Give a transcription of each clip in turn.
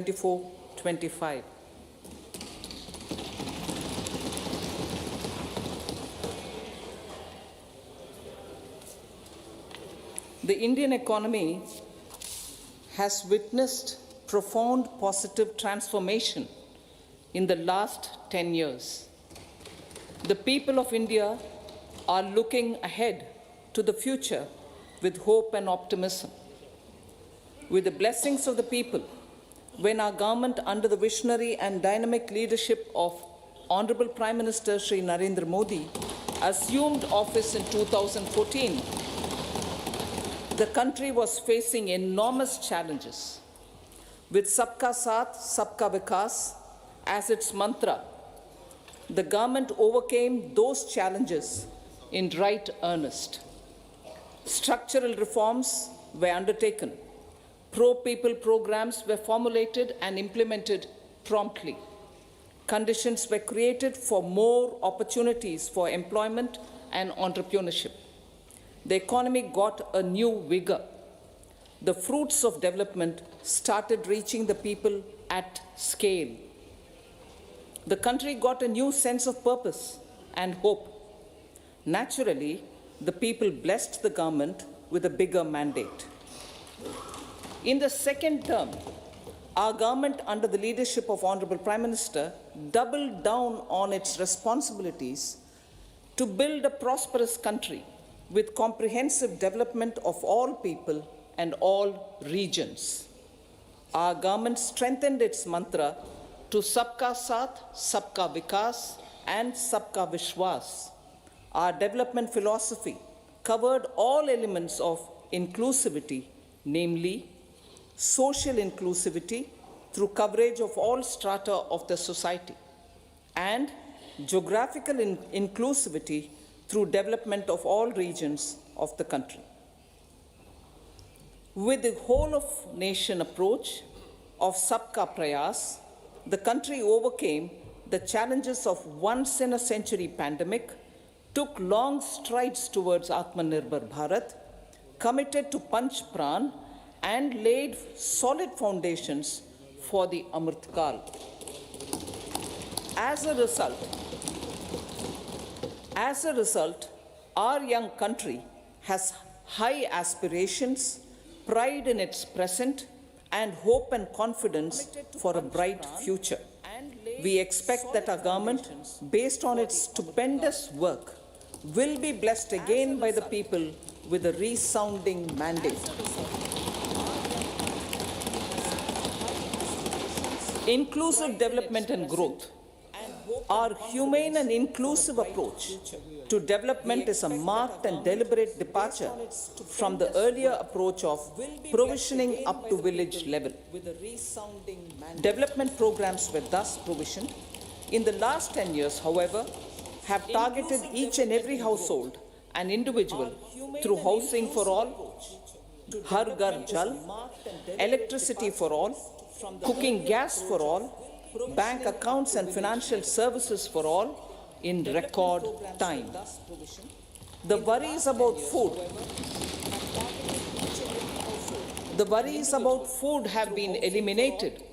24-25. The Indian economy has witnessed profound positive transformation in the last 10 years. The people of India are looking ahead to the future with hope and optimism. With the blessings of the people, when our government, under the visionary and dynamic leadership of Honorable Prime Minister Shri Narendra Modi, assumed office in 2014, the country was facing enormous challenges. With Sabka Saath, Sabka Vikas as its mantra, the government overcame those challenges in right earnest. Structural reforms were undertaken. Pro-people programs were formulated and implemented promptly. Conditions were created for more opportunities for employment and entrepreneurship. The economy got a new vigor. The fruits of development started reaching the people at scale. The country got a new sense of purpose and hope. Naturally, the people blessed the government with a bigger mandate. In the second term, our government, under the leadership of Honorable Prime Minister, doubled down on its responsibilities to build a prosperous country with comprehensive development of all people and all regions. Our government strengthened its mantra to Sabka Saath, Sabka Vikas, and Sabka Vishwas. Our development philosophy covered all elements of inclusivity, namely social inclusivity through coverage of all strata of the society, and geographical inclusivity through development of all regions of the country. With the whole of nation approach of Sabka Prayas, the country overcame the challenges of once in a century pandemic, took long strides towards Atmanirbhar Bharat, committed to Panch Pran, and laid solid foundations for the Amrit Kal. As a result, our young country has high aspirations, pride in its present, and hope and confidence for a bright future. We expect that our government, based on its stupendous work, will be blessed again by the people with a resounding mandate. Inclusive development and growth. Our humane and inclusive approach to development is a marked and deliberate departure from the earlier approach of provisioning up to village level. Development programs were thus provisioned. In the last 10 years, however, have targeted each and every household and individual through housing for all, Har Ghar Jal, electricity for all, cooking gas for all, bank accounts and financial services for all in record time. The worries about food have been eliminated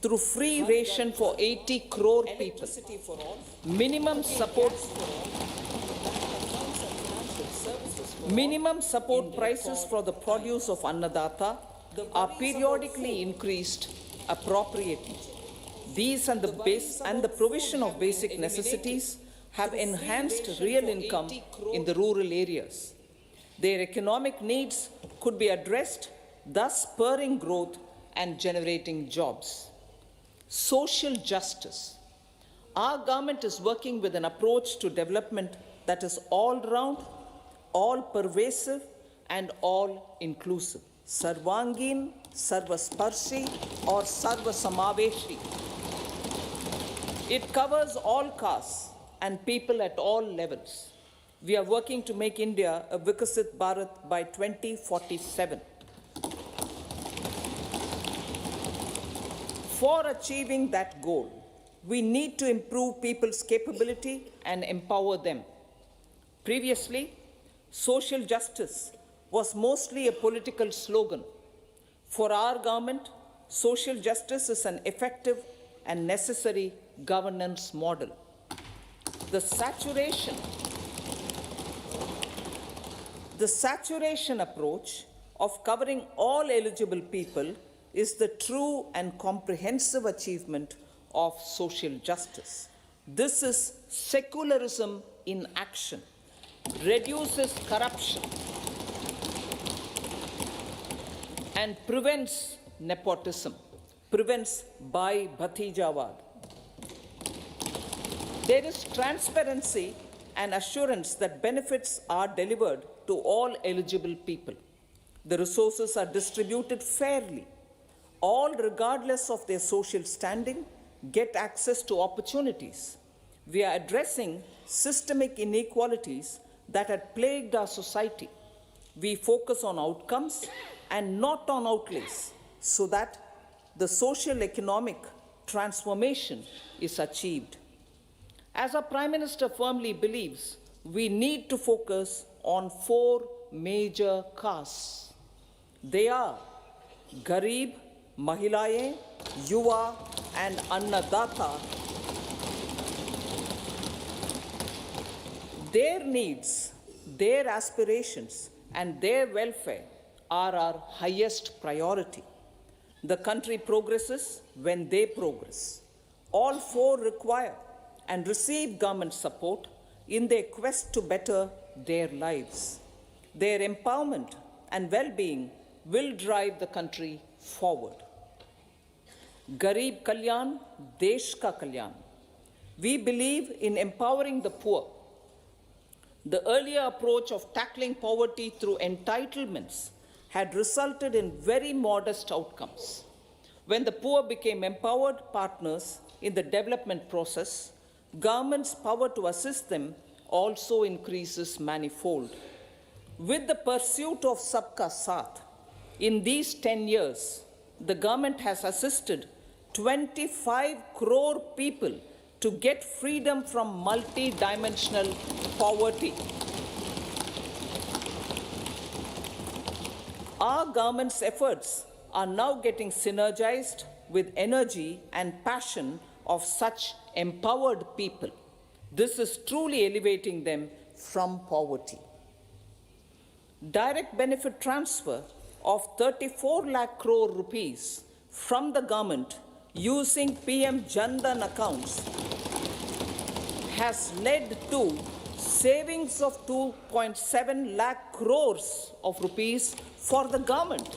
through free ration for 80 crore people. Minimum support prices for the produce of Annadata are periodically increased appropriately. These and the provision of basic necessities have enhanced real income in the rural areas. Their economic needs could be addressed, thus spurring growth and generating jobs. Social justice. Our government is working with an approach to development that is all-round, all-pervasive, and all-inclusive. Sarvangin, Sarvasparshi, or Sarvasamaveshi. It covers all castes and people at all levels. We are working to make India a Vikasit Bharat by 2047. For achieving that goal, we need to improve people's capability and empower them. Previously, social justice was mostly a political slogan. For our government, social justice is an effective and necessary governance model. The saturation approach of covering all eligible people is the true and comprehensive achievement of social justice. This is secularism in action, reduces corruption, and prevents nepotism, prevents Bhai Bhatijawad. There is transparency and assurance that benefits are delivered to all eligible people. The resources are distributed fairly. All, regardless of their social standing, get access to opportunities. We are addressing systemic inequalities that had plagued our society. We focus on outcomes and not on outlays so that the social economic transformation is achieved. As our Prime Minister firmly believes, we need to focus on 4 major castes. They are Garib, Mahilaye, Yuva, and Annadata. Their needs, their aspirations, and their welfare are our highest priority. The country progresses when they progress. All 4 require and receive government support in their quest to better their lives. Their empowerment and well-being will drive the country forward. Garib Kalyan, Desh Ka Kalyan. We believe in empowering the poor. The earlier approach of tackling poverty through entitlements had resulted in very modest outcomes. When the poor became empowered partners in the development process, government's power to assist them also increases manifold. With the pursuit of Sabka Saath, in these 10 years, the government has assisted 25 crore people to get freedom from multi-dimensional poverty. Our government's efforts are now getting synergized with energy and passion of such empowered people. This is truly elevating them from poverty. Direct benefit transfer of 34 lakh crore rupees from the government using PM Jan-Dhan accounts has led to savings of 2.7 lakh crores of rupees for the government.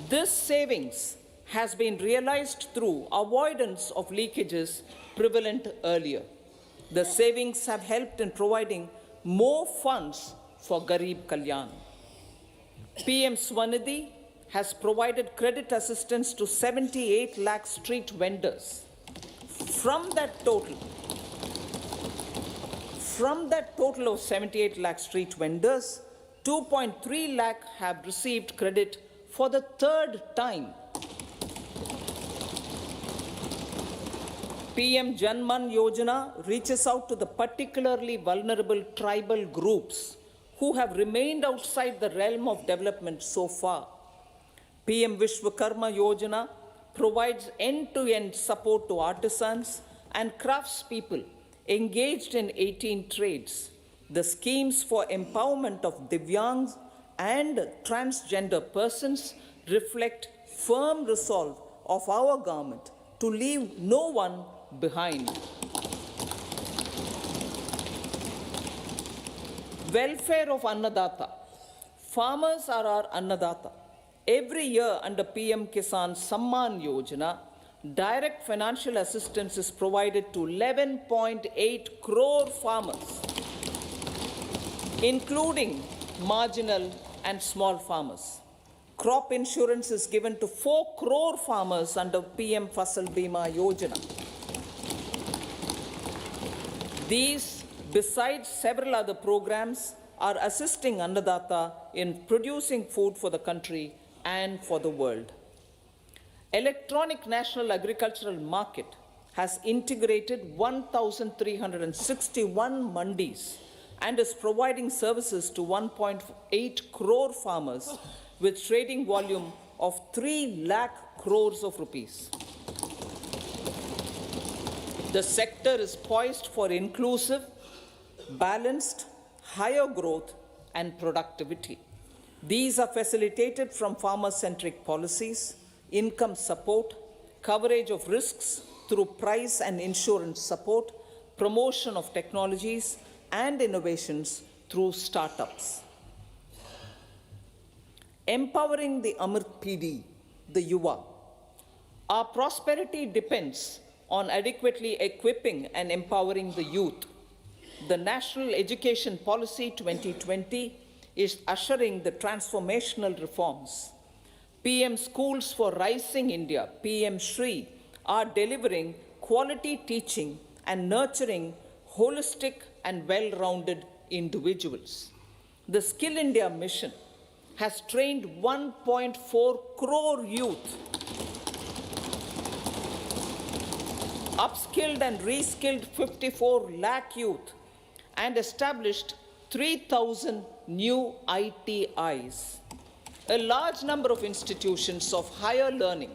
This savings has been realized through avoidance of leakages prevalent earlier. The savings have helped in providing more funds for Garib Kalyan. PM Swanidhi has provided credit assistance to 78 lakh street vendors. From that total of 78 lakh street vendors, 2.3 lakh have received credit for the 3rd time. PM Janman Yojana reaches out to the particularly vulnerable tribal groups who have remained outside the realm of development so far. PM Vishwakarma Yojana provides end-to-end support to artisans and craftspeople engaged in 18 trades. The schemes for empowerment of Divyangs and transgender persons reflect firm resolve of our government to leave no one behind. Welfare of Annadata. Farmers are our Annadata. Every year under PM Kisan Samman Yojana, direct financial assistance is provided to 11.8 crore farmers, including marginal and small farmers. Crop insurance is given to 4 crore farmers under PM Fasal Bima Yojana. These, besides several other programs, are assisting Annadata in producing food for the country and for the world. Electronic National Agricultural Market has integrated 1,361 mandis and is providing services to 1.8 crore farmers with trading volume of 3 lakh crores of rupees. The sector is poised for inclusive, balanced, higher growth and productivity. These are facilitated from farmer-centric policies, income support, coverage of risks through price and insurance support, promotion of technologies and innovations through startups. Empowering the Amrit PD, the Yuva. Our prosperity depends on adequately equipping and empowering the youth. The National Education Policy 2020 is ushering the transformational reforms. PM Schools for Rising India, PM Shri, are delivering quality teaching and nurturing holistic and well-rounded individuals. The Skill India mission has trained 1.4 crore youth, upskilled and reskilled 54 lakh youth, and established 3,000 new ITIs. A large number of institutions of higher learning,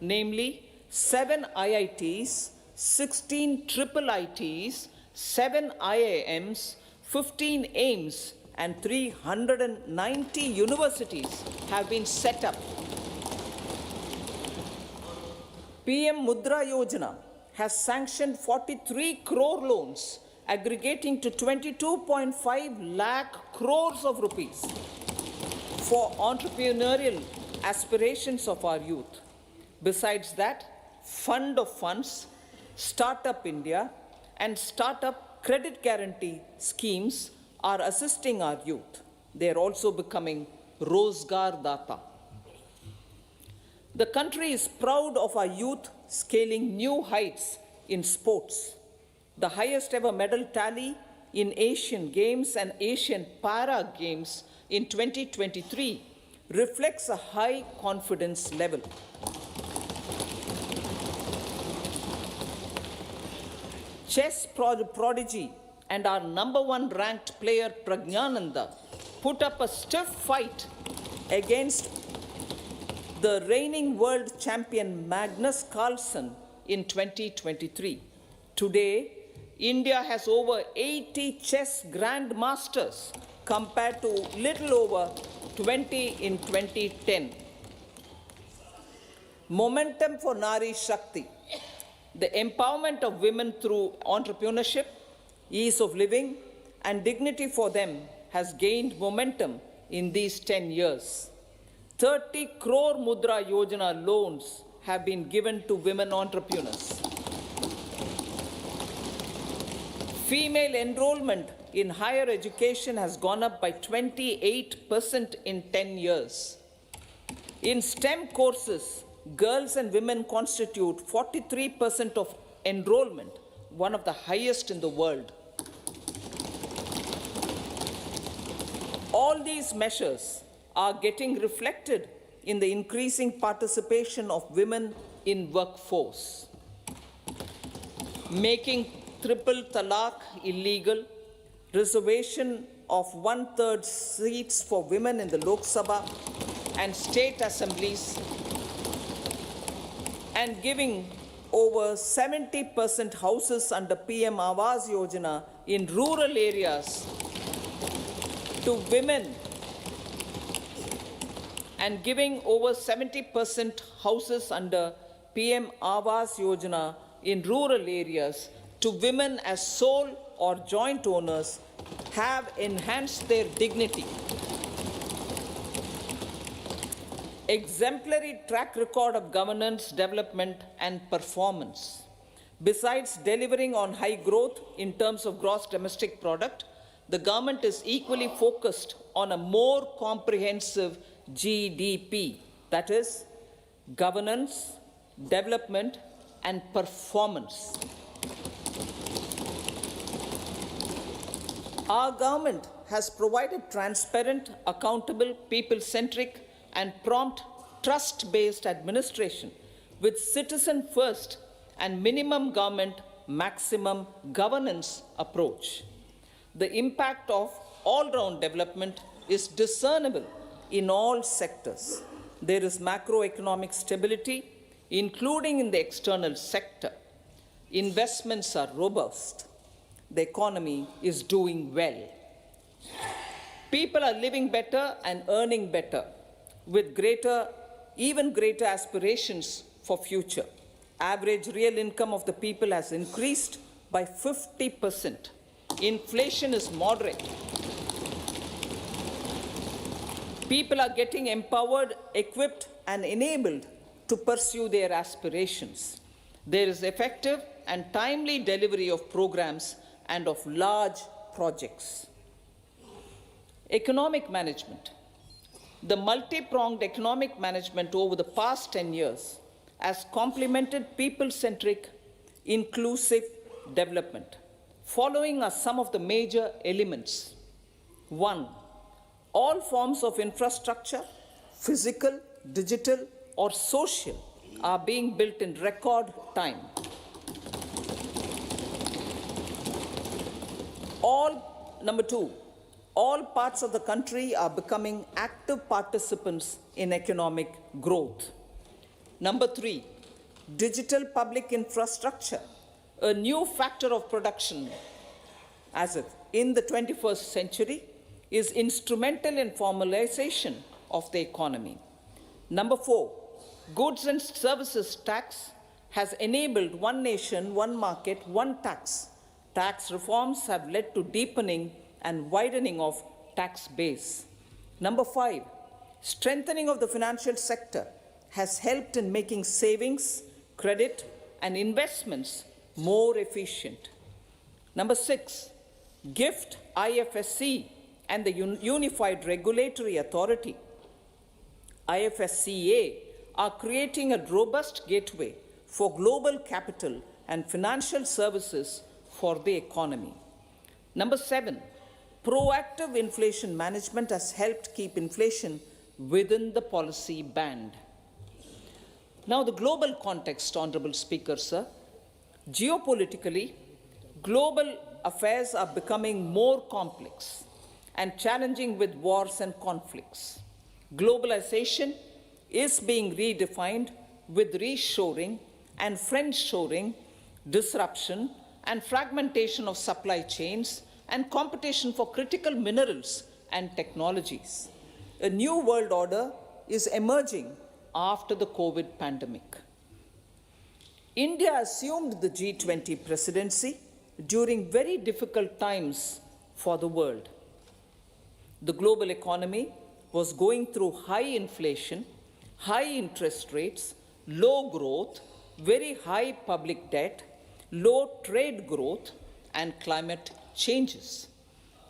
namely 7 IITs, 16 triple ITs, 7 IIMs, 15 AIMS, and 390 universities have been set up. PM Mudra Yojana has sanctioned 43 crore loans aggregating to 22.5 lakh crores of rupees for entrepreneurial aspirations of our youth. Besides that, Fund of Funds, Startup India, and Startup Credit Guarantee schemes are assisting our youth. They are also becoming Rozgar Data. The country is proud of our youth scaling new heights in sports. The highest ever medal tally in Asian Games and Asian Para Games in 2023 reflects a high confidence level. Chess prodigy and our #1 ranked player Pragyananda put up a stiff fight against the reigning world champion Magnus Carlsen in 2023. Today, India has over 80 chess grandmasters compared to little over 20 in 2010. Momentum for Nari Shakti. The empowerment of women through entrepreneurship, ease of living, and dignity for them has gained momentum in these 10 years. 30 crore Mudra Yojana loans have been given to women entrepreneurs. Female enrollment in higher education has gone up by 28% in 10 years. In STEM courses, girls and women constitute 43% of enrollment, one of the highest in the world. All these measures are getting reflected in the increasing participation of women in workforce. Making triple talaq illegal, reservation of 1/3 seats for women in the Lok Sabha and state assemblies, and giving over 70% houses under PM Awas Yojana in rural areas to women, and giving over 70% houses under PM Awas Yojana in rural areas to women as sole or joint owners have enhanced their dignity. Exemplary track record of governance, development, and performance. Besides delivering on high growth in terms of gross domestic product, the government is equally focused on a more comprehensive GDP, that is, governance, development, and performance. Our government has provided transparent, accountable, people-centric, and prompt, trust-based administration with citizen-first and minimum government, maximum governance approach. The impact of all-round development is discernible in all sectors. There is macroeconomic stability, including in the external sector. Investments are robust. The economy is doing well. People are living better and earning better, with even greater aspirations for future. Average real income of the people has increased by 50%. Inflation is moderate. People are getting empowered, equipped, and enabled to pursue their aspirations. There is effective and timely delivery of programs and of large projects. Economic management. The multi-pronged economic management over the past 10 years has complemented people-centric, inclusive development. Following are some of the major elements. 1. All forms of infrastructure, physical, digital, or social, are being built in record time. Number 2, all parts of the country are becoming active participants in economic growth. Number 3, digital public infrastructure, a new factor of production as if in the 21st century, is instrumental in formalization of the economy. Number 4, goods and services tax has enabled one nation, one market, one tax. Tax reforms have led to deepening and widening of tax base. Number 5, strengthening of the financial sector has helped in making savings, credit, and investments more efficient. Number 6, GIFT, IFSC, and the Unified Regulatory Authority, IFSCA, are creating a robust gateway for global capital and financial services for the economy. Number 7, proactive inflation management has helped keep inflation within the policy band. Now, the global context, Honorable Speaker, sir. Geopolitically, global affairs are becoming more complex and challenging with wars and conflicts. Globalization is being redefined with reshoring and friendshoring, disruption and fragmentation of supply chains, and competition for critical minerals and technologies. A new world order is emerging after the COVID pandemic. India assumed the G20 presidency during very difficult times for the world. The global economy was going through high inflation, high interest rates, low growth, very high public debt, low trade growth, and climate changes.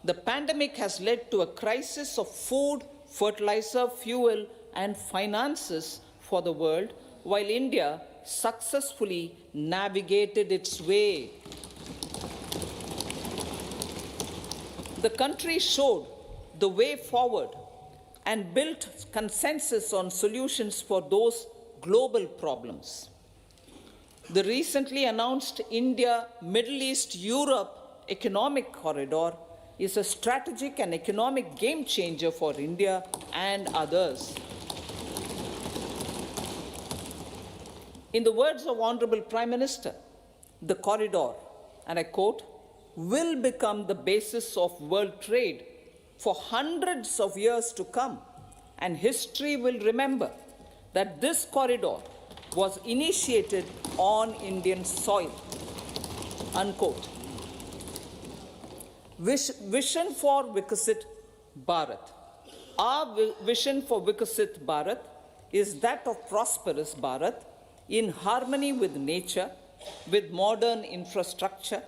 The pandemic has led to a crisis of food, fertilizer, fuel, and finances for the world, while India successfully navigated its way. The country showed the way forward and built consensus on solutions for those global problems. The recently announced India, Middle East, Europe economic corridor is a strategic and economic game changer for India and others. In the words of Honorable Prime Minister, the corridor, and I quote, will become the basis of world trade for hundreds of years to come, and history will remember that this corridor was initiated on Indian soil, unquote. Vision for Vikasit Bharat. Our vision for Vikasit Bharat is that of prosperous Bharat in harmony with nature, with modern infrastructure,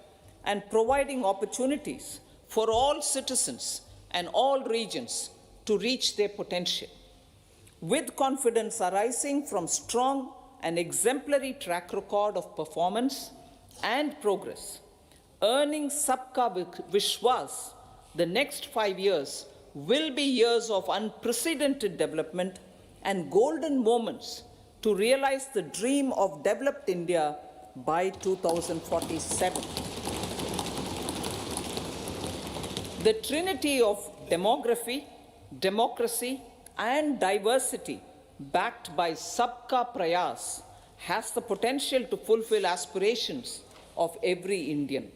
and providing opportunities for all citizens and all regions to reach their potential. With confidence arising from strong and exemplary track record of performance and progress, earning Sabka Vishwas, the next 5 years will be years of unprecedented development and golden moments to realize the dream of developed India by 2047. The trinity of demography, democracy, and diversity backed by Sabka Prayas, has the potential to fulfill aspirations of every Indian.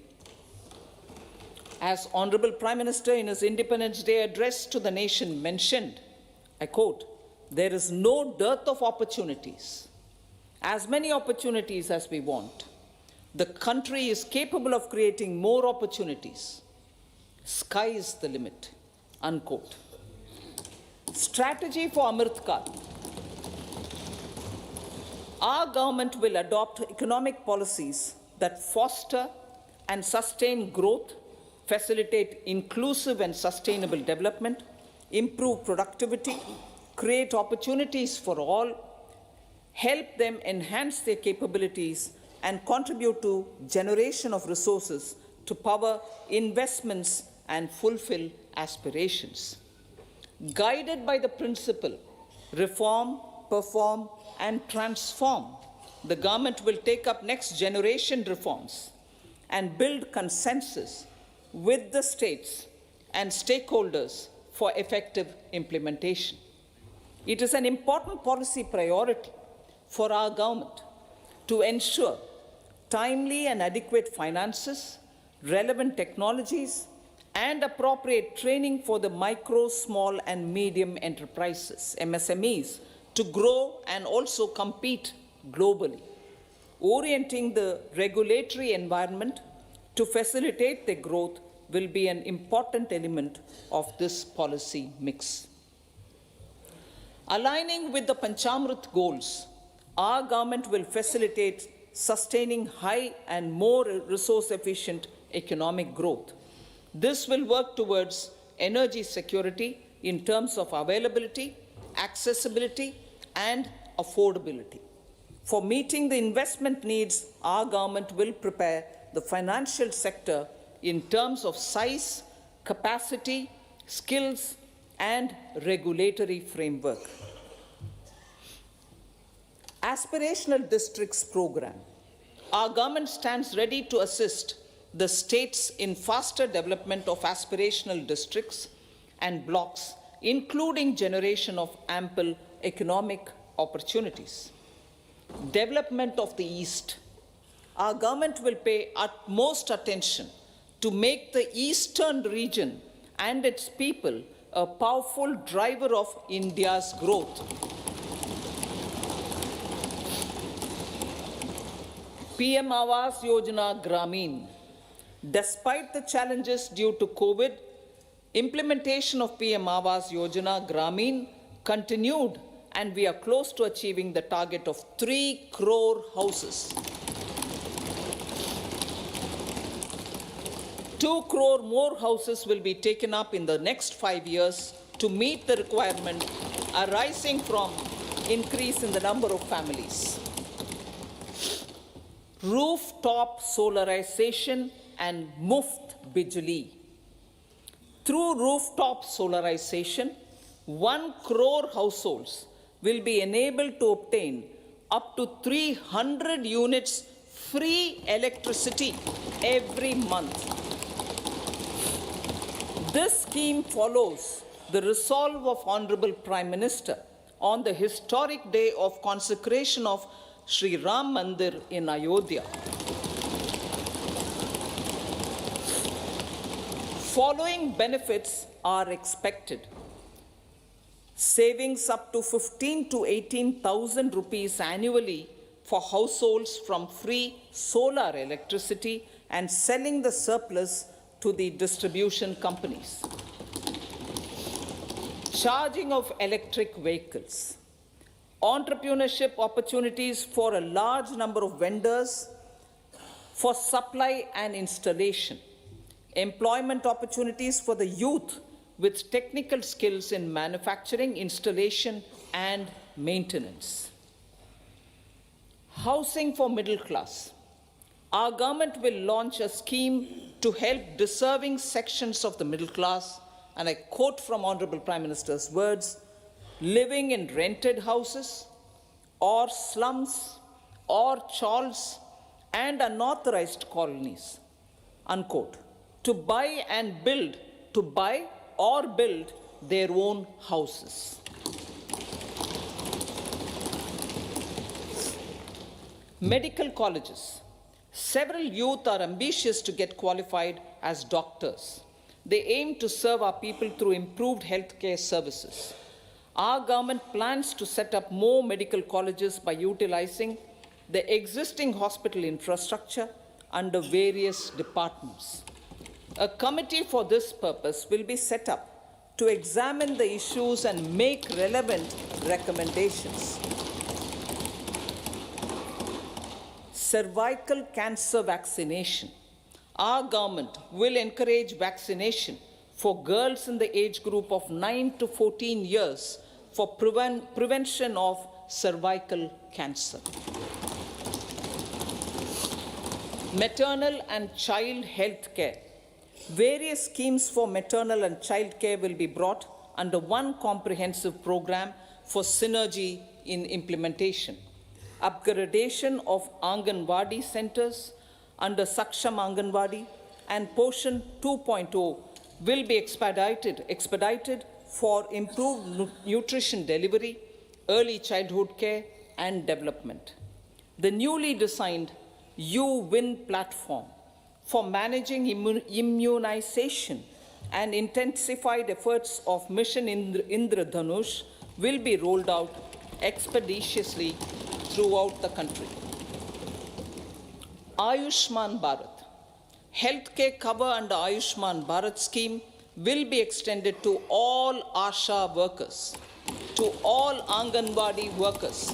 As Honorable Prime Minister in his Independence Day address to the nation mentioned, I quote, "There is no dearth of opportunities, as many opportunities as we want. The country is capable of creating more opportunities. Sky is the limit," unquote. Strategy for Amrit Kal. Our government will adopt economic policies that foster and sustain growth, facilitate inclusive and sustainable development, improve productivity, create opportunities for all, help them enhance their capabilities, and contribute to generation of resources to power investments and fulfill aspirations. Guided by the principle, reform, perform, and transform, the government will take up next generation reforms and build consensus with the states and stakeholders for effective implementation. It is an important policy priority for our government to ensure timely and adequate finances, relevant technologies, and appropriate training for the micro, small, and medium enterprises, MSMEs, to grow and also compete globally. Orienting the regulatory environment to facilitate their growth will be an important element of this policy mix. Aligning with the Panchamrit goals, our government will facilitate sustaining high and more resource-efficient economic growth. This will work towards energy security in terms of availability, accessibility, and affordability. For meeting the investment needs, our government will prepare the financial sector in terms of size, capacity, skills, and regulatory framework. Aspirational Districts Program. Our government stands ready to assist the states in faster development of aspirational districts and blocks, including generation of ample economic opportunities. Development of the East. Our government will pay utmost attention to make the eastern region and its people a powerful driver of India's growth. PM Awas Yojana Gramin. Despite the challenges due to COVID, implementation of PM Awas Yojana Gramin continued, and we are close to achieving the target of 3 crore houses. 2 crore more houses will be taken up in the next 5 years to meet the requirement arising from increase in the number of families. Rooftop solarization and Muft Bijli. Through rooftop solarization, 1 crore households will be enabled to obtain up to 300 units free electricity every month. This scheme follows the resolve of Honorable Prime Minister on the historic day of consecration of Sri Ram Mandir in Ayodhya. Following benefits are expected. Savings up to 15 to 18,000 rupees annually for households from free solar electricity and selling the surplus to the distribution companies. Charging of electric vehicles. Entrepreneurship opportunities for a large number of vendors for supply and installation. Employment opportunities for the youth with technical skills in manufacturing, installation, and maintenance. Housing for middle class. Our government will launch a scheme to help deserving sections of the middle class, and I quote from Honorable Prime Minister's words, living in rented houses or slums or chawls and unauthorized colonies, unquote, to buy or build their own houses. Medical colleges. Several youth are ambitious to get qualified as doctors. They aim to serve our people through improved healthcare services. Our government plans to set up more medical colleges by utilizing the existing hospital infrastructure under various departments. A committee for this purpose will be set up to examine the issues and make relevant recommendations. Cervical cancer vaccination. Our government will encourage vaccination for girls in the age group of 9 to 14 years for prevention of cervical cancer. Maternal and child health care. Various schemes for maternal and child care will be brought under one comprehensive program for synergy in implementation. Upgradation of Anganwadi centers under Saksham Anganwadi and Poshan 2.0 will be expedited for improved nutrition delivery, early childhood care, and development. The newly designed You-Win platform for managing immunization and intensified efforts of Mission Indradhanush will be rolled out expeditiously throughout the country. Ayushman Bharat. Healthcare cover under Ayushman Bharat scheme will be extended to all ASHA workers, to all Anganwadi workers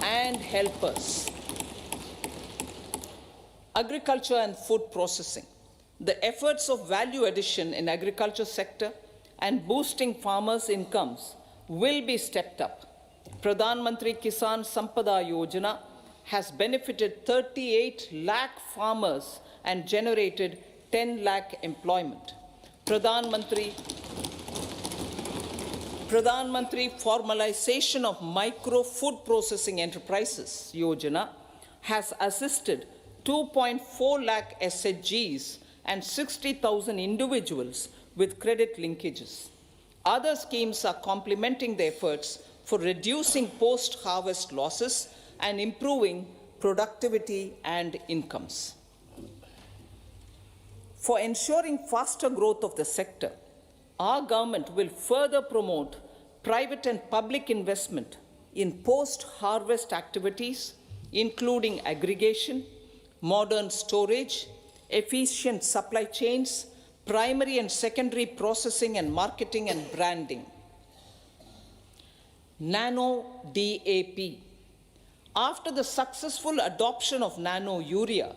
and helpers. Agriculture and food processing. The efforts of value addition in agriculture sector and boosting farmers' incomes will be stepped up. Pradhan Mantri Kisan Sampada Yojana has benefited 38 lakh farmers and generated 10 lakh employment. Pradhan Mantri Formalization of Micro Food Processing Enterprises Yojana has assisted 2.4 lakh SHGs and 60,000 individuals with credit linkages. Other schemes are complementing the efforts for reducing post-harvest losses and improving productivity and incomes. For ensuring faster growth of the sector, our government will further promote private and public investment in post-harvest activities, including aggregation, modern storage, efficient supply chains, primary and secondary processing and marketing and branding. Nano DAP. After the successful adoption of nano urea,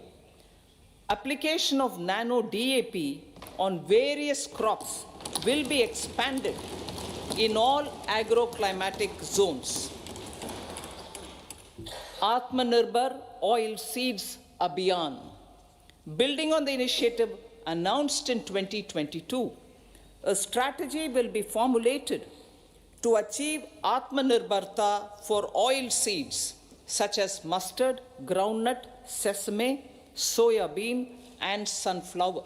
application of nano DAP on various crops will be expanded in all agroclimatic zones. Atmanirbhar Oil Seeds Abhiyan. Building on the initiative announced in 2022, a strategy will be formulated to achieve Atmanirbharta for oil seeds such as mustard, groundnut, sesame, soya bean, and sunflower.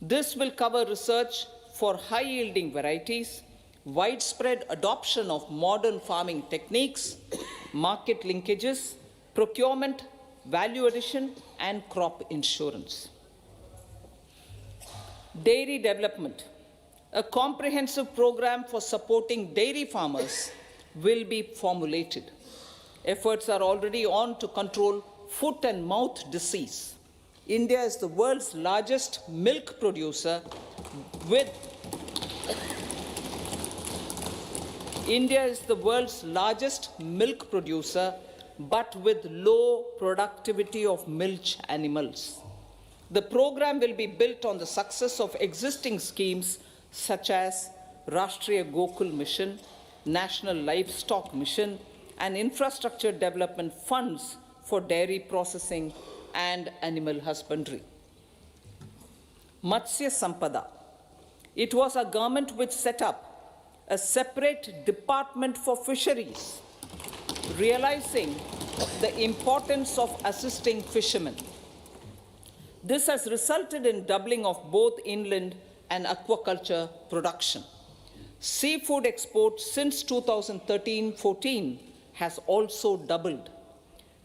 This will cover research for high-yielding varieties, widespread adoption of modern farming techniques, market linkages, procurement, value addition, and crop insurance. Dairy development. A comprehensive program for supporting dairy farmers will be formulated. Efforts are already on to control foot and mouth disease. India is the world's largest milk producer with but with low productivity of milch animals. The program will be built on the success of existing schemes such as Rashtriya Gokul Mission, National Livestock Mission, and infrastructure development funds for dairy processing and animal husbandry. Matsya Sampada. It was our government which set up a separate department for fisheries, realizing the importance of assisting fishermen. This has resulted in doubling of both inland and aquaculture production. Seafood exports since 2013-14 has also doubled.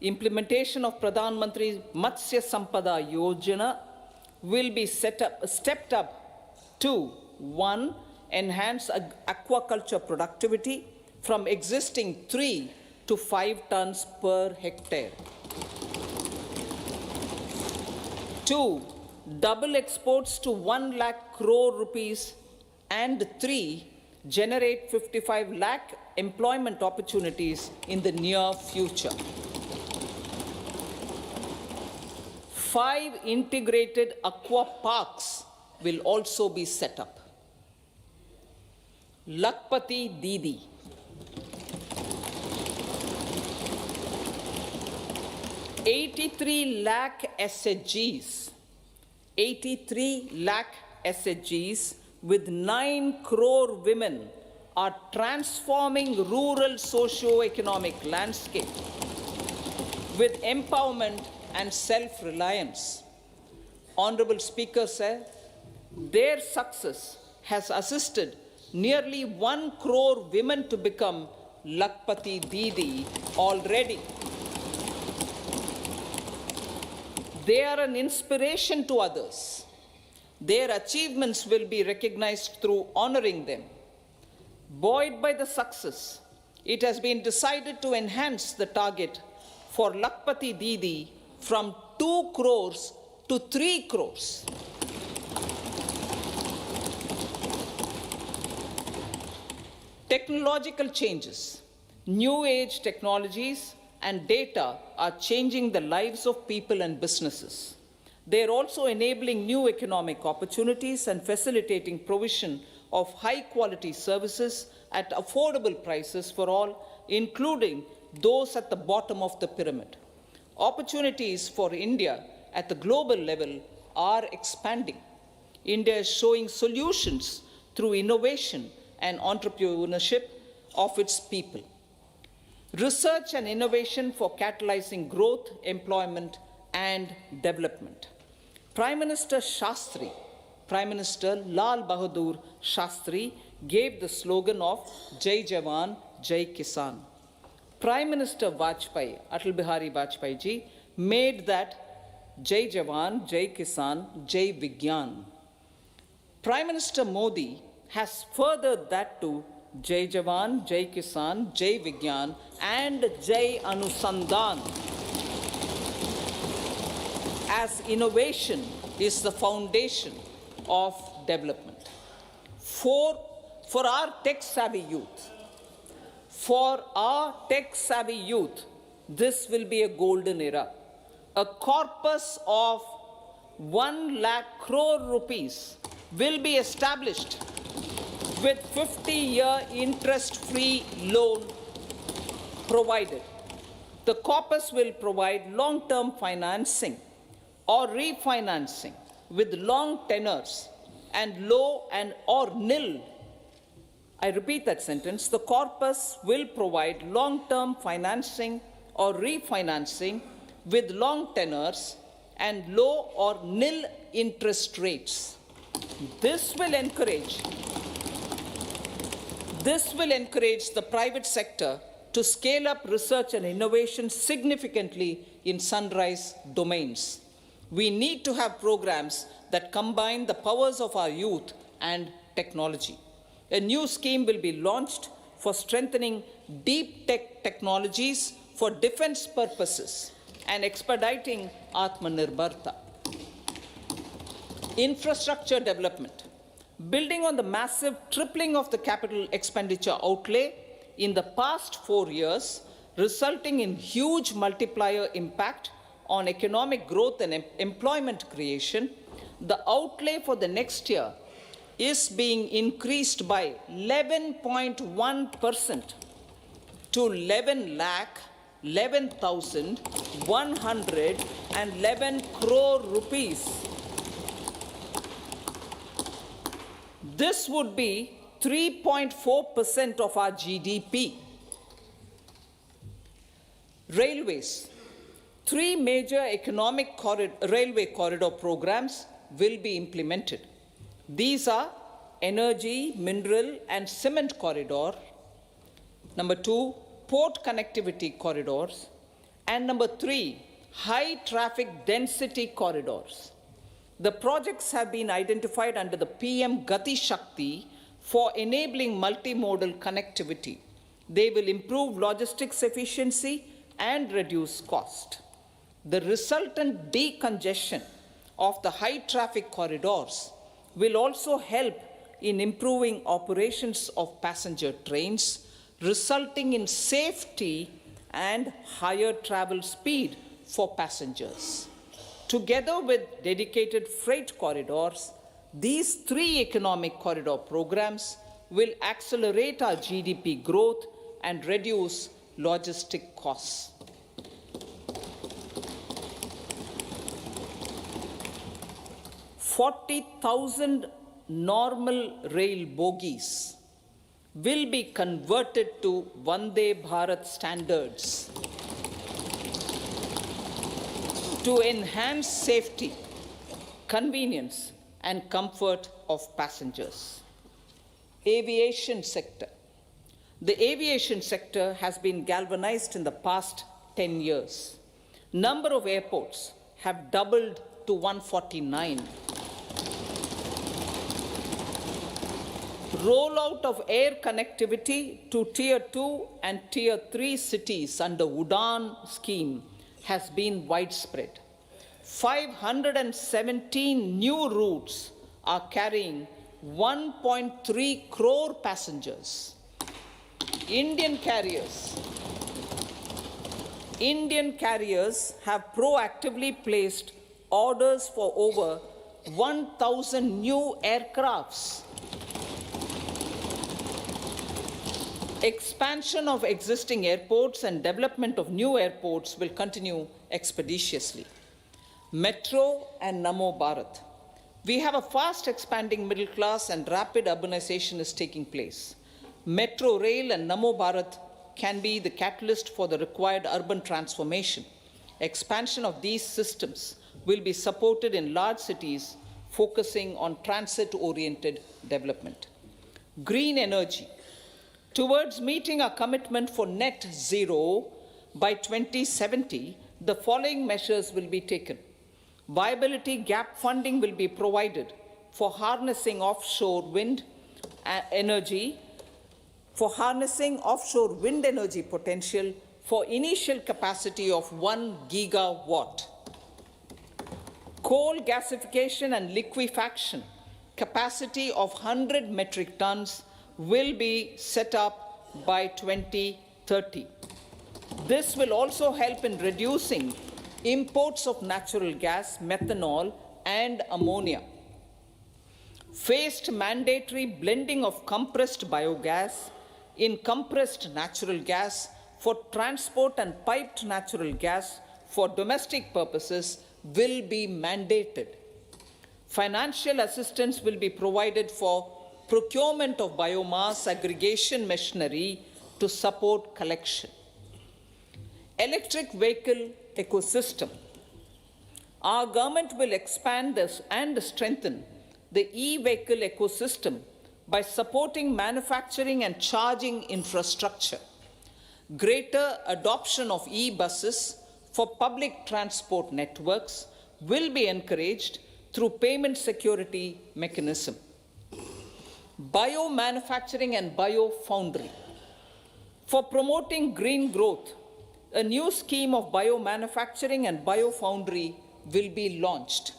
Implementation of Pradhan Mantri Matsya Sampada Yojana will be stepped up to 1. Enhance aquaculture productivity from existing 3 to 5 tons per hectare. 2. Double exports to 1 lakh crore rupees. And 3. Generate 55 lakh employment opportunities in the near future. 5 integrated aqua parks will also be set up. Lakpati Didi. 83 lakh SHGs. 83 lakh SHGs with 9 crore women are transforming rural socio-economic landscape with empowerment and self-reliance. Honorable Speaker said, their success has assisted nearly 1 crore women to become Lakpati Didi already. They are an inspiration to others. Their achievements will be recognized through honoring them. Buoyed by the success, it has been decided to enhance the target for Lakpati Didi from 2 crores to 3 crores. Technological changes, new age technologies and data are changing the lives of people and businesses. They are also enabling new economic opportunities and facilitating provision of high-quality services at affordable prices for all, including those at the bottom of the pyramid. Opportunities for India at the global level are expanding. India is showing solutions through innovation and entrepreneurship of its people. Research and innovation for catalyzing growth, employment, and development. Prime Minister Shastri, Prime Minister Lal Bahadur Shastri gave the slogan of Jai Jawan, Jai Kisan. Prime Minister Vajpayee, Atal Bihari Vajpayee ji, made that Jai Jawan, Jai Kisan, Jai Vigyan. Prime Minister Modi has furthered that to Jai Jawan, Jai Kisan, Jai Vigyan, and Jai Anusandhan, as innovation is the foundation of development. For our tech-savvy youth, this will be a golden era. A corpus of 1 lakh crore rupees will be established with 50-year interest-free loan provided. The corpus will provide long-term financing or refinancing with long tenors and low and or nil. I repeat that sentence. The corpus will provide long-term financing or refinancing with long tenors and low or nil interest rates. This will encourage the private sector to scale up research and innovation significantly in sunrise domains. We need to have programs that combine the powers of our youth and technology. A new scheme will be launched for strengthening deep tech technologies for defense purposes and expediting Atmanirbharta. Infrastructure development. Building on the massive tripling of the capital expenditure outlay in the past 4 years, resulting in huge multiplier impact on economic growth and employment creation, the outlay for the next year is being increased by 11.1% to 11,111 crore rupees. This would be 3.4% of our GDP. Railways. 3 major economic railway corridor programs will be implemented. These are energy, mineral, and cement corridor. Number 2, port connectivity corridors, And number 3, high traffic density corridors. The projects have been identified under the PM Gati Shakti for enabling multimodal connectivity. They will improve logistics efficiency and reduce cost. The resultant decongestion of the high traffic corridors will also help in improving operations of passenger trains, resulting in safety and higher travel speed for passengers. Together with dedicated freight corridors, these 3 economic corridor programs will accelerate our GDP growth and reduce logistic costs. 40,000 normal rail bogies will be converted to Vande Bharat standards to enhance safety, convenience, and comfort of passengers. Aviation sector. The aviation sector has been galvanized in the past 10 years. Number of airports have doubled to 149. Rollout of air connectivity to Tier 2 and Tier 3 cities under UDAN scheme has been widespread. 517 new routes are carrying 1.3 crore passengers. Indian carriers have proactively placed orders for over 1,000 new aircrafts. Expansion of existing airports and development of new airports will continue expeditiously. Metro and Namo Bharat. We have a fast expanding middle class and rapid urbanization is taking place. Metro rail and Namo Bharat can be the catalyst for the required urban transformation. Expansion of these systems will be supported in large cities, focusing on transit-oriented development. Green energy. Towards meeting our commitment for net zero by 2070, the following measures will be taken. Viability gap funding will be provided for harnessing offshore wind energy, potential for initial capacity of 1 gigawatt. Coal gasification and liquefaction capacity of 100 metric tons will be set up by 2030. This will also help in reducing imports of natural gas, methanol, and ammonia. Phased mandatory blending of compressed biogas in compressed natural gas for transport and piped natural gas for domestic purposes will be mandated. Financial assistance will be provided for procurement of biomass aggregation machinery to support collection. Electric vehicle ecosystem. Our government will expand this and strengthen the e-vehicle ecosystem by supporting manufacturing and charging infrastructure. Greater adoption of e-buses for public transport networks will be encouraged through payment security mechanism. Biomanufacturing and biofoundry. For promoting green growth, a new scheme of biomanufacturing and biofoundry will be launched.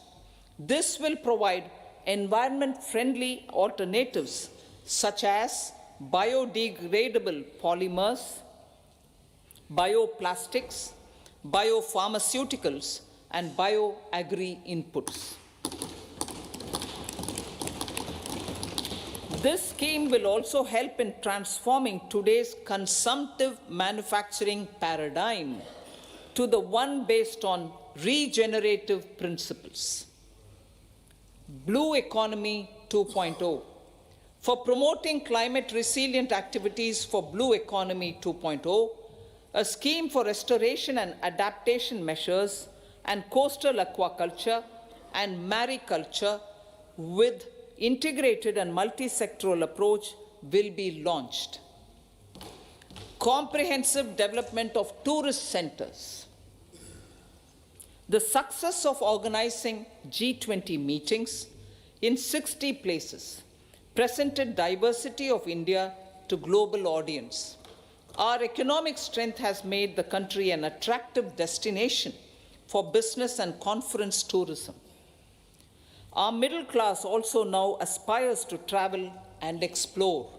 This will provide environment-friendly alternatives such as biodegradable polymers, bioplastics, biopharmaceuticals, and bioagri-inputs. This scheme will also help in transforming today's consumptive manufacturing paradigm to the one based on regenerative principles. Blue Economy 2.0. For promoting climate resilient activities for Blue Economy 2.0, a scheme for restoration and adaptation measures and coastal aquaculture and mariculture with integrated and multi-sectoral approach will be launched. Comprehensive development of tourist centers. The success of organizing G20 meetings in 60 places presented diversity of India to global audience. Our economic strength has made the country an attractive destination for business and conference tourism. Our middle class also now aspires to travel and explore.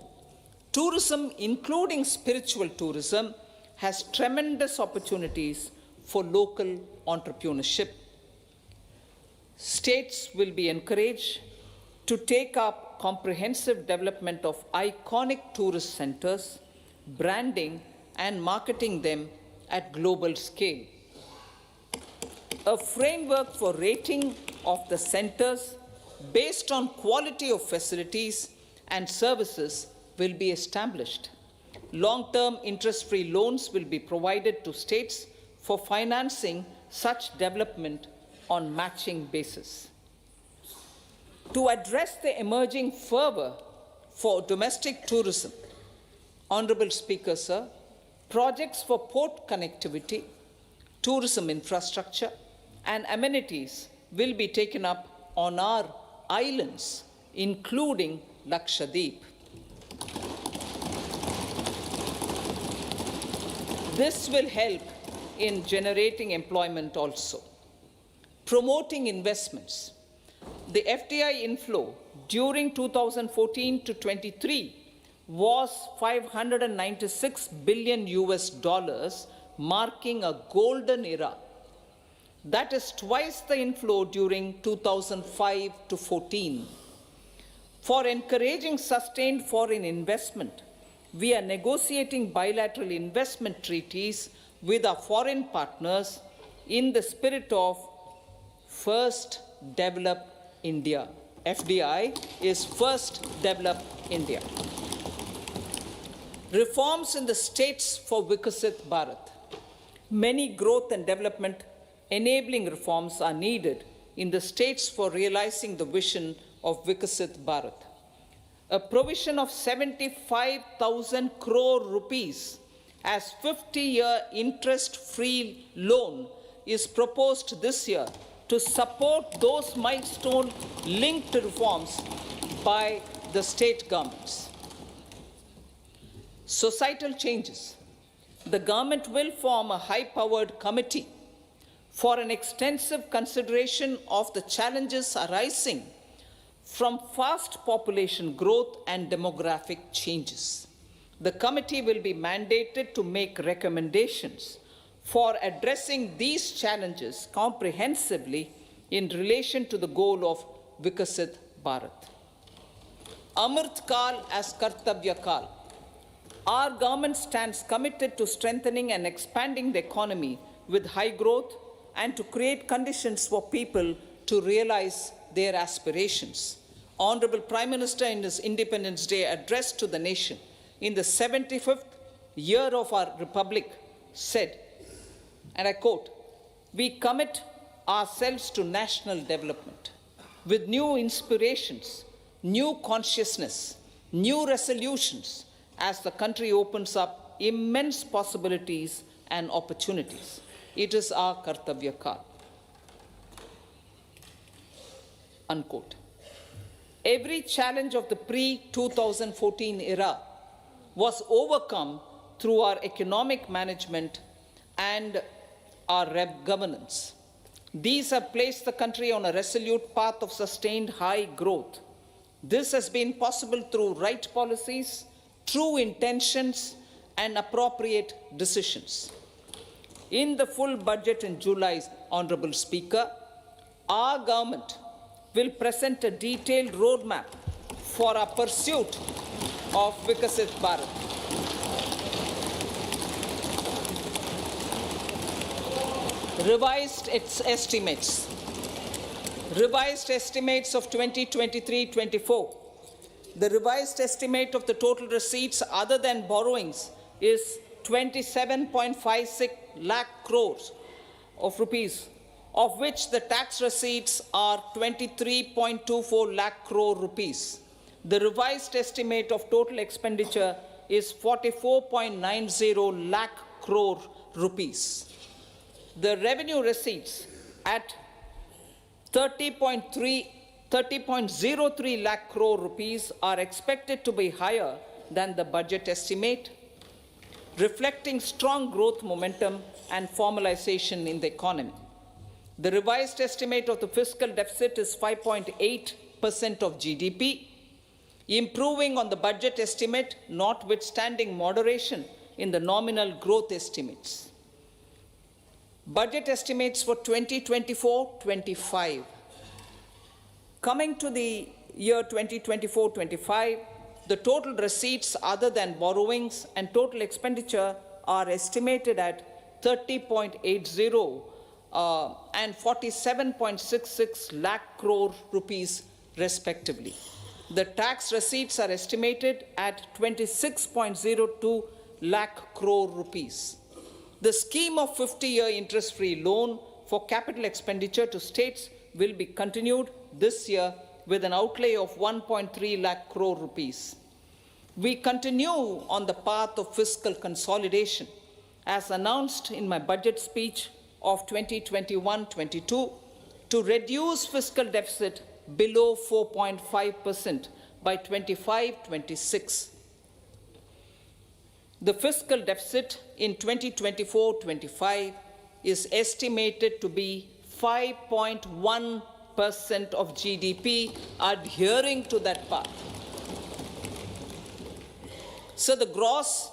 Tourism, including spiritual tourism, has tremendous opportunities for local entrepreneurship. States will be encouraged to take up comprehensive development of iconic tourist centers, branding and marketing them at global scale. A framework for rating of the centers based on quality of facilities and services will be established. Long-term interest-free loans will be provided to states for financing such development on matching basis. To address the emerging fervor for domestic tourism, Honorable Speaker, sir, projects for port connectivity, tourism infrastructure, and amenities will be taken up on our islands, including Lakshadweep. This will help in generating employment also. Promoting investments. The FDI inflow during 2014 to 23 was $596 billion US, marking a golden era. That is twice the inflow during 2005 to 14. For encouraging sustained foreign investment, we are negotiating bilateral investment treaties with our foreign partners in the spirit of First Develop India. FDI is First Develop India. Reforms in the states for Vikasit Bharat. Many growth and development enabling reforms are needed in the states for realizing the vision of Vikasit Bharat. A provision of 75,000 crore rupees as 50-year interest-free loan is proposed this year to support those milestone-linked reforms by the state governments. Societal changes. The government will form a high-powered committee for an extensive consideration of the challenges arising from fast population growth and demographic changes. The committee will be mandated to make recommendations for addressing these challenges comprehensively in relation to the goal of Vikasit Bharat. Amrit Kal as Kartavya Kal. Our government stands committed to strengthening and expanding the economy with high growth and to create conditions for people to realize their aspirations. Honorable Prime Minister, in his Independence Day address to the nation in the 75th year of our Republic, said, and I quote, "We commit ourselves to national development with new inspirations, new consciousness, new resolutions as the country opens up immense possibilities and opportunities. It is our Kartavya Kal." Unquote. Every challenge of the pre-2014 era was overcome through our economic management and our governance. These have placed the country on a resolute path of sustained high growth. This has been possible through right policies, true intentions, and appropriate decisions. In the full budget in July, Honorable Speaker, our government will present a detailed roadmap for our pursuit of Vikasit Bharat. Revised estimates of 2023-24. The revised estimate of the total receipts other than borrowings is 27.56 lakh crores of rupees, of which the tax receipts are 23.24 lakh crore rupees. The revised estimate of total expenditure is 44.90 lakh crore rupees. The revenue receipts at 30.03 lakh crore rupees are expected to be higher than the budget estimate, reflecting strong growth momentum and formalization in the economy. The revised estimate of the fiscal deficit is 5.8% of GDP, improving on the budget estimate, notwithstanding moderation in the nominal growth estimates. Budget estimates for 2024-25. Coming to the year 2024-25, the total receipts other than borrowings and total expenditure are estimated at 30.80 and 47.66 lakh crore rupees respectively. The tax receipts are estimated at 26.02 lakh crore rupees. The scheme of 50-year interest-free loan for capital expenditure to states will be continued this year with an outlay of 1.3 lakh crore rupees. We continue on the path of fiscal consolidation, as announced in my budget speech of 2021-22, to reduce fiscal deficit below 4.5% by 25-26. The fiscal deficit in 2024-25 is estimated to be 5.1% of GDP, adhering to that path. So the gross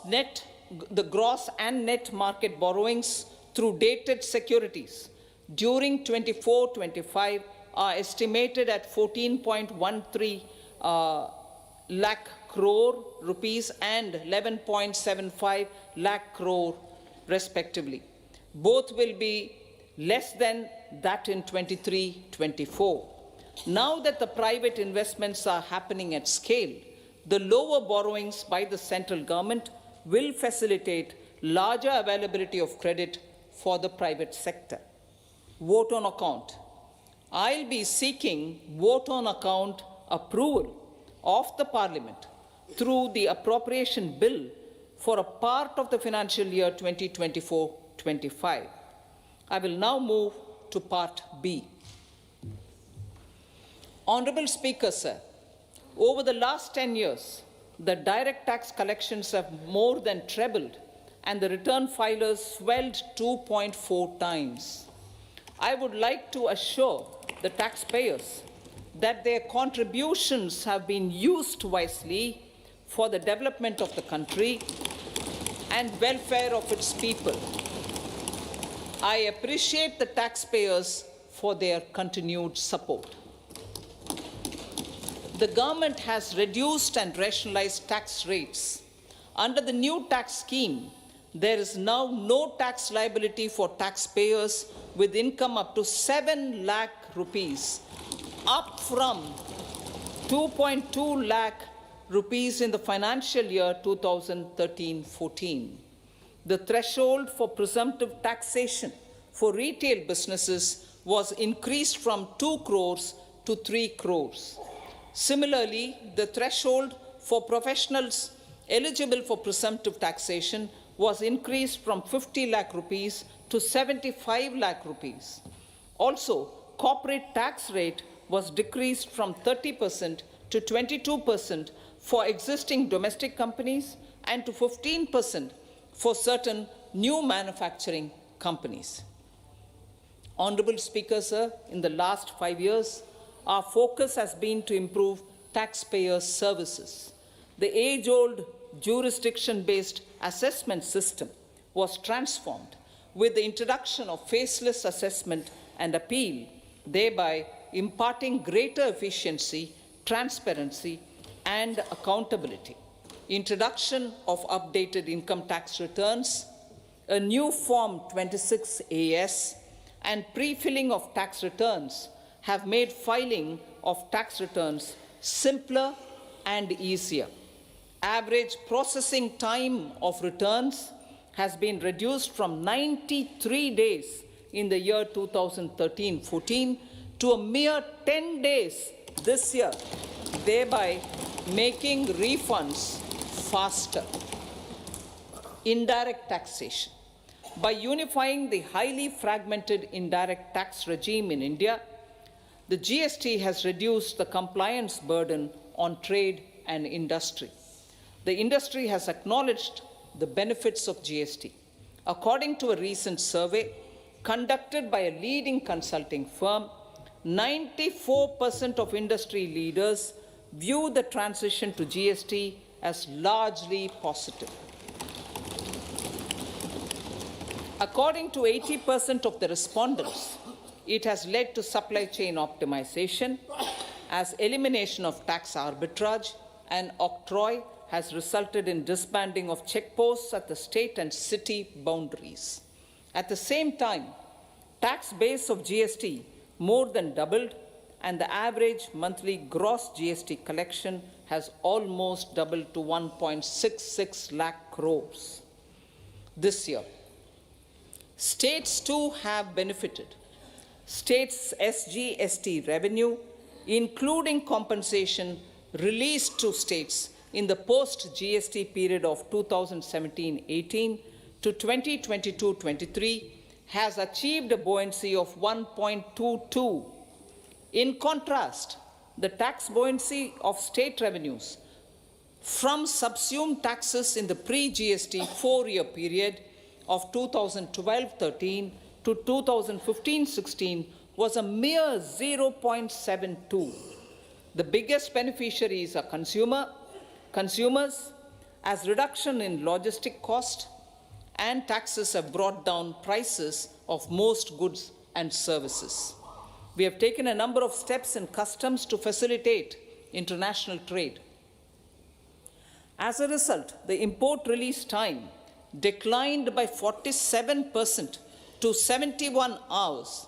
and net market borrowings through dated securities during 24-25 are estimated at 14.13 lakh crore rupees and 11.75 lakh crore respectively. Both will be less than that in 23-24. Now that the private investments are happening at scale, the lower borrowings by the central government will facilitate larger availability of credit for the private sector. Vote on account. I'll be seeking vote on account approval of the Parliament through the appropriation bill for a part of the financial year 2024-25. I will now move to part B. Honorable Speaker, sir, over the last 10 years, the direct tax collections have more than trebled and the return filers swelled 2.4 times. I would like to assure the taxpayers that their contributions have been used wisely for the development of the country and welfare of its people. I appreciate the taxpayers for their continued support. The government has reduced and rationalized tax rates. Under the new tax scheme, there is now no tax liability for taxpayers with income up to 7 lakh rupees, up from 2.2 lakh rupees in the financial year 2013-14. The threshold for presumptive taxation for retail businesses was increased from 2 crores to 3 crores. Similarly, the threshold for professionals eligible for presumptive taxation was increased from 50 lakh rupees to 75 lakh rupees. Also, corporate tax rate was decreased from 30% to 22% for existing domestic companies and to 15% for certain new manufacturing companies. Honorable Speaker, sir, in the last 5 years, our focus has been to improve taxpayer services. The age-old jurisdiction-based assessment system was transformed with the introduction of faceless assessment and appeal, thereby imparting greater efficiency, transparency, and accountability. Introduction of updated income tax returns, a new Form 26AS, and pre-filling of tax returns have made filing of tax returns simpler and easier. Average processing time of returns has been reduced from 93 days in the year 2013-14 to a mere 10 days this year, thereby making refunds faster. Indirect taxation. By unifying the highly fragmented indirect tax regime in India, the GST has reduced the compliance burden on trade and industry. The industry has acknowledged the benefits of GST. According to a recent survey conducted by a leading consulting firm, 94% of industry leaders view the transition to GST as largely positive. According to 80% of the respondents, it has led to supply chain optimization, as elimination of tax arbitrage and octroi has resulted in disbanding of checkposts at the state and city boundaries. At the same time, tax base of GST more than doubled, and the average monthly gross GST collection has almost doubled to 1.66 lakh crores this year. States too have benefited. States' SGST revenue, including compensation released to states in the post-GST period of 2017-18 to 2022-23, has achieved a buoyancy of 1.22. In contrast, the tax buoyancy of state revenues from subsumed taxes in the pre-GST four-year period of 2012-13 to 2015-16 was a mere 0.72. The biggest beneficiaries are consumers, as reduction in logistic cost and taxes have brought down prices of most goods and services. We have taken a number of steps in customs to facilitate international trade. As a result, the import release time declined by 47% to 71 hours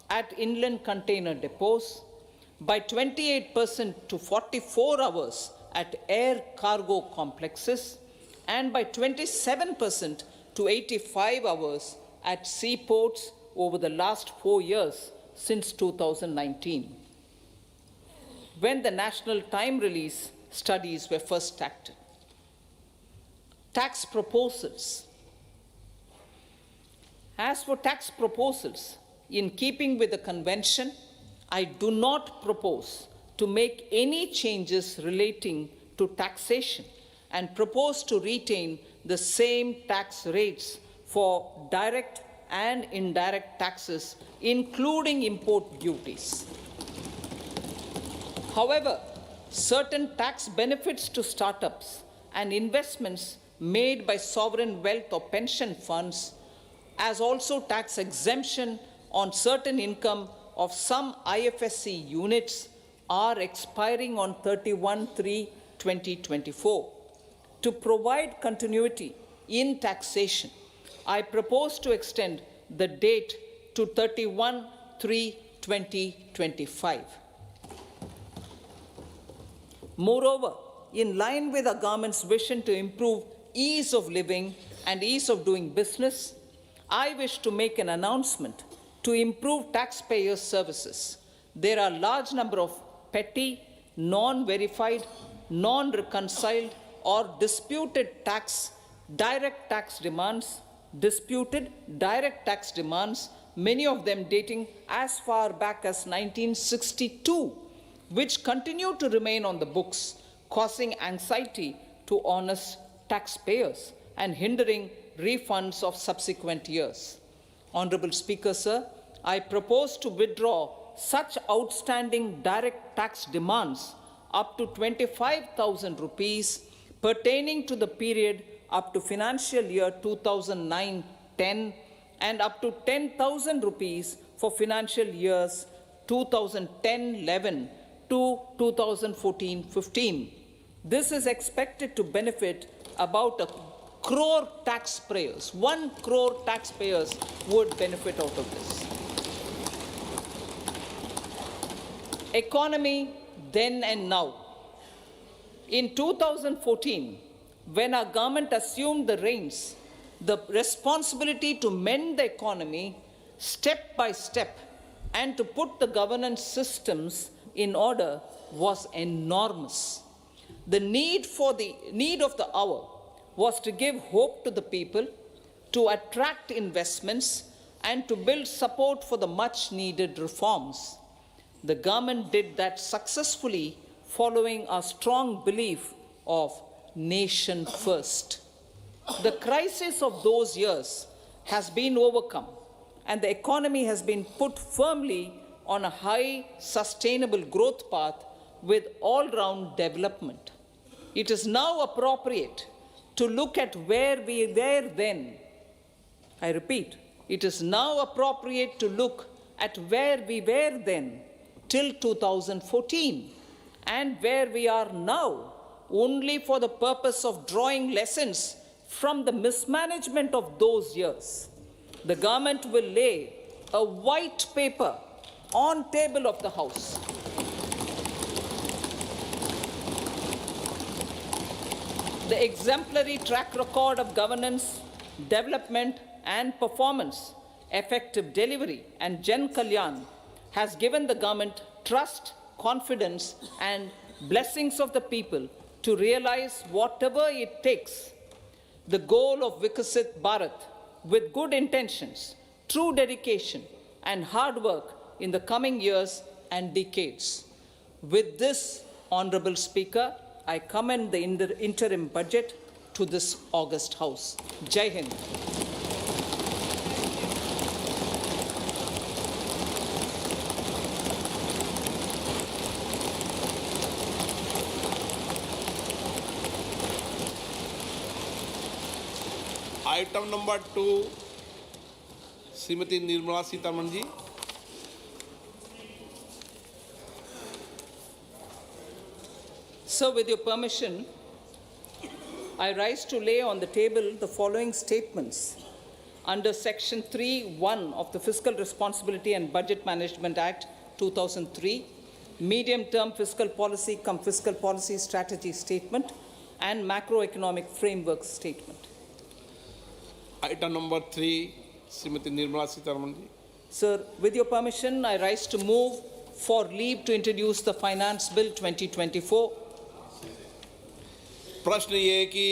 at inland container depots, by 28% to 44 hours at air cargo complexes, and by 27% to 85 hours at seaports over the last 4 years since 2019, when the national time release studies were first started. Tax proposals. As for tax proposals, in keeping with the convention, I do not propose to make any changes relating to taxation and propose to retain the same tax rates for direct and indirect taxes, including import duties. However, certain tax benefits to startups and investments made by sovereign wealth or pension funds, as also tax exemption on certain income of some IFSC units, are expiring on 31/3/2024. To provide continuity in taxation, I propose to extend the date to 31/3/2025. Moreover, in line with our government's vision to improve ease of living and ease of doing business, I wish to make an announcement to improve taxpayers' services. There are a large number of petty, non-verified, non-reconciled, or disputed direct tax demands, many of them dating as far back as 1962, which continue to remain on the books, causing anxiety to honest taxpayers and hindering refunds of subsequent years. Honorable Speaker, sir, I propose to withdraw such outstanding direct tax demands up to 25,000 rupees pertaining to the period up to financial year 2009-10 and up to 10,000 rupees for financial years 2010-11 to 2014-15. This is expected to benefit about 1 crore taxpayers. 1 crore taxpayers would benefit out of this. Economy then and now. In 2014, when our government assumed the reins, the responsibility to mend the economy step by step and to put the governance systems in order was enormous. The need of the hour was to give hope to the people, to attract investments and to build support for the much needed reforms. The government did that successfully following a strong belief of nation first. The crisis of those years has been overcome and the economy has been put firmly on a high sustainable growth path with all-round development. It is now appropriate to look at where we were then. I repeat, it is now appropriate to look at where we were then till 2014 and where we are now, only for the purpose of drawing lessons from the mismanagement of those years. The government will lay a white paper on table of the House. The exemplary track record of governance, development and performance, effective delivery and Jan Kalyan has given the government trust, confidence and blessings of the people to realize whatever it takes, the goal of Vikasit Bharat with good intentions, true dedication and hard work in the coming years and decades. With this, Honorable Speaker, I commend the interim budget to this august House. Jai Hind. Item number 2 Shrimati Nirmala Sitharaman ji. So, with your permission, I rise to lay on the table the following statements under Section 3(1) of the Fiscal Responsibility and Budget Management Act 2003, Medium-Term Fiscal Policy cum Fiscal Policy Strategy Statement and Macroeconomic Framework Statement. Item number 3, Srimati Nirmala Sitharaman ji. Sir, with your permission, I rise to move for leave to introduce the Finance Bill 2024. प्रश्न ये है कि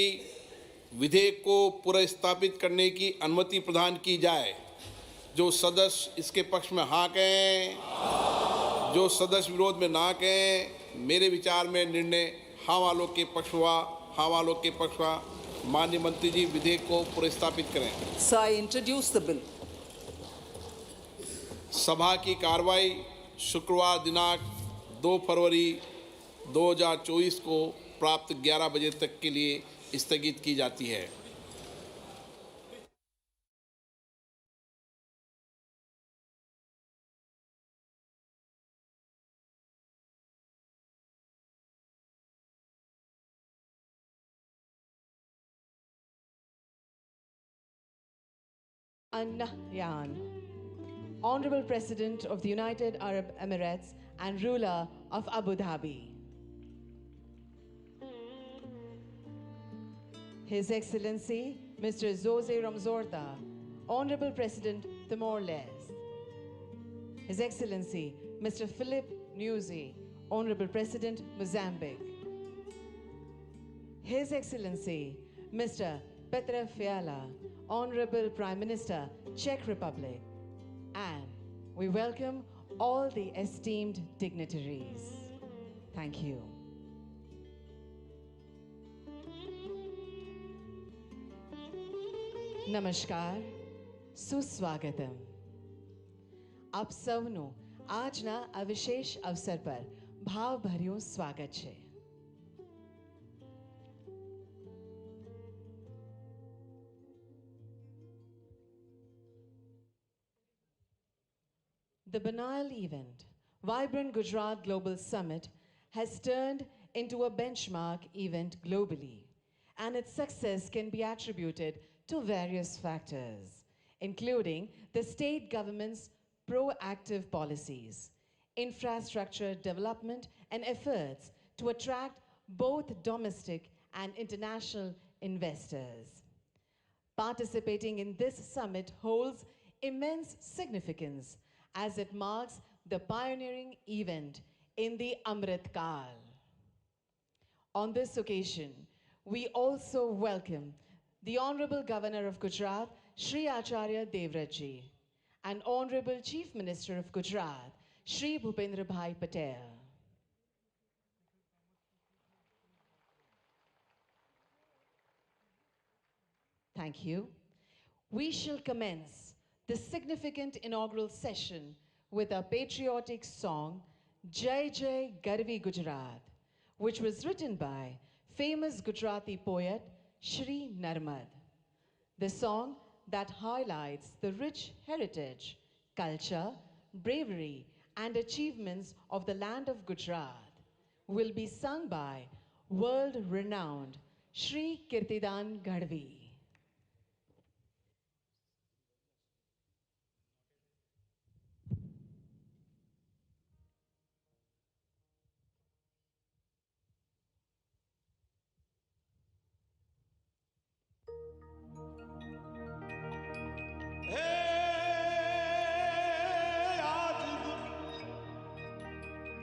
विधेयक को पुनर्स्थापित करने की अनुमति प्रदान की जाए। जो सदस्य इसके पक्ष में हाँ कहें, जो सदस्य विरोध में ना कहें। मेरे विचार में निर्णय हाँ वालों के पक्ष हुआ, हाँ वालों के पक्ष हुआ। माननीय मंत्री जी विधेयक को पुनर्स्थापित करें। Sir, I introduce the bill. सभा की कार्रवाई शुक्रवार दिनांक 2 फरवरी 2024 को प्राप्त 11 बजे तक के लिए स्थगित की जाती है। Nahyan, Honorable President of the United Arab Emirates and ruler of Abu Dhabi. His Excellency Mr. Jose Ramzorda, Honorable President Timor-Leste. His Excellency Mr. Philip Nyusi, Honorable President Mozambique. His Excellency Mr. Petra Fiala, Honorable Prime Minister, Czech Republic. And we welcome all the esteemed dignitaries. Thank you. Namaskar, Suswagatam. આપ સૌનું આજના આ વિશેષ અવસર પર ભાવભર્યું સ્વાગત છે. The banal event, Vibrant Gujarat Global Summit, has turned into a benchmark event globally, and its success can be attributed to various factors, including the state government's proactive policies, infrastructure development, and efforts to attract both domestic and international investors. Participating in this summit holds immense significance as it marks the pioneering event in the Amrit Kal. On this occasion, we also welcome the Honorable Governor of Gujarat, Shri Acharya Devrat Ji, and Honorable Chief Minister of Gujarat, Shri Bhupendra Bhai Patel. Thank you. We shall commence this significant inaugural session with a patriotic song, Jai Jai Garvi Gujarat, which was written by famous Gujarati poet Shri Narmad. The song that highlights the rich heritage, culture, bravery, and achievements of the land of Gujarat will be sung by world-renowned Shri Kirtidan Gadvi.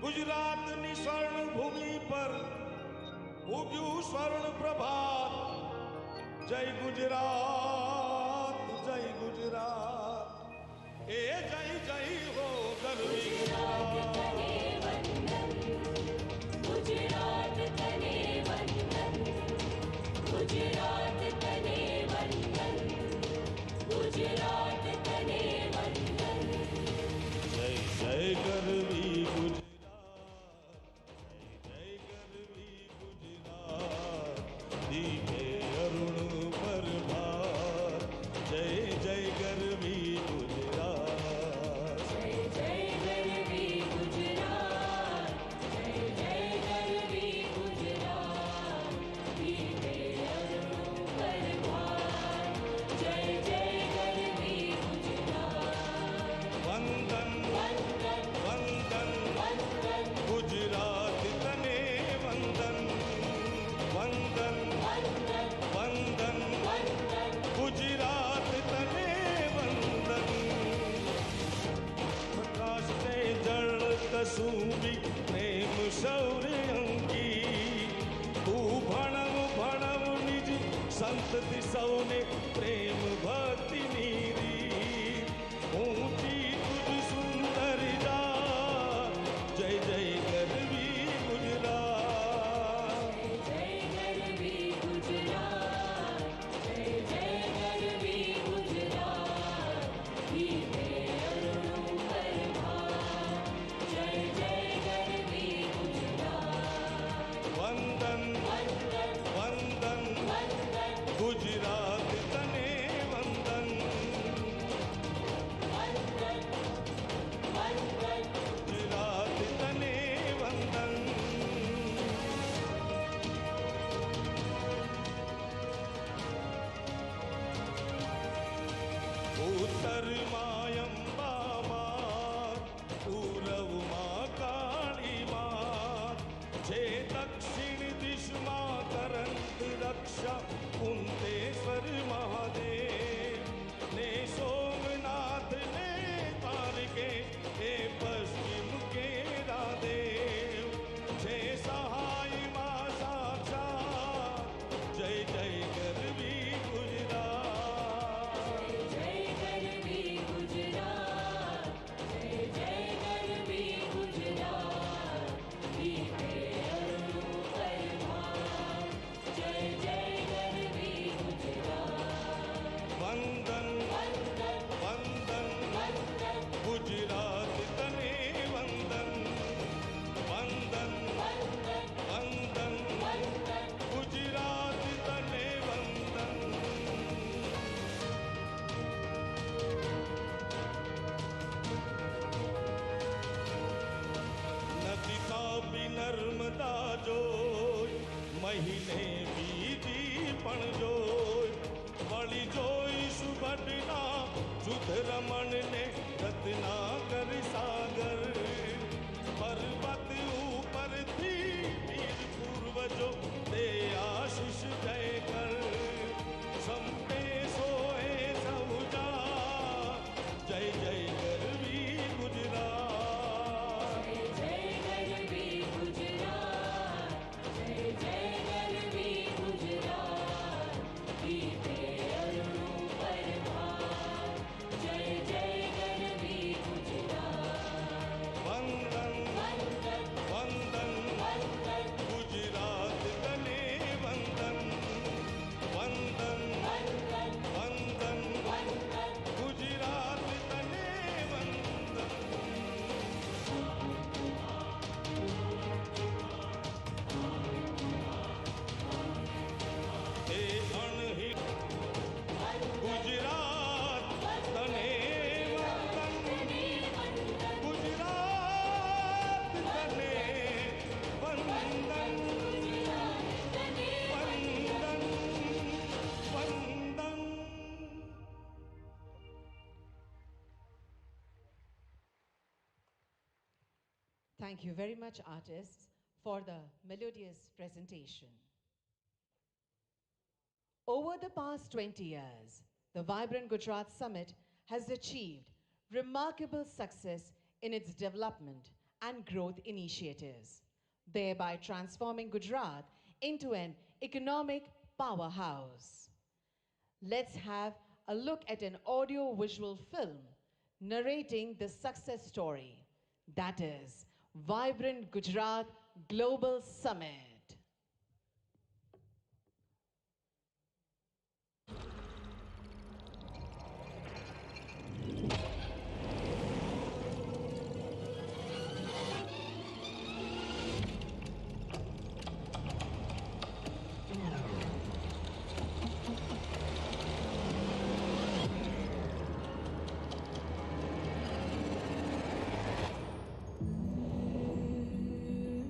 गुजरातनी स्वर्ण भूमि पर उग्યું स्वर्ण प्रभात जय गुजरात जय गुजरात ए जय जय हो गर्वी गुजरात तने वंदन गुजरात तने वंदन गुजरात तने वंदन जय जय गर्वी सूबी प्रेम शौर्य अंगी तू भणव भणव निज संतति सौने प्रेम भक्ति नीरी ऊंची तुझ सुंदर जा जय जय गर्वी गुजरात जय गर्वी गुजरात जय जय गर्वी गुजरात दीपे अरुणों पर भार जय जय गर्वी गुजरात वंदन वंदन वंदन वंदन गुजरात तने वंदन वंदन वंदन गुजरात तने वंदन उत्तर मायंबा मात पूरव मां काली मात जे दक्षिण दिशा करंत रक्षा कुंतेश्वर महादेव ने सोमनाथ ने तारके ए पश्चिम के रादेव जे सहाय मां साक्षात जय जय गर्वी गुजरात जय गर्वी गुजरात जय जय गर्वी गुजरात दीपे अरुणों पर भार जय जय गर्वी गुजरात वंदन वंदन वंदन वंदन गुजरात तने वंदन वंदन वंदन वंदन वंदन गुजरात तने वंदन नदी तापी नर्मदा जोई महीने बीजी पण जोई वળી જોઈ સુભટના સુધ રમણ ને રત્ના કર સાગર પર્વત ઉપરથી વીર પૂર્વજો તે આશીષ જય કર સંપે સોએ સૌજા જય જય ગરવી ગુજરાત जय गर्वी गुजरात जय जय गर्वी गुजरात दीपे अरुणों पर भार Thank you very much, artists, for the melodious presentation. Over the past 20 years, the Vibrant Gujarat Summit has achieved remarkable success in its development and growth initiatives, thereby transforming Gujarat into an economic powerhouse. Let's have a look at an audio-visual film narrating the success story, that is, Vibrant Gujarat Global Summit.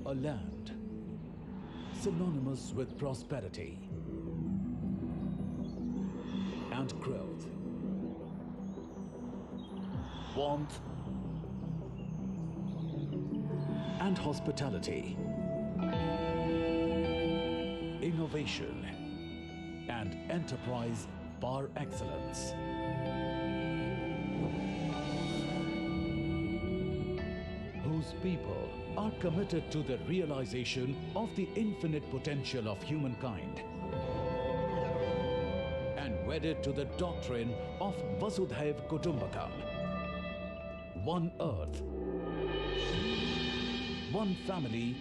A land synonymous with prosperity and growth, warmth and hospitality, innovation and enterprise par excellence. Whose people are committed to the realization of the infinite potential of humankind and wedded to the doctrine of Vasudhaiv Kutumbakam. One earth, one family,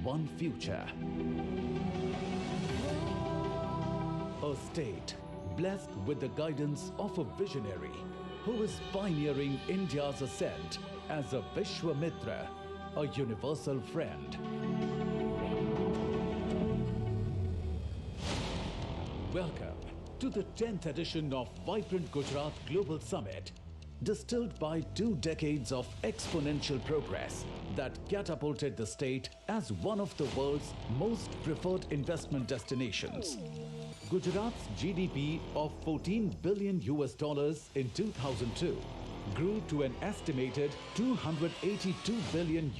one future. A state blessed with the guidance of a visionary who is pioneering India's ascent as a Vishwamitra, a universal friend. Welcome to the 10th edition of Vibrant Gujarat Global Summit, distilled by 2 decades of exponential progress that catapulted the state as one of the world's most preferred investment destinations. Gujarat's GDP of $14 billion in 2002 grew to an estimated $282 billion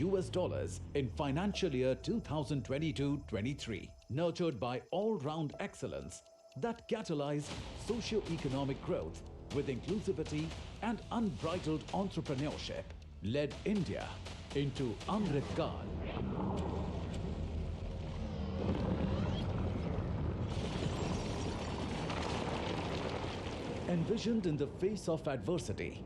in financial year 2022-23, nurtured by all-round excellence that catalyzed socio-economic growth with inclusivity and unbridled entrepreneurship, led India into Amrit Kaal. Envisioned in the face of adversity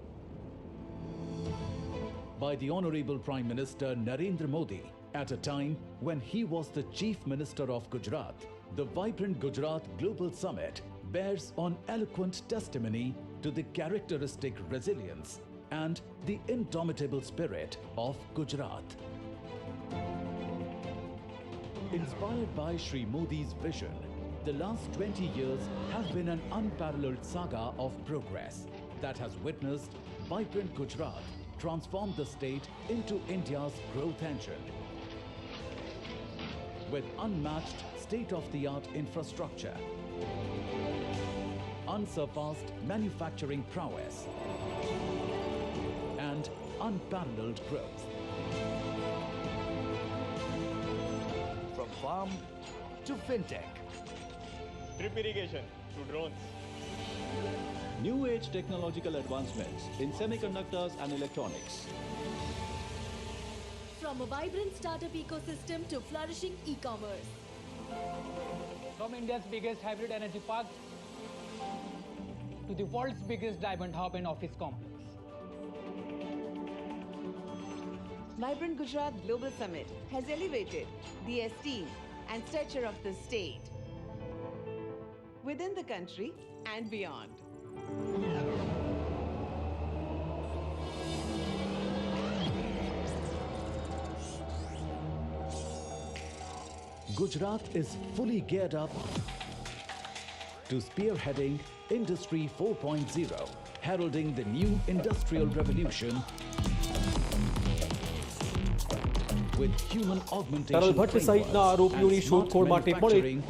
by the Honorable Prime Minister Narendra Modi at a time when he was the Chief Minister of Gujarat, the Vibrant Gujarat Global Summit bears an eloquent testimony to the characteristic resilience and the indomitable spirit of Gujarat. Inspired by Shri Modi's vision, the last 20 years have been an unparalleled saga of progress that has witnessed Vibrant Gujarat transform the state into India's growth engine. With unmatched state-of-the-art infrastructure, unsurpassed manufacturing prowess, and unparalleled growth. From farm to fintech, drip irrigation to drones. New age technological advancements in semiconductors and electronics. From a vibrant startup ecosystem to flourishing e-commerce. From India's biggest hybrid energy park to the world's biggest diamond hub and office complex. Vibrant Gujarat Global Summit has elevated the esteem and stature of the state within the country and beyond. Gujarat is fully geared up to spearheading Industry 4.0, heralding the new industrial revolution with human augmentation તરલ ભટ્ટ સહિતના આરોપીઓની શોધખોળ માટે પણ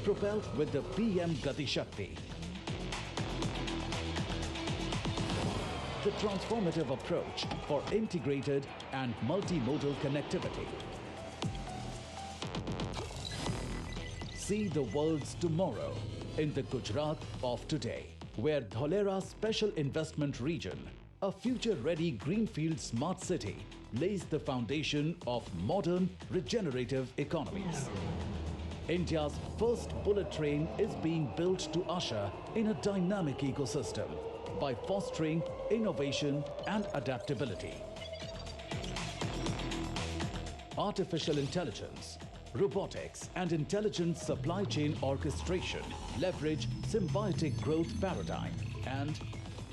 propelled with the PM Gati Shakti. the transformative approach for integrated and multimodal connectivity. See the world's tomorrow in the Gujarat of today, where Dholera Special Investment Region, a future-ready greenfield smart city, lays the foundation of modern regenerative economies. India's first bullet train is being built to usher in a dynamic ecosystem by fostering innovation and adaptability. Artificial intelligence, robotics and intelligent supply chain orchestration leverage symbiotic growth paradigm and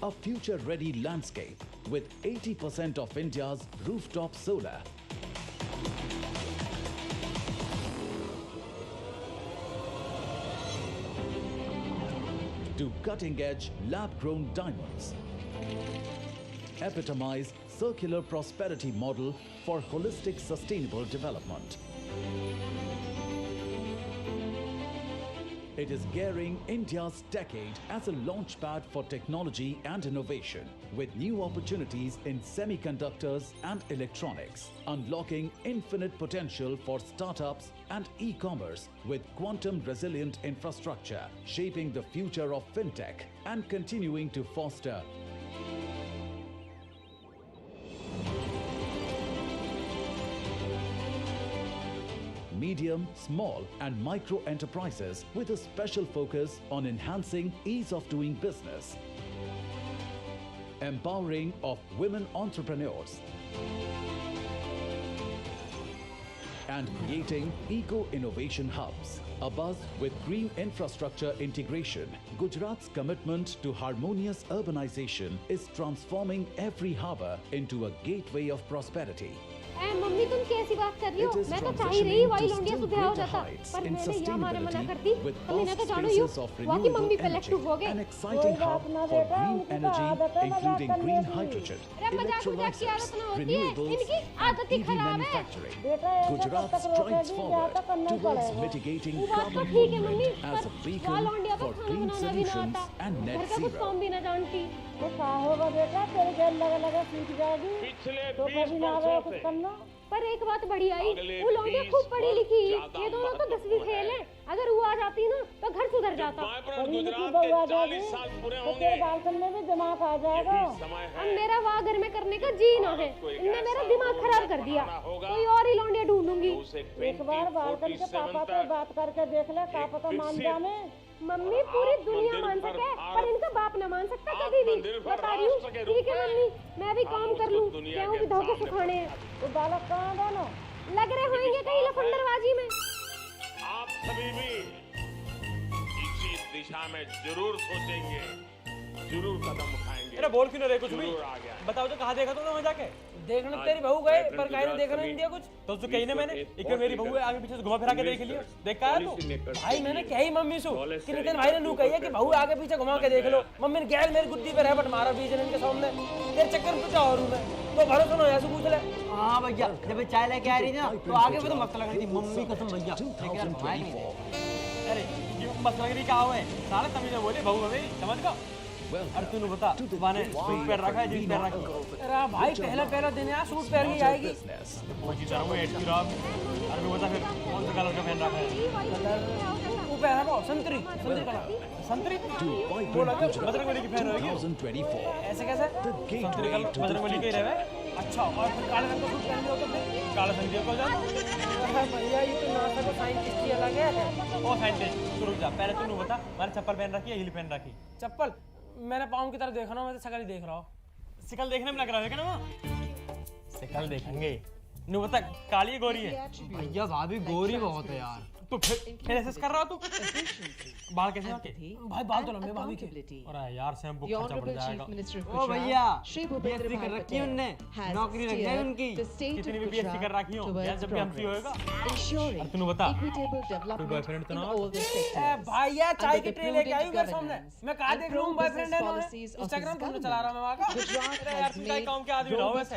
a future-ready landscape with 80% of India's rooftop solar. To cutting-edge lab-grown diamonds, epitomize circular prosperity model for holistic sustainable development. It is gearing India's decade as a launchpad for technology and innovation, with new opportunities in semiconductors and electronics, unlocking infinite potential for startups and e-commerce with quantum-resilient infrastructure, shaping the future of fintech and continuing to foster medium, small and micro enterprises with a special focus on enhancing ease of doing business, empowering of women entrepreneurs, and creating eco-innovation hubs. Abuzz with green infrastructure integration, Gujarat's commitment to harmonious urbanization is transforming every harbour into a gateway of prosperity. Mummy तुम कैसी बात कर रही हो? मैं तो चाह ही रही वाइल इंडिया सुधार हो जाता, पर मैंने ये मारे मना कर दी। मैंने तो जानो यूं, वाकई मम्मी पे इलेक्ट्रिक हो गए। An exciting hub for green energy, including green hydrogen, electrolysis, renewables, and EV manufacturing. Gujarat strides forward towards mitigating carbon footprint as a beacon for green solutions and net zero. पर एक बात बड़ी आई, वो लौंडिया खूब पढ़ी लिखी, ये दोनों तो 10वीं फेल हैं। अगर वो आ जाती ना तो घर सुधर जाता। पढ़ी लिखी बहू आ जाएगी तो तेरे बाल करने में दिमाग आ जाएगा। अब मेरा वाह घर में करने का जी ना है, इनने मेरा दिमाग खराब कर दिया। कोई और ही लौंडिया ढूंढूंगी। एक बार बाल करके पापा से बात करके देख ले, क्या पता मान जाने। मम्मी पूरी दुनिया मान सके, पर इनका बाप न मान सकता कभी भी। बता रही हूँ, ठीक है मम्मी, मैं भी काम कर लूँ, गेहूँ भी धो के सुखाने हैं। तो बालक कहाँ दोनों? लग रहे होंगे कहीं लफंडरबाजी में। आप सभी भी इसी दिशा में जरूर सोचेंगे, जरूर कदम उठाएंगे। अरे बोल क्यों ना रहे कुछ भी? बताओ तो कहाँ देखा तुमने वहाँ जाके? देखने तेरी बहू गए, पर कहीं ने देखा नहीं दिया कुछ। तो उससे कहीं ने मैंने एक मेरी बहू है आगे पीछे से घुमा फिरा के देख लिया। देख का तू? भाई मैंने कही मम्मी सु कि नितिन भाई ने नू कही है कि बहू आगे पीछे घुमा के देख लो। मम्मी ने गैर मेरी गुद्दी पे रहबट मारा बीच इनके सामने। तेरे चक्कर में क्या और हूँ मैं? तो भरोसा ना ऐसे पूछ ले। हाँ भैया, जब चाय लेके आ रही थी ना तो आगे भी तो मस्त लग रही थी। मम्मी कसम भैया, लेकिन भाई नहीं। अरे ये मस्त लग रही क्या हुआ है? साले तभी ने बोले बहू हमें समझ गया। अरे तू बता, मैंने सूट पहन रखा है, जींस पहन रखी है। अरे भाई पहला दिन है, सूट पहन के आएगी। वो जी तरह वो एट की रात। अरे तू बता फिर कौन सा कलर का पहन रखा है? वो पहना वो संतरी कलर। संतरी? बोला क्या? बजरंगबली की पहन रही है। ऐसे कैसे? संतरी कलर बजरंगबली के रहे। अच्छा, और फिर काले रंग का सूट पहन लिया तो फिर काला संतरी को जा। भैया ये तो नासा का साइंटिस्ट ही अलग है। ओ साइंटिस्ट, रुक जा, पहले तू बता, मैंने चप्पल पहन रखी है, हील पहन रखी। चप्पल मैंने पाँव की तरफ देख रहा हूँ, मैं तो शकल ही देख रहा हूँ। शकल देखने में लग रहा है क्या ना वो? शकल देखेंगे। नू बता, काली है गोरी है? भैया भाभी गोरी बहुत है यार। तो फिर ऐसे कर रहा तू? बाल कैसे आपके? भाई बाल तो लंबे भाभी के। अरे यार शैम्पू खर्चा पड़ जाएगा। ओ भैया, बीएससी कर रखी है उनने, नौकरी लग जाए उनकी। कितनी भी बीएससी कर रखी हो, यार जब भी एमसी होएगा। अरे तू बता, कोई बॉयफ्रेंड तो ना हो? ए भाई यार चाय की ट्रे लेके आई हूँ मेरे सामने। मैं कहाँ देख रहा हूँ बॉयफ्रेंड है ना? इंस्टाग्राम पे चला रहा हूँ मैं वहाँ का। अरे यार तुम क्या काम के आदमी रहो वैसे?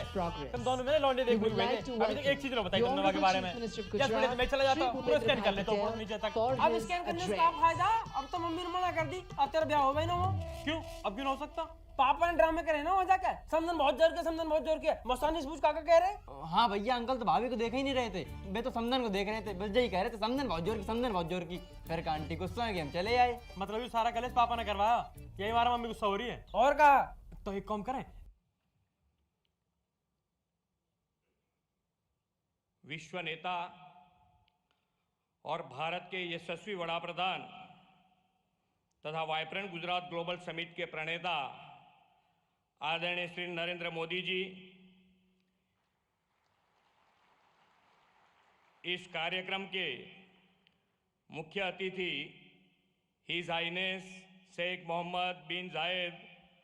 तुम दोनों में लौंडे देख रहे हो। अभी तक एक चीज ना बताई तुमने वहाँ के बारे में। यार मैं चला जाता हूँ, पूरा स्कैन कर तो नीचे तक। अब स्कैन करने से क्या फायदा? अब तो मम्मी ने मना कर दी। अब तेरा ब्याह हो गया ना वो? क्यों? अब क्यों ना हो सकता? पापा ने ड्रामे करे ना वहाँ जाके, समझन बहुत जोर के, समझन बहुत जोर के। मस्तानी पूछ काका कह रहे। हाँ भैया, अंकल तो भाभी को देख ही नहीं रहे थे, वे तो समदन को देख रहे थे, बस यही कह रहे थे समदन बहुत जोर की, समदन बहुत जोर की। फिर आंटी गुस्सा है कि हम चले आए। मतलब ये सारा कलेश पापा ने करवाया, यही हमारा मम्मी गुस्सा हो रही है। और कहा तो एक काम करें, विश्व नेता और भारत के यशस्वी वड़ा प्रधान तथा वाइब्रेंट गुजरात ग्लोबल समिट के प्रणेता आदरणीय श्री नरेंद्र मोदी जी इस कार्यक्रम के मुख्य अतिथि his highness Sheikh Mohammed bin Zayed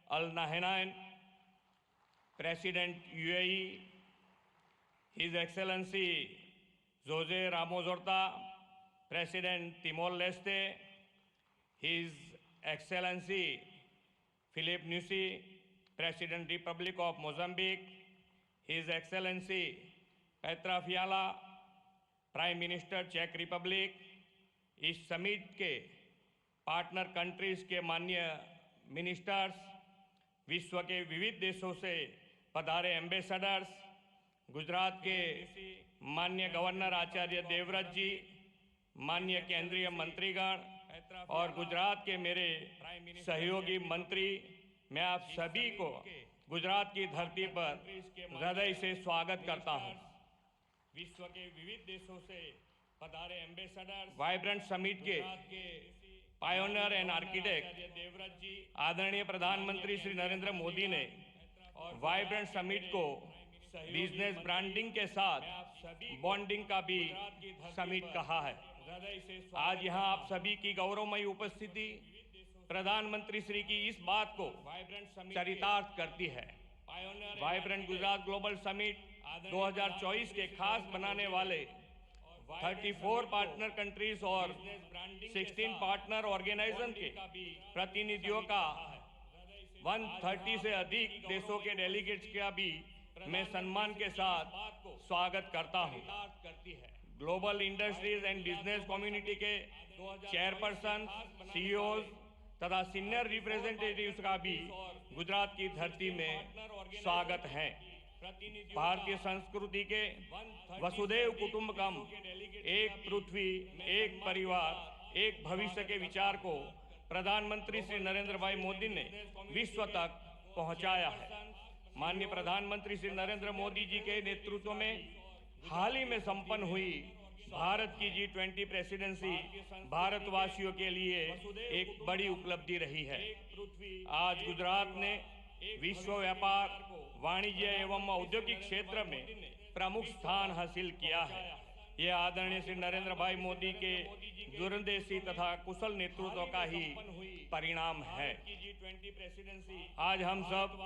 Al Nahyan, president UAE, his excellency Jose Ramos Horta, president Timor Leste, his excellency Filipe Nyusi, president Republic of Mozambique, his excellency Petr Fiala, prime minister चेक Republic, इस summit के partner countries के माननीय ministers, विश्व के विविध देशों से पधारे एम्बेसडर्स, गुजरात के माननीय गवर्नर आचार्य देवव्रत जी, माननीय केंद्रीय मंत्रीगण और गुजरात के मेरे सहयोगी मंत्री, मैं आप सभी को गुजरात की धरती पर हृदय से स्वागत करता हूं। विश्व के विविध देशों से पधारे एम्बेसडर, वाइब्रेंट समिट के पायोनियर एंड आर्किटेक्ट आदरणीय प्रधानमंत्री श्री नरेंद्र मोदी ने वाइब्रेंट समिट को बिजनेस ब्रांडिंग के साथ बॉन्डिंग का भी समिट कहा है। आज यहाँ आप सभी की गौरवमयी उपस्थिति प्रधानमंत्री श्री की इस बात को चरितार्थ करती है। वाइब्रेंट गुजरात ग्लोबल समिट 2024 के खास बनाने वाले 34 पार्टनर कंट्रीज और 16 पार्टनर ऑर्गेनाइजेशन के प्रतिनिधियों का 130 से अधिक देशों के डेलीगेट्स का भी मैं सम्मान के साथ स्वागत करता हूं। Global industries and business community के चेयरपर्सन, सीईओज तथा सीनियर रिप्रेजेंटेटिव्स का भी गुजरात की धरती में स्वागत है। भारतीय संस्कृति के वसुधैव कुटुंबकम, एक पृथ्वी, एक परिवार, एक भविष्य के विचार को प्रधानमंत्री श्री नरेंद्र भाई मोदी ने विश्व तक पहुंचाया है। माननीय प्रधानमंत्री श्री नरेंद्र मोदी जी के नेतृत्व में हाल ही में संपन्न हुई भारत की G20 प्रेसिडेंसी भारतवासियों के लिए एक बड़ी उपलब्धि रही है। आज गुजरात ने विश्व व्यापार, वाणिज्य एवं औद्योगिक क्षेत्र में प्रमुख स्थान हासिल किया है। यह आदरणीय श्री नरेंद्र भाई मोदी के दूरंदेशी तथा कुशल नेतृत्व का ही परिणाम है। आज हम सब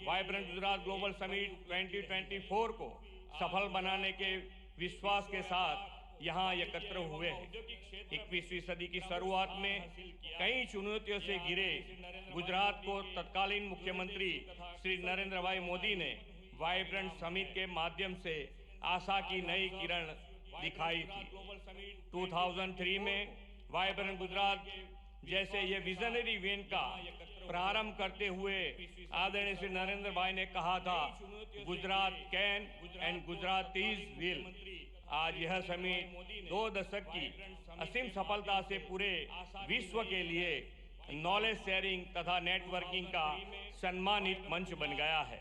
वाइब्रेंट गुजरात ग्लोबल समिट 2024 को सफल बनाने के विश्वास के साथ यहाँ एकत्र हुए हैं। 21वीं सदी की शुरुआत में कई चुनौतियों से घिरे गुजरात को तत्कालीन मुख्यमंत्री श्री नरेंद्र भाई मोदी ने वाइब्रेंट समिट के माध्यम से आशा की नई किरण दिखाई थी। 2003 में वाइब्रेंट गुजरात जैसे ये विजनरी इवेंट का प्रारंभ करते हुए आदरणीय श्री नरेंद्र भाई ने कहा था, Gujarat can and Gujarat is will. आज यह समिट 2 दशक की असीम सफलता से पूरे विश्व के लिए नॉलेज शेयरिंग तथा नेटवर्किंग का सम्मानित मंच बन गया है।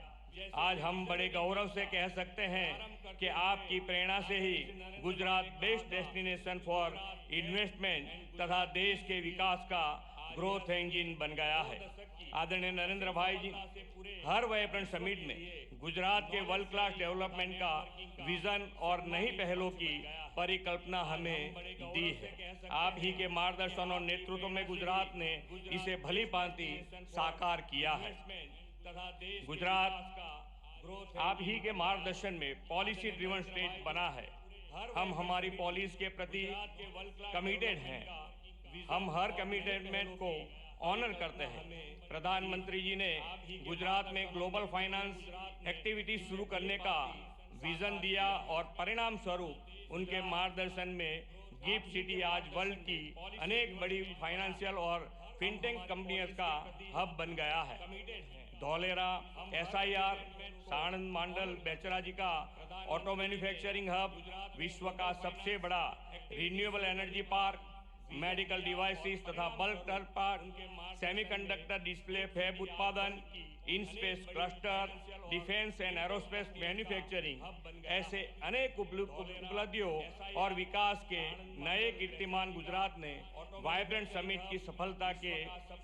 आज हम बड़े गौरव से कह सकते हैं कि आपकी प्रेरणा से ही Gujarat best destination for investment तथा देश के विकास का ग्रोथ इंजन बन गया है। आदरणीय नरेंद्र भाई जी हर वाइब्रेंट समिट में गुजरात के वर्ल्ड क्लास डेवलपमेंट का विजन और नई पहलों की परिकल्पना हमें दी है। आप ही के मार्गदर्शन और नेतृत्व में गुजरात ने इसे भली भांति साकार किया है। गुजरात आप ही के मार्गदर्शन में पॉलिसी ड्रिवन स्टेट बना है। हम हमारी पॉलिसी के प्रति कमिटेड हैं। हम हर कमिटमेंट को ऑनर करते हैं। प्रधानमंत्री जी ने गुजरात में ग्लोबल फाइनेंस एक्टिविटी शुरू करने का विजन दिया और परिणाम स्वरूप उनके मार्गदर्शन में गिफ्ट सिटी आज वर्ल्ड की अनेक बड़ी फाइनेंशियल और फिनटेक कंपनियों का हब बन गया है। धौलेरा SIR, साणंद मंडल बेचराजी का ऑटो मैन्युफैक्चरिंग हब, विश्व का सबसे बड़ा renewable energy park, medical devices तथा बल्क टर्क पार्क, सेमीकंडक्टर डिस्प्ले फैब उत्पादन, in space cluster, defence and aerospace manufacturing, ऐसे अनेक उपलब्धियों और विकास के नए कीर्तिमान गुजरात ने वाइब्रेंट समिट की सफलता के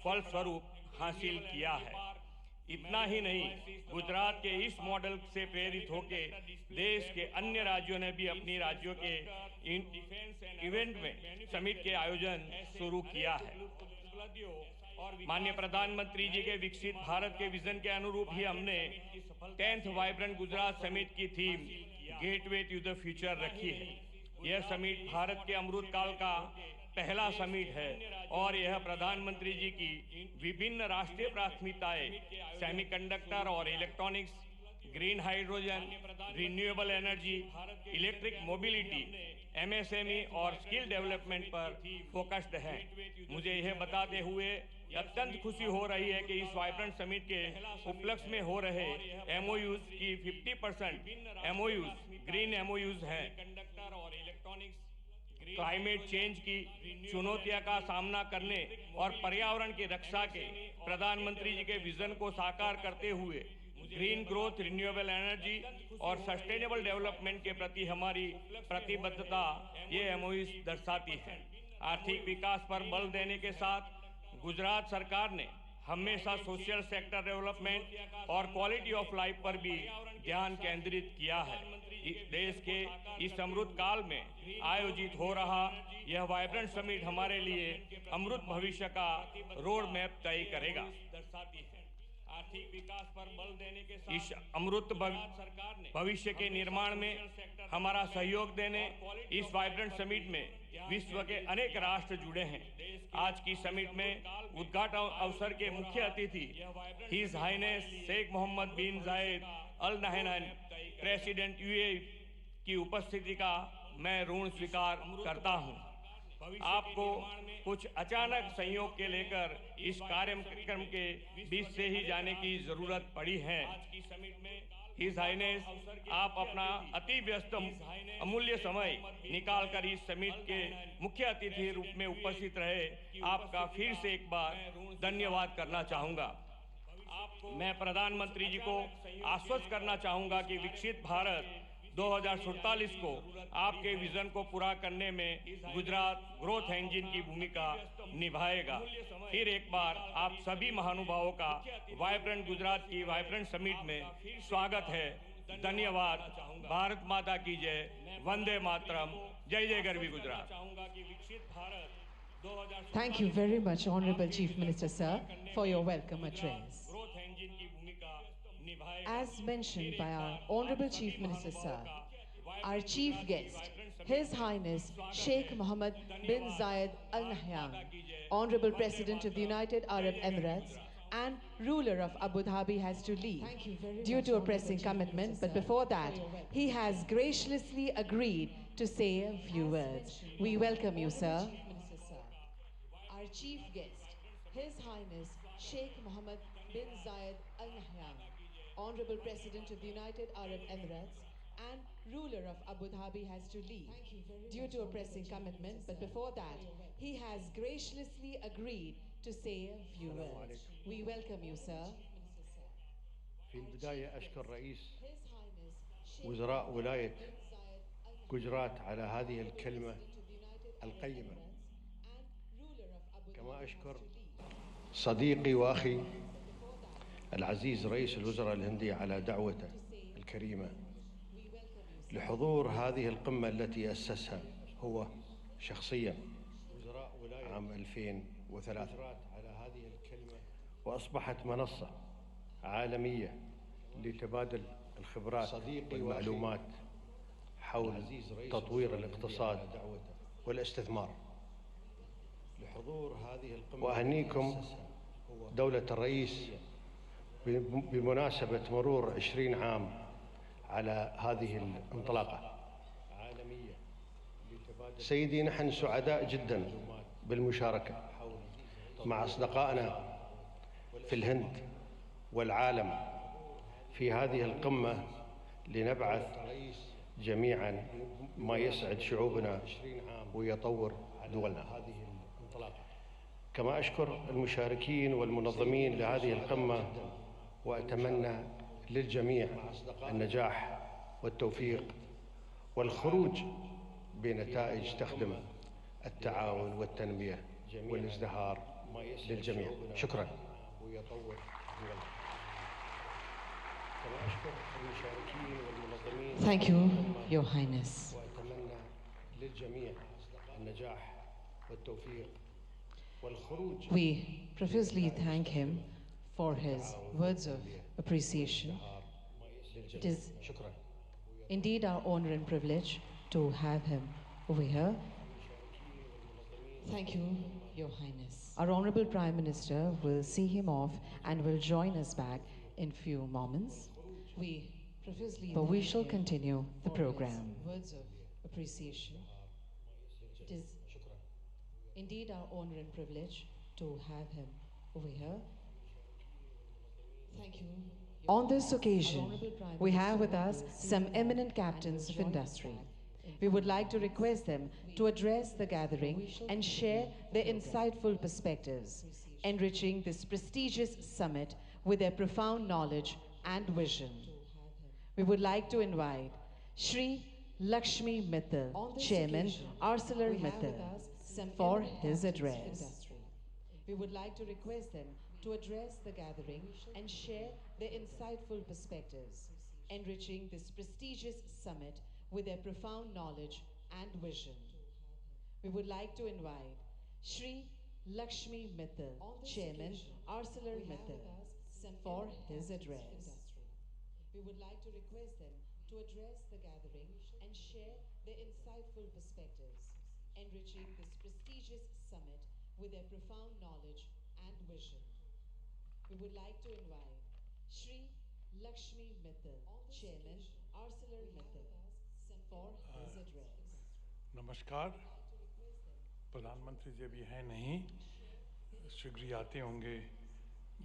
फलस्वरूप हासिल किया है। इतना ही नहीं, गुजरात के इस मॉडल से प्रेरित होकर देश के अन्य राज्यों ने भी अपनी राज्यों के इवेंट में समिट के आयोजन शुरू किया है। माननीय प्रधानमंत्री जी के विकसित भारत के विजन के अनुरूप ही हमने 10th वाइब्रेंट गुजरात समिट की theme gateway to the future रखी है। यह समिट भारत के अमृत काल का पहला समिट है और यह प्रधानमंत्री जी की विभिन्न राष्ट्रीय प्राथमिकताएं सेमीकंडक्टर और electronics, green hydrogen, renewable energy, electric mobility, MSME और स्किल डेवलपमेंट पर फोकस्ड है। मुझे यह बताते हुए अत्यंत खुशी हो रही है कि इस वाइब्रेंट समिट के उपलक्ष्य में हो रहे MOUs की 50% MOUs ग्रीन MOUs हैं। क्लाइमेट चेंज की चुनौतियों का सामना करने और पर्यावरण की रक्षा के प्रधानमंत्री जी के विजन को साकार करते हुए ग्रीन ग्रोथ, रिन्यूएबल एनर्जी और सस्टेनेबल डेवलपमेंट के प्रति हमारी प्रतिबद्धता ये MOUs दर्शाती है। आर्थिक विकास पर बल देने के साथ गुजरात सरकार ने हमेशा सोशल सेक्टर डेवलपमेंट और क्वालिटी ऑफ लाइफ पर भी ध्यान केंद्रित किया है। देश के इस अमृत काल में आयोजित हो रहा यह वाइब्रेंट समिट हमारे लिए अमृत भविष्य का रोड मैप तय करेगा। आर्थिक विकास पर बल देने के साथ इस अमृत भविष्य के निर्माण में हमारा सहयोग देने इस वाइब्रेंट समिट में विश्व के अनेक राष्ट्र जुड़े हैं। आज की समिट में उद्घाटन अवसर के मुख्य अतिथि his highness Sheikh Mohammed bin Zayed Al Nahyan president UAE की उपस्थिति का मैं ऋण स्वीकार करता हूं। आपको कुछ अचानक संयोग के लेकर इस कार्यक्रम के बीच से ही जाने की जरूरत पड़ी है। हिज हाइनेस, आप अपना अति व्यस्त अमूल्य समय निकालकर इस समिट के मुख्य अतिथि रूप में उपस्थित रहे, आपका फिर से एक बार धन्यवाद करना चाहूँगा। मैं प्रधानमंत्री जी को आश्वस्त करना चाहूँगा कि विकसित भारत 2047 को आपके विजन को पूरा करने में गुजरात ग्रोथ इंजन की भूमिका निभाएगा। फिर एक बार आप सभी महानुभावों का वाइब्रेंट गुजरात की वाइब्रेंट समिट में स्वागत है। धन्यवाद। भारत माता की जय। वंदे मातरम। जय जय Garvi Gujarat. Thank you very much, Honorable Chief Minister, sir, for your welcome address. As mentioned by our Honorable Chief Minister, sir, our chief guest, His Highness Sheikh Mohammed bin Zayed Al Nahyan, Honorable President of the United Arab Emirates and ruler of Abu Dhabi, has to leave due to a pressing commitment, but before that, he has graciously agreed to say a few words. We welcome you, sir. Our chief guest, His Highness Sheikh Mohammed bin Zayed Al Nahyan, Honorable President of the United Arab Emirates and ruler of Abu Dhabi, has to leave due to a pressing commitment, but before that, he has graciously agreed to say a few words. We welcome you, sir. في البداية أشكر رئيس وزراء ولاية جوجرات على هذه الكلمة القيمة، كما أشكر صديقي وأخي العزيز رئيس الوزراء الهندي على دعوته الكريمة لحضور هذه القمة التي أسسها هو شخصيا عام 2003، وأصبحت منصة عالمية لتبادل الخبرات والمعلومات حول تطوير الاقتصاد والاستثمار. وأهنيكم دولة الرئيس بمناسبة مرور 20 عام على هذه الانطلاقة. سيدي، نحن سعداء جدا بالمشاركة مع أصدقائنا في الهند والعالم في هذه القمة لنبعث جميعا ما يسعد شعوبنا ويطور دولنا. كما أشكر المشاركين والمنظمين لهذه القمة وأتمنى للجميع النجاح والتوفيق والخروج بنتائج تخدم التعاون والتنمية والازدهار للجميع. شكرا. Thank you, Your Highness. وأتمنى للجميع النجاح والتوفيق والخروج. We profusely thank him for his words of appreciation. It is indeed our honor and privilege to have him over here. Thank you, Your Highness. Our Honorable Prime Minister will see him off and will join us back in few moments. But we shall continue the program. Words of appreciation. It is indeed our honor and privilege to have him over here. Thank you. On this occasion, we have with us some eminent captains of industry. We would like to request them to address the gathering and share their insightful perspectives, enriching this prestigious summit with their profound knowledge and vision. We would like to invite Shri Lakshmi Mittal, Chairman ArcelorMittal, for his address. We would like to request them to address the gathering and share their insightful perspectives, enriching this prestigious summit with their profound knowledge and vision. We would like to invite Shri Lakshmi Mittal, Chairman ArcelorMittal, for his address. We would like to request them to address the gathering and share their insightful perspectives, enriching this prestigious summit with their profound knowledge and vision. We would like to invite Shri Lakshmi Mittal, Chairman ArcelorMittal, for his address. नमस्कार, प्रधानमंत्री जी अभी हैं नहीं, शीघ्र ही आते होंगे,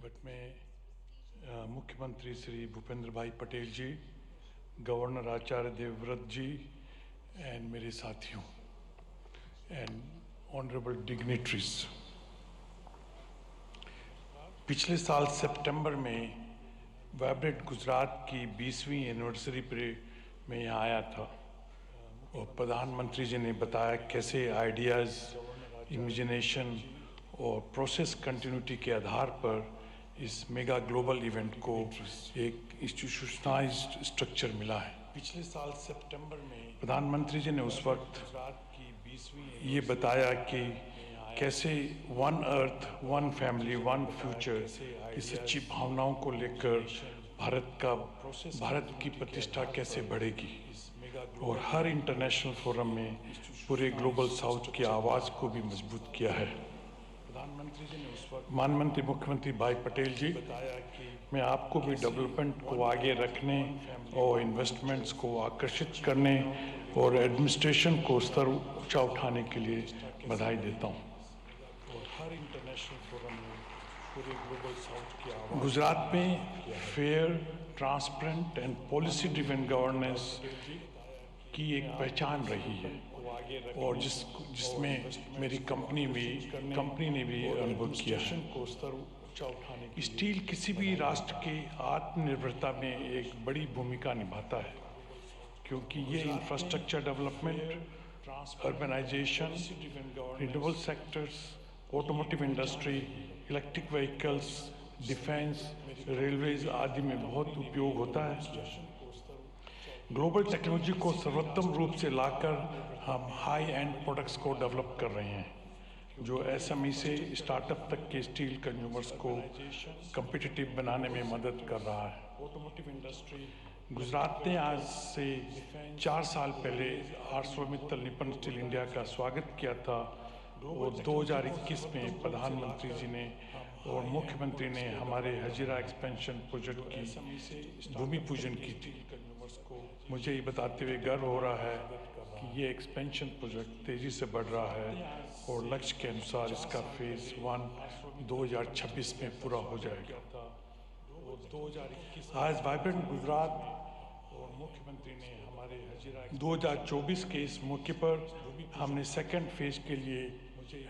but मैं मुख्यमंत्री श्री भूपेंद्र भाई पटेल जी, गवर्नर आचार्य देवव्रत जी एंड मेरे साथियों एंड ऑनरेबल डिग्निटरीज, पिछले साल सितंबर में वाइब्रेंट गुजरात की 20वीं एनिवर्सरी पर मैं यहाँ आया था और प्रधानमंत्री जी ने बताया कैसे आइडियाज़, इमेजिनेशन और प्रोसेस कंटिन्यूटी के आधार पर इस मेगा ग्लोबल इवेंट को एक इंस्टीट्यूशनलाइज्ड स्ट्रक्चर मिला है। पिछले साल सितंबर में प्रधानमंत्री जी ने उस वक्त ये बताया कि कैसे one earth, one family, one future की सच्ची भावनाओं को लेकर भारत की प्रतिष्ठा कैसे बढ़ेगी और हर इंटरनेशनल फोरम में पूरे ग्लोबल साउथ की आवाज़ को भी मजबूत किया है। प्रधानमंत्री जी ने उस वक्त माननीय मुख्यमंत्री भाई पटेल जी, मैं आपको भी डेवलपमेंट को आगे रखने और इन्वेस्टमेंट्स को आकर्षित करने और एडमिनिस्ट्रेशन को स्तर ऊंचा उठाने के लिए बधाई देता हूँ। और हर इंटरनेशनल फोरम में पूरे ग्लोबल साउथ की आवाज़ गुजरात में fair, transparent and policy driven governance की एक पहचान रही है और जिसमें मेरी कंपनी ने भी अनुभव किया है। स्टील किसी भी राष्ट्र के आत्मनिर्भरता में एक बड़ी भूमिका निभाता है क्योंकि ये infrastructure development, urbanisation, renewable sectors, automotive industry, electric vehicles, defence, railways आदि में बहुत उपयोग होता है। ग्लोबल टेक्नोलॉजी को सर्वोत्तम रूप से लाकर हम हाई एंड प्रोडक्ट्स को डेवलप कर रहे हैं जो एसएमई से स्टार्टअप तक के स्टील कंज्यूमर्स को कम्पिटिटिव बनाने में मदद कर रहा है। ऑटोमोटिव इंडस्ट्री गुजरात ने आज से 4 साल पहले आर्सलरमित्तल निपन स्टील इंडिया का स्वागत किया था और 2021 में प्रधानमंत्री जी ने और मुख्यमंत्री ने हमारे हजीरा एक्सपेंशन प्रोजेक्ट की भूमि पूजन की थी। मुझे ये बताते हुए गर्व हो रहा है कि ये एक्सपेंशन प्रोजेक्ट तेज़ी से बढ़ रहा है और लक्ष्य के अनुसार इसका फेज़ 1 2026 में पूरा हो जाएगा। आज वाइब्रेंट गुजरात और मुख्यमंत्री ने हमारे हजीरा 2024 के इस मौके पर हमने सेकंड फेज के लिए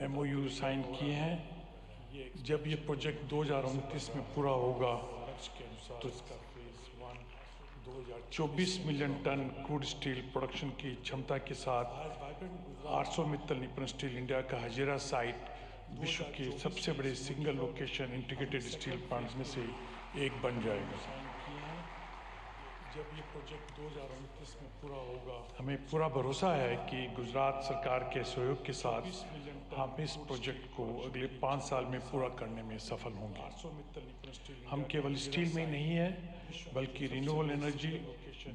MOU साइन किए हैं। जब ये प्रोजेक्ट 2029 में पूरा होगा तो 24 million tonne crude steel production की क्षमता के साथ 800 मित्तल निपन स्टील इंडिया का हजीरा साइट विश्व के सबसे बड़े single location integrated steel plants में से एक बन जाएगा। जब ये प्रोजेक्ट 2029 में पूरा होगा, हमें पूरा भरोसा है कि गुजरात सरकार के सहयोग के साथ हम इस प्रोजेक्ट को अगले 5 साल में पूरा करने में सफल होंगे। हम केवल स्टील में नहीं है बल्कि रिन्यूएबल एनर्जी,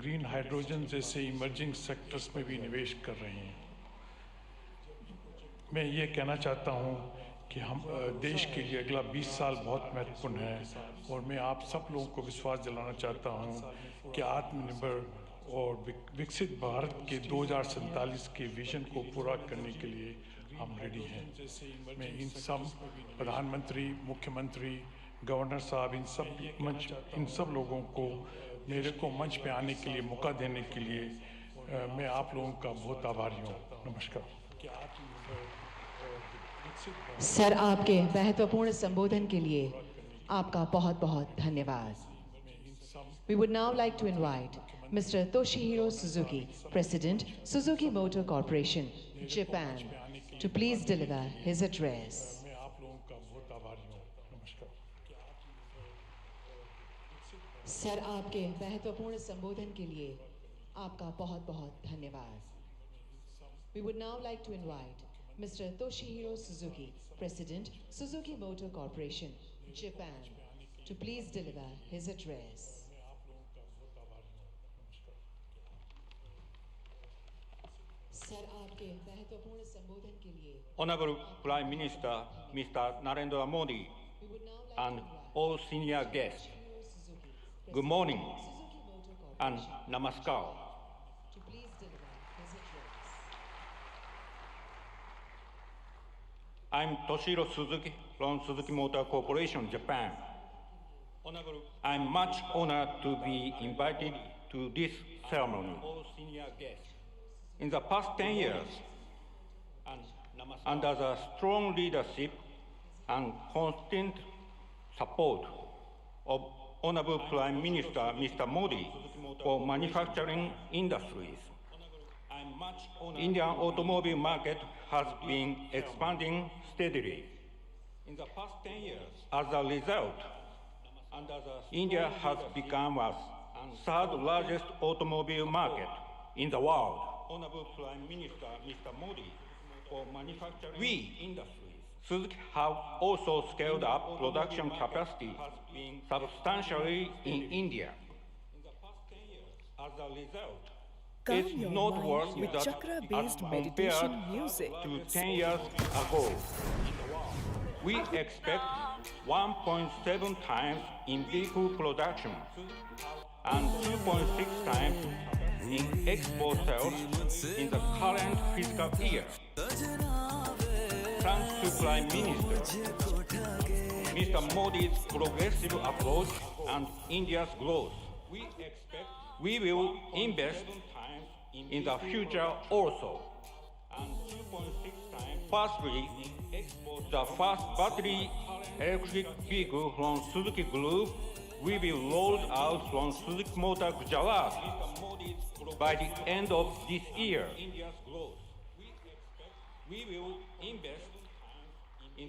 ग्रीन हाइड्रोजन जैसे इमर्जिंग सेक्टर्स में भी निवेश कर रहे हैं। मैं ये कहना चाहता हूँ कि हम देश के लिए अगला 20 साल बहुत महत्वपूर्ण है और मैं आप सब लोगों को विश्वास दिलाना चाहता हूँ कि आत्मनिर्भर और विकसित भारत के 2047 के विजन को पूरा करने के लिए हम रेडी हैं। मैं इन सब प्रधानमंत्री, मुख्यमंत्री, गवर्नर साहब, इन सब लोगों को मेरे को मंच पे आने के लिए मौका देने के लिए मैं आप लोगों का बहुत आभारी हूँ। नमस्कार। सर, आपके महत्वपूर्ण संबोधन के लिए आपका बहुत बहुत धन्यवाद। We would now like to invite Mr. Toshihiro Suzuki, President, Suzuki Motor Corporation, Japan, to please deliver his address. Sir, आपके महत्वपूर्ण संबोधन के लिए आपका बहुत बहुत धन्यवाद। We would now like to invite Mr. Toshihiro Suzuki, President, Suzuki Motor Corporation, Japan, to please deliver his address. Sir, आपके महत्वपूर्ण संबोधन के लिए Honorable Prime Minister Mr. Narendra Modi and all senior guests, good morning and namaskar. to please deliver his address. I'm Toshiro Suzuki from Suzuki Motor Corporation, Japan. I'm much honored to be invited to this ceremony. In the past 10 years, under the strong leadership and constant support of Honorable Prime Minister Mr. Modi for manufacturing industries, Indian automobile market has been expanding steadily. As a result, India has become the third largest automobile market in the world. We, Suzuki, have also scaled up production capacity substantially in India. As a result, it's noteworthy that as compared to 10 years ago, we expect 1.7 times in vehicle production and 2.6 times in export sales in the current fiscal year. Thanks to Prime Minister Mr. Modi's progressive approach and India's growth, we will invest in the future also. Firstly, the first battery electric vehicle from Suzuki Group will be rolled out from Suzuki Motor Gujarat by the end of this year.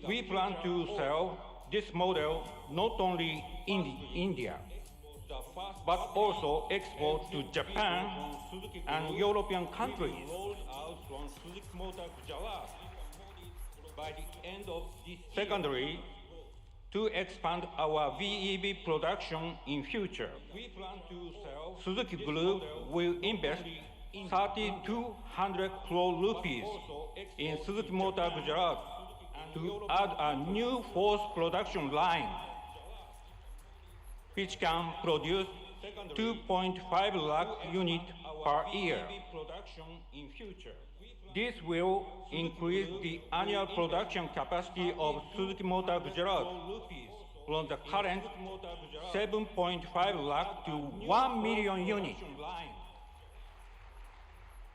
We plan to sell this model not only in India, but also export to Japan and European countries. Secondly, to expand our VEV production in future, Suzuki Group will invest 3,200 crore rupees in Suzuki Motor Gujarat to add a new fourth production line, which can produce 2.5 lakh units per year. This will increase the annual production capacity of Suzuki Motor Gujarat from the current 7.5 lakh to 1 million units,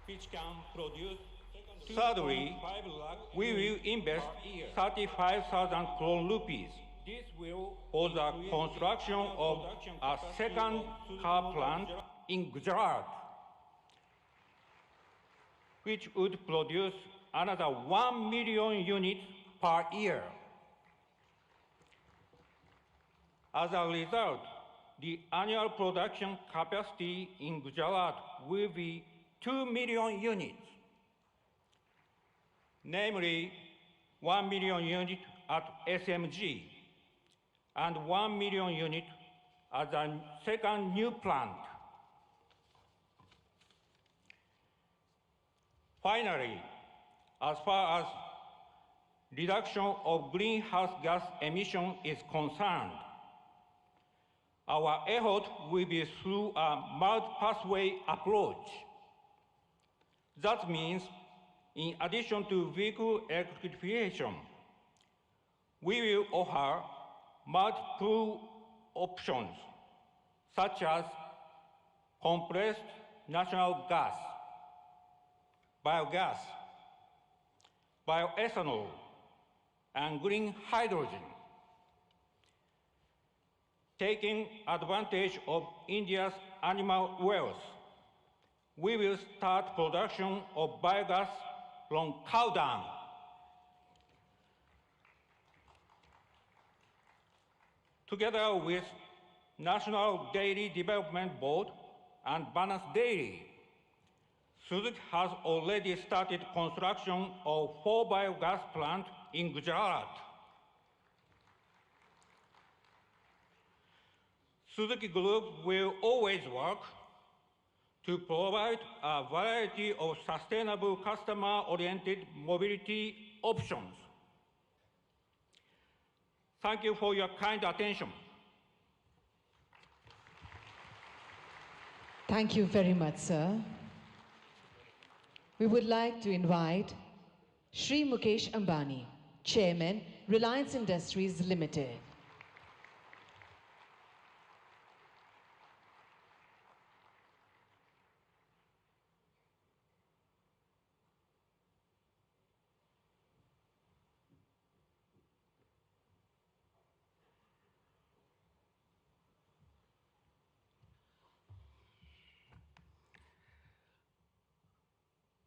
which can produce. Thirdly, we will invest 35,000 crore rupees for the construction of a second car plant in Gujarat, which would produce another 1 million units per year. As a result, the annual production capacity in Gujarat will be 2 million units, namely 1 million units at SMG and 1 million units as a second new plant. Finally, as far as reduction of greenhouse gas emission is concerned, our effort will be through a multi-pathway approach. That means, in addition to vehicle electrification, we will offer multiple options, such as compressed natural gas, biogas, bioethanol, and green hydrogen. Taking advantage of India's animal wealth, we will start production of biogas from cow dung. Together with National Dairy Development Board and Balance Dairy, Suzuki has already started construction of 4 biogas plants in Gujarat. Suzuki Group will always work to provide a variety of sustainable customer-oriented mobility options. Thank you for your kind attention. Thank you very much, sir. We would like to invite Shri Mukesh Ambani, Chairman, Reliance Industries Limited.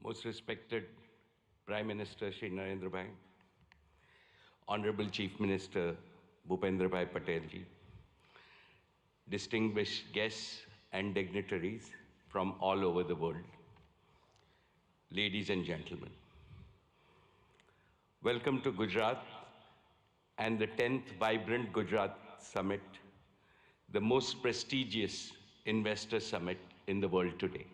Most respected Prime Minister Shri Narendra Bhai, Honorable Chief Minister Bhupendra Bhai Patel ji, distinguished guests and dignitaries from all over the world, ladies and gentlemen. Welcome to Gujarat and the 10th Vibrant Gujarat Summit, the most prestigious investor summit in the world today.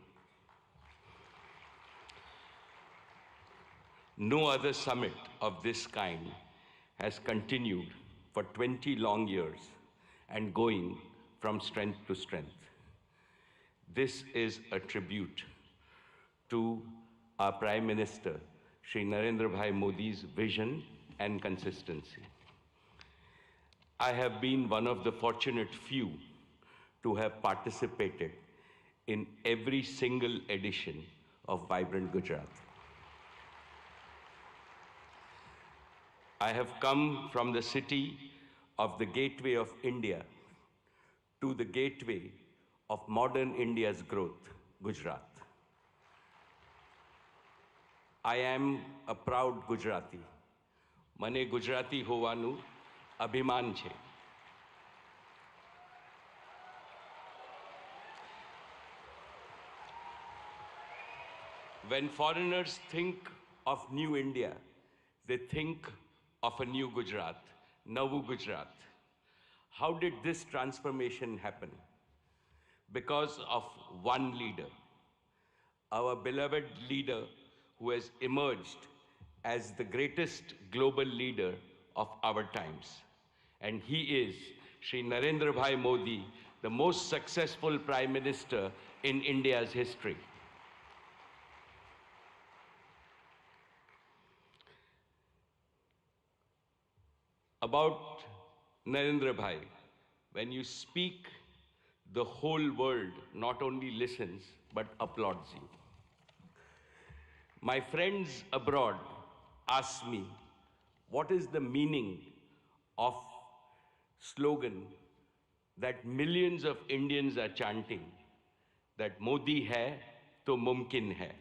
No other summit of this kind has continued for 20 long years and going from strength to strength. This is a tribute to our Prime Minister, Shri Narendra Bhai Modi's vision and consistency. I have been one of the fortunate few to have participated in every single edition of Vibrant Gujarat. I have come from the city of the gateway of India to the gateway of modern India's growth, Gujarat. I am a proud Gujarati. Mane Gujarati hovanu abhiman છે. When foreigners think of new India, they think of a new Gujarat, Navu Gujarat. How did this transformation happen? Because of one leader, our beloved leader who has emerged as the greatest global leader of our times. And he is Shri Narendra Bhai Modi, the most successful Prime Minister in India's history. About Narendra Bhai, when you speak, the whole world not only listens but applauds you. My friends abroad ask me, what is the meaning of slogan that millions of Indians are chanting, that Modi hai to mumkin hai.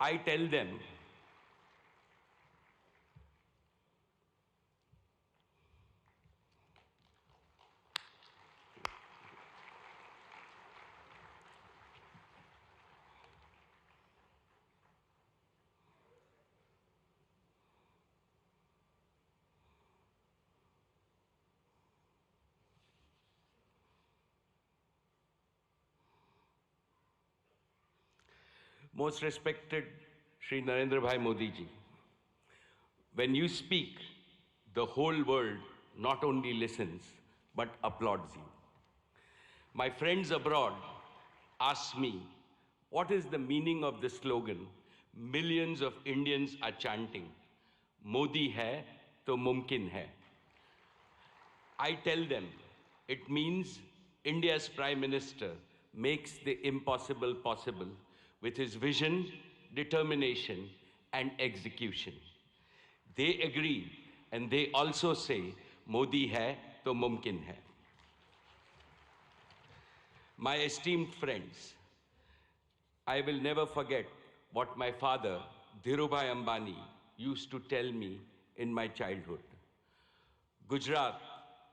I tell them, most respected Shri Narendra Bhai Modi ji, when you speak, the whole world not only listens but applauds you. My friends abroad ask me, what is the meaning of the slogan millions of Indians are chanting, Modi hai to mumkin hai. I tell them, it means India's Prime Minister makes the impossible possible with his vision, determination, and execution. They agree, and they also say, Modi hai to mumkin hai. My esteemed friends, I will never forget what my father, Dhirubhai Ambani, used to tell me in my childhood. Gujarat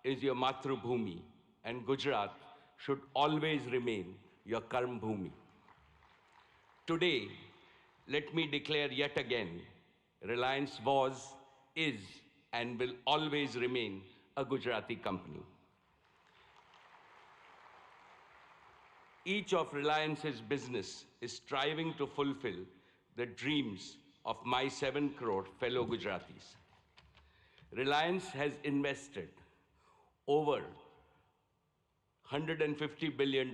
is your Matrubhumi, and Gujarat should always remain your Karm Bhumi. Today, let me declare yet again, Reliance was, is, and will always remain a Gujarati company. Each of Reliance's business is striving to fulfill the dreams of my 7 crore fellow Gujaratis. Reliance has invested over $150 billion,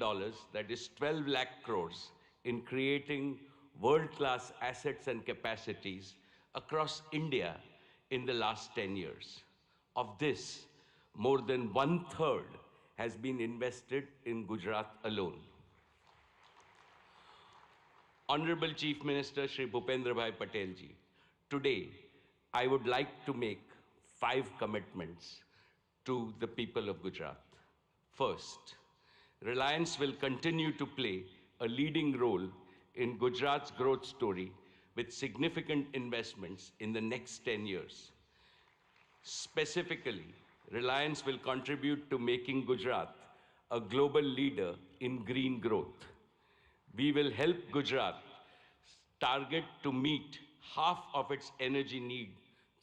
that is 12 lakh crores, in creating world-class assets and capacities across India in the last 10 years. Of this, more than 1/3 has been invested in Gujarat alone. Honorable Chief Minister Shri Bhupendra Bhai Patel ji, today I would like to make 5 commitments to the people of Gujarat. First, Reliance will continue to play a leading role in Gujarat's growth story with significant investments in the next 10 years. Specifically, Reliance will contribute to making Gujarat a global leader in green growth. We will help Gujarat target to meet half of its energy need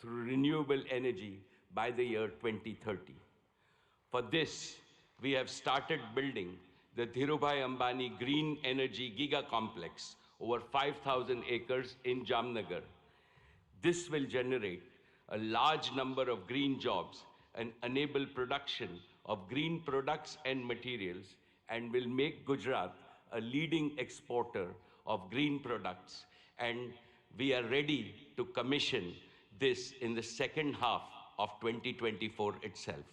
through renewable energy by the year 2030. For this, we have started building the Dhirubhai Ambani Green Energy Giga Complex, over 5,000 acres in Jamnagar. This will generate a large number of green jobs and enable production of green products and materials, and will make Gujarat a leading exporter of green products. And we are ready to commission this in the second half of 2024 itself.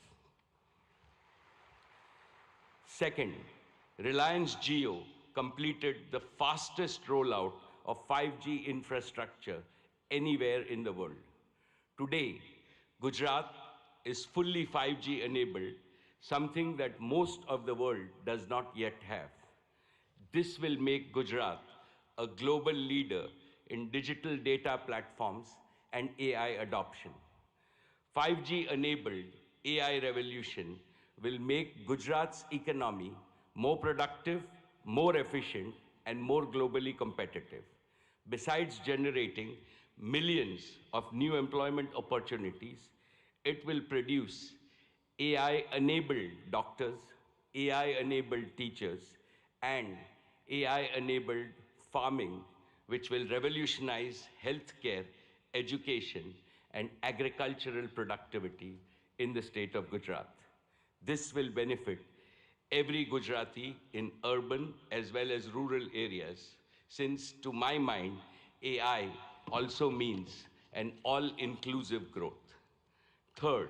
Second, Reliance Jio completed the fastest rollout of 5G infrastructure anywhere in the world. Today, Gujarat is fully 5G enabled, something that most of the world does not yet have. This will make Gujarat a global leader in digital data platforms and AI adoption. 5G enabled AI revolution will make Gujarat's economy more productive, more efficient, and more globally competitive. Besides generating millions of new employment opportunities, it will produce AI-enabled doctors, AI-enabled teachers, and AI-enabled farming, which will revolutionize healthcare, education, and agricultural productivity in the state of Gujarat. This will benefit every Gujarati in urban as well as rural areas, since to my mind, AI also means and all-inclusive growth. Third,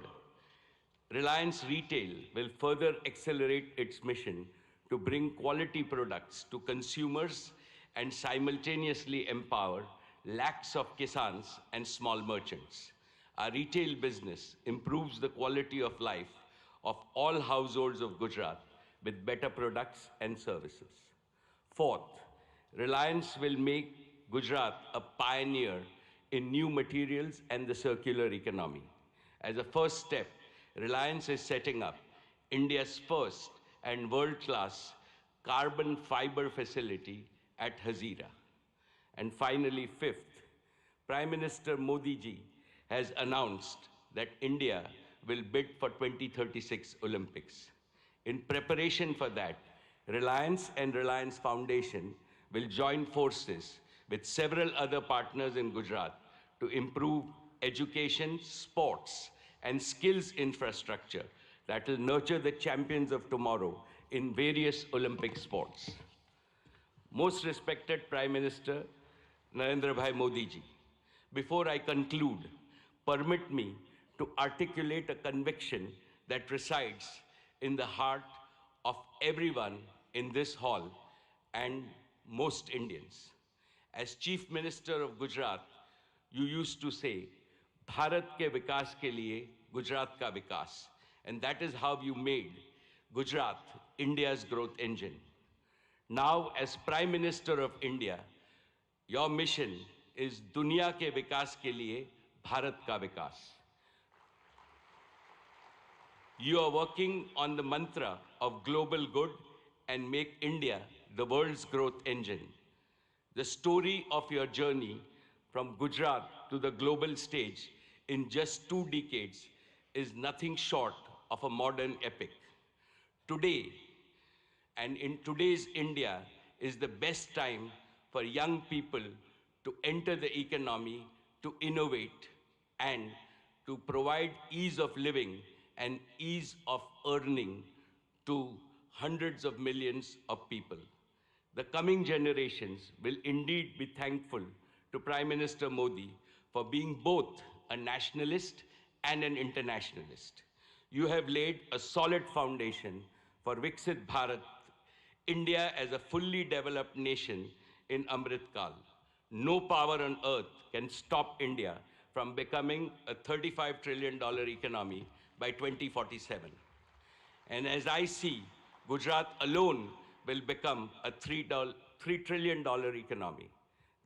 Reliance Retail will further accelerate its mission to bring quality products to consumers and simultaneously empower lakhs of kisans and small merchants. Our retail business improves the quality of life of all households of Gujarat with better products and services. Fourth, Reliance will make Gujarat a pioneer in new materials and the circular economy. As a first step, Reliance is setting up India's first and world-class carbon fiber facility at Hazira. And finally, fifth, Prime Minister Modi ji has announced that India will bid for 2036 Olympics. In preparation for that, Reliance and Reliance Foundation will join forces with several other partners in Gujarat to improve education, sports, and skills infrastructure that will nurture the champions of tomorrow in various Olympic sports. Most respected Prime Minister Narendra Bhai Modi ji, before I conclude, permit me to articulate a conviction that resides in the heart of everyone in this hall and most Indians. As Chief Minister of Gujarat, you used to say, Bharat ke vikas ke liye Gujarat ka vikas. And that is how you made Gujarat India's growth engine. Now, as Prime Minister of India, your mission is Dunya ke vikas ke liye Bharat ka vikas. You are working on the mantra of global good and make India the world's growth engine. The story of your journey from Gujarat to the global stage in just 2 decades is nothing short of a modern epic. Today, and in today's India, is the best time for young people to enter the economy, to innovate, and to provide ease of living and ease of earning to hundreds of millions of people. The coming generations will indeed be thankful to Prime Minister Modi for being both a nationalist and an internationalist. You have laid a solid foundation for Viksit Bharat, India as a fully developed nation in Amrit Kal. No power on earth can stop India from becoming a $35 trillion economy by 2047. And as I see, Gujarat alone will become a $3 trillion economy.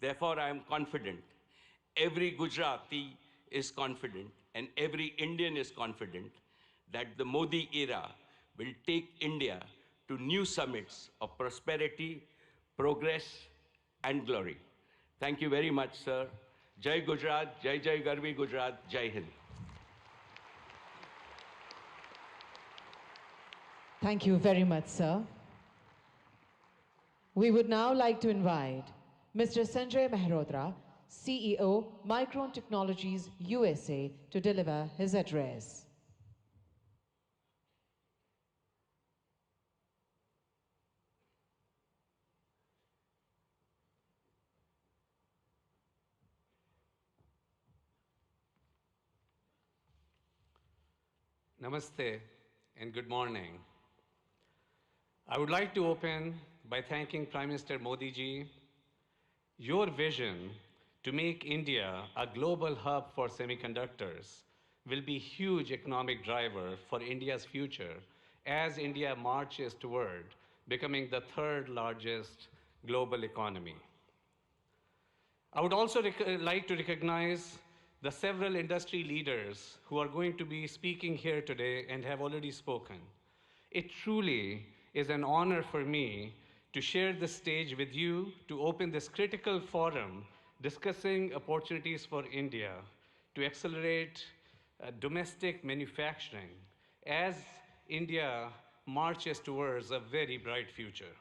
Therefore, I am confident, every Gujarati is confident, and every Indian is confident that the Modi era will take India to new summits of prosperity, progress, and glory. Thank you very much, sir. Jai Gujarat, Jai Jai Garvi Gujarat, Jai Hind. Thank you very much, sir. We would now like to invite Mr. Sanjay Mehrotra, CEO, Micron Technologies USA, to deliver his address. Namaste and good morning. I would like to open by thanking Prime Minister Modi ji. Your vision to make India a global hub for semiconductors will be a huge economic driver for India's future as India marches toward becoming the third largest global economy. I would also like to recognize the several industry leaders who are going to be speaking here today and have already spoken. It truly is an honor for me to share the stage with you to open this critical forum discussing opportunities for India to accelerate domestic manufacturing as India marches towards a very bright future.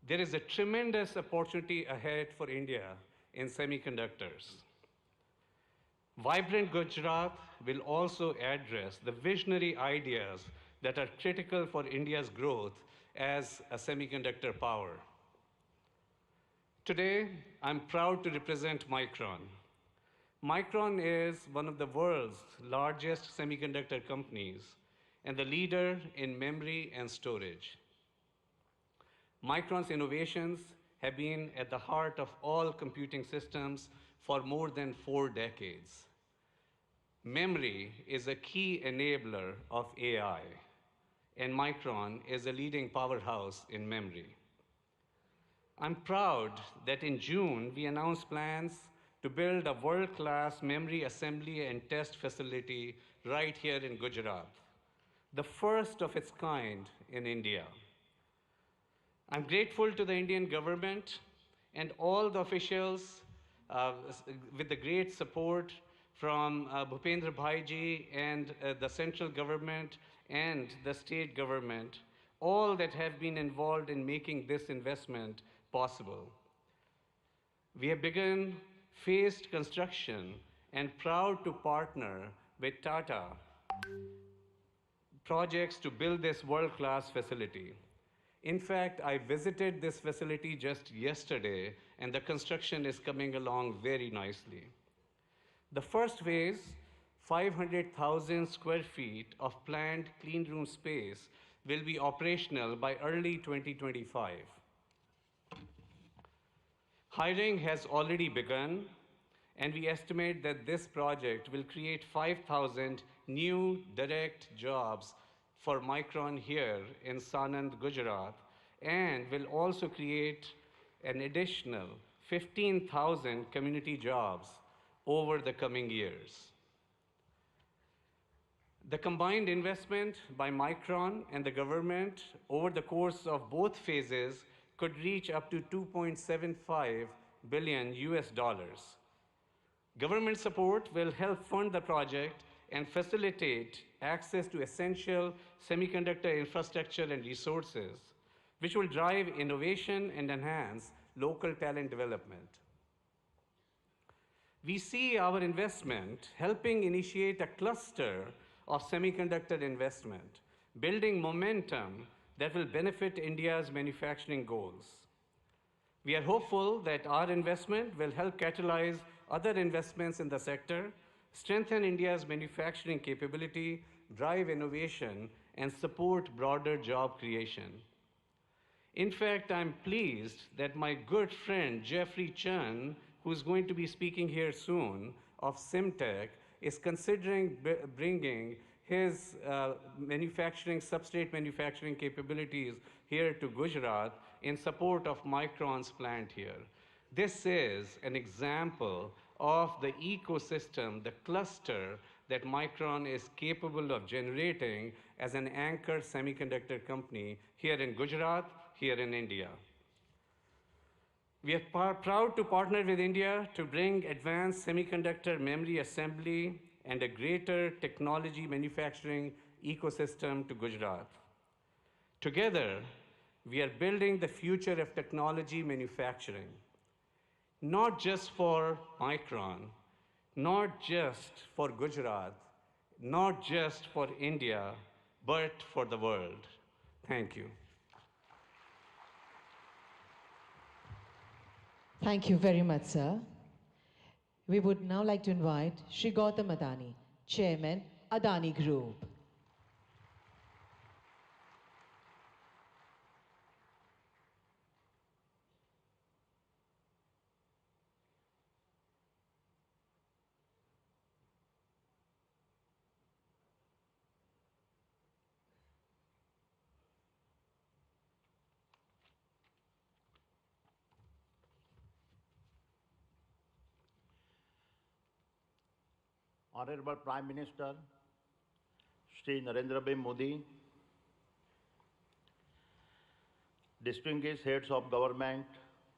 There is a tremendous opportunity ahead for India in semiconductors. Vibrant Gujarat will also address the visionary ideas that are critical for India's growth as a semiconductor power. Today, I'm proud to represent Micron, Micron is one of the world's largest semiconductor companies and the leader in memory and storage. Micron's innovations have been at the heart of all computing systems for more than 4 decades. Memory is a key enabler of AI, and Micron is a leading powerhouse in memory. I'm proud that in June we announced plans to build a world-class memory assembly and test facility right here in Gujarat, the first of its kind in India. I'm grateful to the Indian government and all the officials with the great support from Bhupendra Bhaiji and the central government and the state government, all that have been involved in making this investment possible. We have begun phased construction and proud to partner with Tata projects to build this world-class facility. In fact, I visited this facility just yesterday, and the construction is coming along very nicely. The first phase, 500,000 square feet of planned clean room space, will be operational by early 2025. Hiring has already begun, and we estimate that this project will create 5,000 new direct jobs for Micron here in Sanand, Gujarat, and will also create an additional 15,000 community jobs over the coming years. The combined investment by Micron and the government over the course of both phases could reach up to $2.75 billion US. Government support will help fund the project and facilitate access to essential semiconductor infrastructure and resources, which will drive innovation and enhance local talent development. We see our investment helping initiate a cluster of semiconductor investment, building momentum that will benefit India's manufacturing goals. We are hopeful that our investment will help catalyze other investments in the sector, strengthen India's manufacturing capability, drive innovation, and support broader job creation. In fact, I'm pleased that my good friend Jeffrey Chan, who's going to be speaking here soon, of Simtech, is considering bringing his substrate manufacturing capabilities here to Gujarat in support of Micron's plant here. This is an example of the ecosystem, the cluster that Micron is capable of generating as an anchor semiconductor company here in Gujarat, here in India. We are proud to partner with India to bring advanced semiconductor memory assembly and a greater technology manufacturing ecosystem to Gujarat. Together, we are building the future of technology manufacturing, not just for Micron, not just for Gujarat, not just for India, but for the world. Thank you. Thank you very much, sir. We would now like to invite Shri Gautam Adani, Chairman, Adani Group. Honorable Prime Minister, Shri Narendra Bhai Modi, distinguished heads of government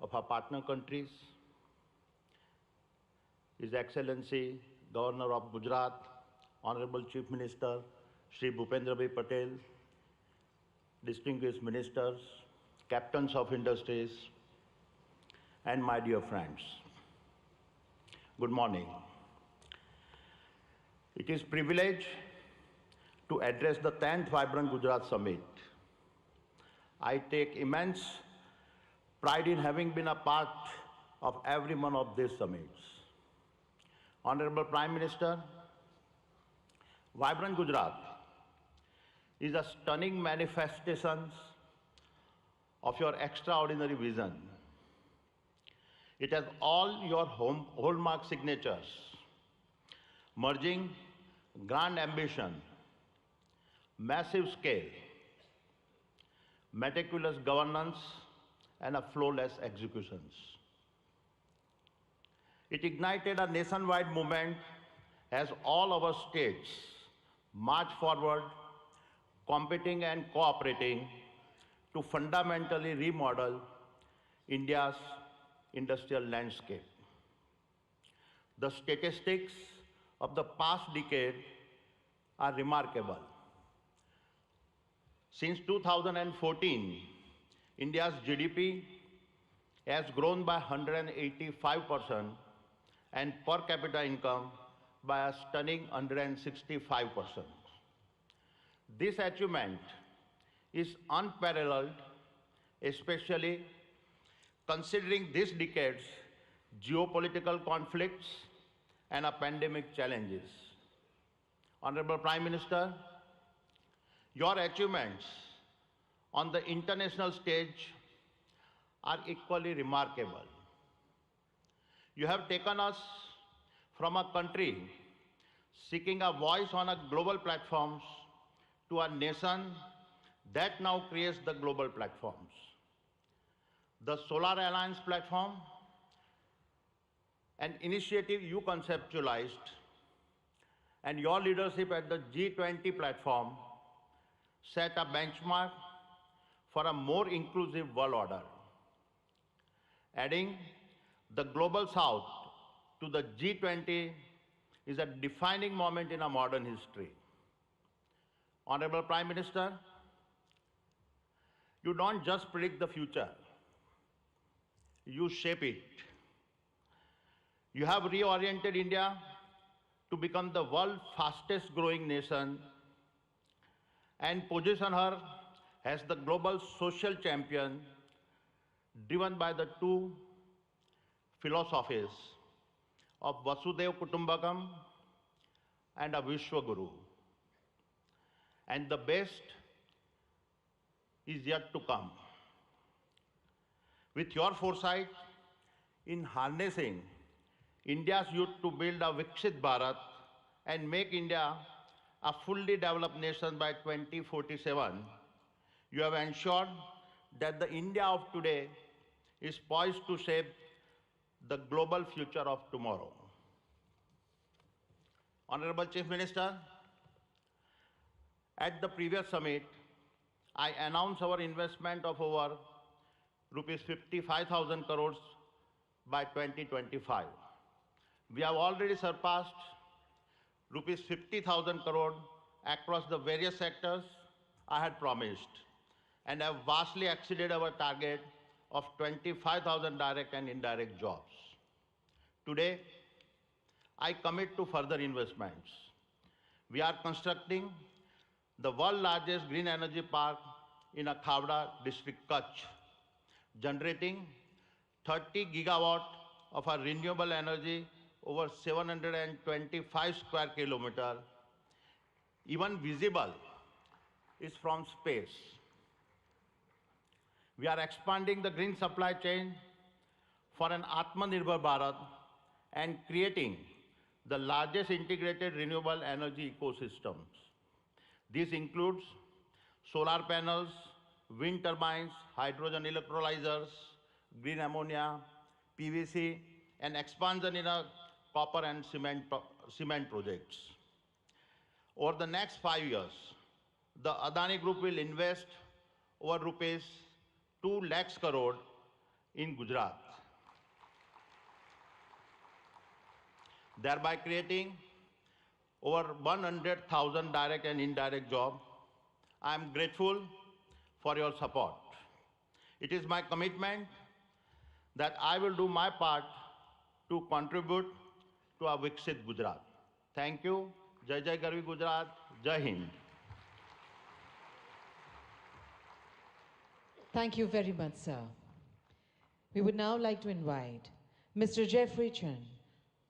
of our partner countries, His Excellency Governor of Gujarat, Honorable Chief Minister Shri Bhupendra Bhai Patel, distinguished ministers, captains of industries, and my dear friends. Good morning. It is a privilege to address the 10th Vibrant Gujarat Summit. I take immense pride in having been a part of every one of these summits. Honorable Prime Minister, Vibrant Gujarat is a stunning manifestation of your extraordinary vision. It has all your hallmark signatures, merging grand ambition, massive scale, meticulous governance, and a flawless executions. It ignited a nationwide movement as all our states march forward, competing and cooperating to fundamentally remodel India's industrial landscape. The statistics of the past decade are remarkable. Since 2014, India's GDP has grown by 185% and per capita income by a stunning 165%. This achievement is unparalleled, especially considering this decade's geopolitical conflicts and pandemic challenges. Honorable Prime Minister, your achievements on the international stage are equally remarkable. You have taken us from a country seeking a voice on a global platforms to a nation that now creates the global platforms. The Solar Alliance platform, an initiative you conceptualized, and your leadership at the G20 platform set a benchmark for a more inclusive world order. Adding the Global South to the G20 is a defining moment in our modern history. Honorable Prime Minister, you don't just predict the future, you shape it. You have reoriented India to become the world's fastest growing nation and position her as the global social champion driven by the two philosophies of Vasudhaiva Kutumbakam and a Vishwaguru. And the best is yet to come. With your foresight in harnessing India's youth to build a Viksit Bharat and make India a fully developed nation by 2047, you have ensured that the India of today is poised to shape the global future of tomorrow. Honorable Chief Minister, at the previous summit, I announced our investment of over rupees 55,000 crores by 2025. We have already surpassed rupees 50,000 crore across the various sectors I had promised and have vastly exceeded our target of 25,000 direct and indirect jobs. Today, I commit to further investments. We are constructing the world's largest green energy park in Khavda district, Kutch, generating 30 gigawatt of our renewable energy over 725 square kilometers. Even visible is from space. We are expanding the green supply chain for an Atmanirbhar Bharat and creating the largest integrated renewable energy ecosystems. This includes solar panels, wind turbines, hydrogen electrolyzers, green ammonia, PVC, and expansion in copper and cement projects. Over the next 5 years, the Adani Group will invest over rupees 2 lakhs crore in Gujarat, thereby creating over 100,000 direct and indirect jobs. I am grateful for your support. It is my commitment that I will do my part to contribute to a Viksit Gujarat. Thank you. Jai Jai Garvi Gujarat. Jai Hind. Thank you very much, sir. We would now like to invite Mr. Jeffrey Chen,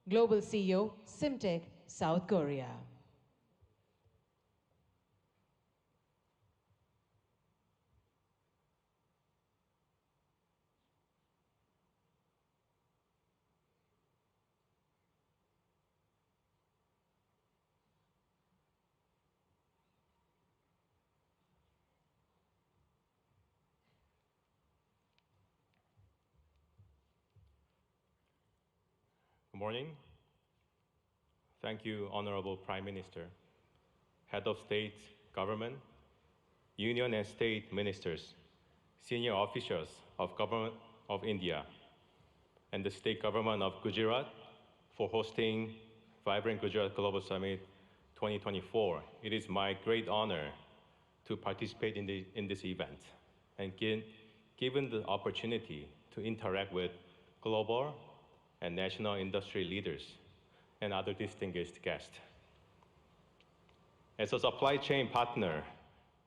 Global CEO, Simtech, South Korea. Good morning. Thank you, Honorable Prime Minister, Head of State, Government, Union and State Ministers, senior officials of Government of India, and the State Government of Gujarat for hosting Vibrant Gujarat Global Summit 2024. It is my great honor to participate in this event and given the opportunity to interact with global and national industry leaders and other distinguished guests. As a supply chain partner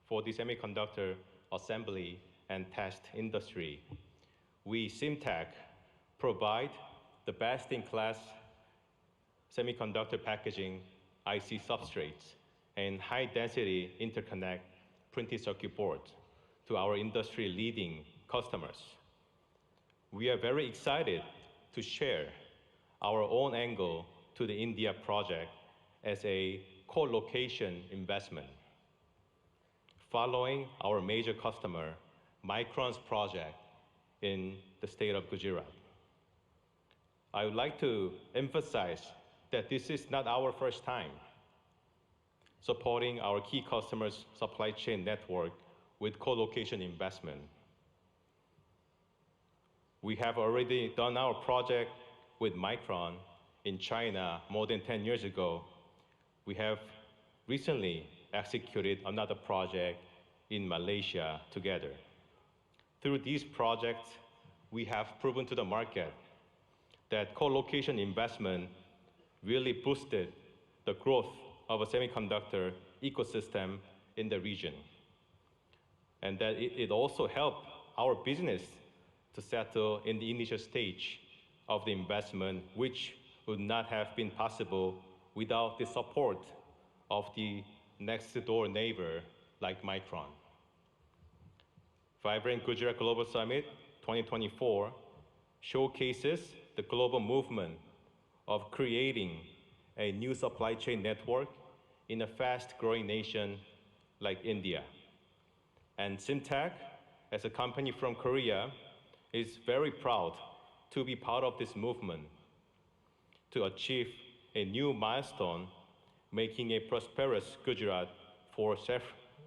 for the semiconductor assembly and test industry, we, Simtech, provide the best-in-class semiconductor packaging, IC substrates, and high-density interconnect printed circuit boards to our industry-leading customers. We are very excited to share our own angle to the India project as a co-location investment. Following our major customer, Micron's project in the state of Gujarat. I would like to emphasize that this is not our first time supporting our key customers' supply chain network with co-location investment. We have already done our project with Micron in China more than 10 years ago. We have recently executed another project in Malaysia together. Through these projects, we have proven to the market that co-location investment really boosted the growth of a semiconductor ecosystem in the region, and that it also helped our business to settle in the initial stage of the investment, which would not have been possible without the support of the next door neighbor like Micron. Vibrant Gujarat Global Summit 2024 showcases the global movement of creating a new supply chain network in a fast-growing nation like India. And Simtech, as a company from Korea, is very proud to be part of this movement to achieve a new milestone, making a prosperous Gujarat for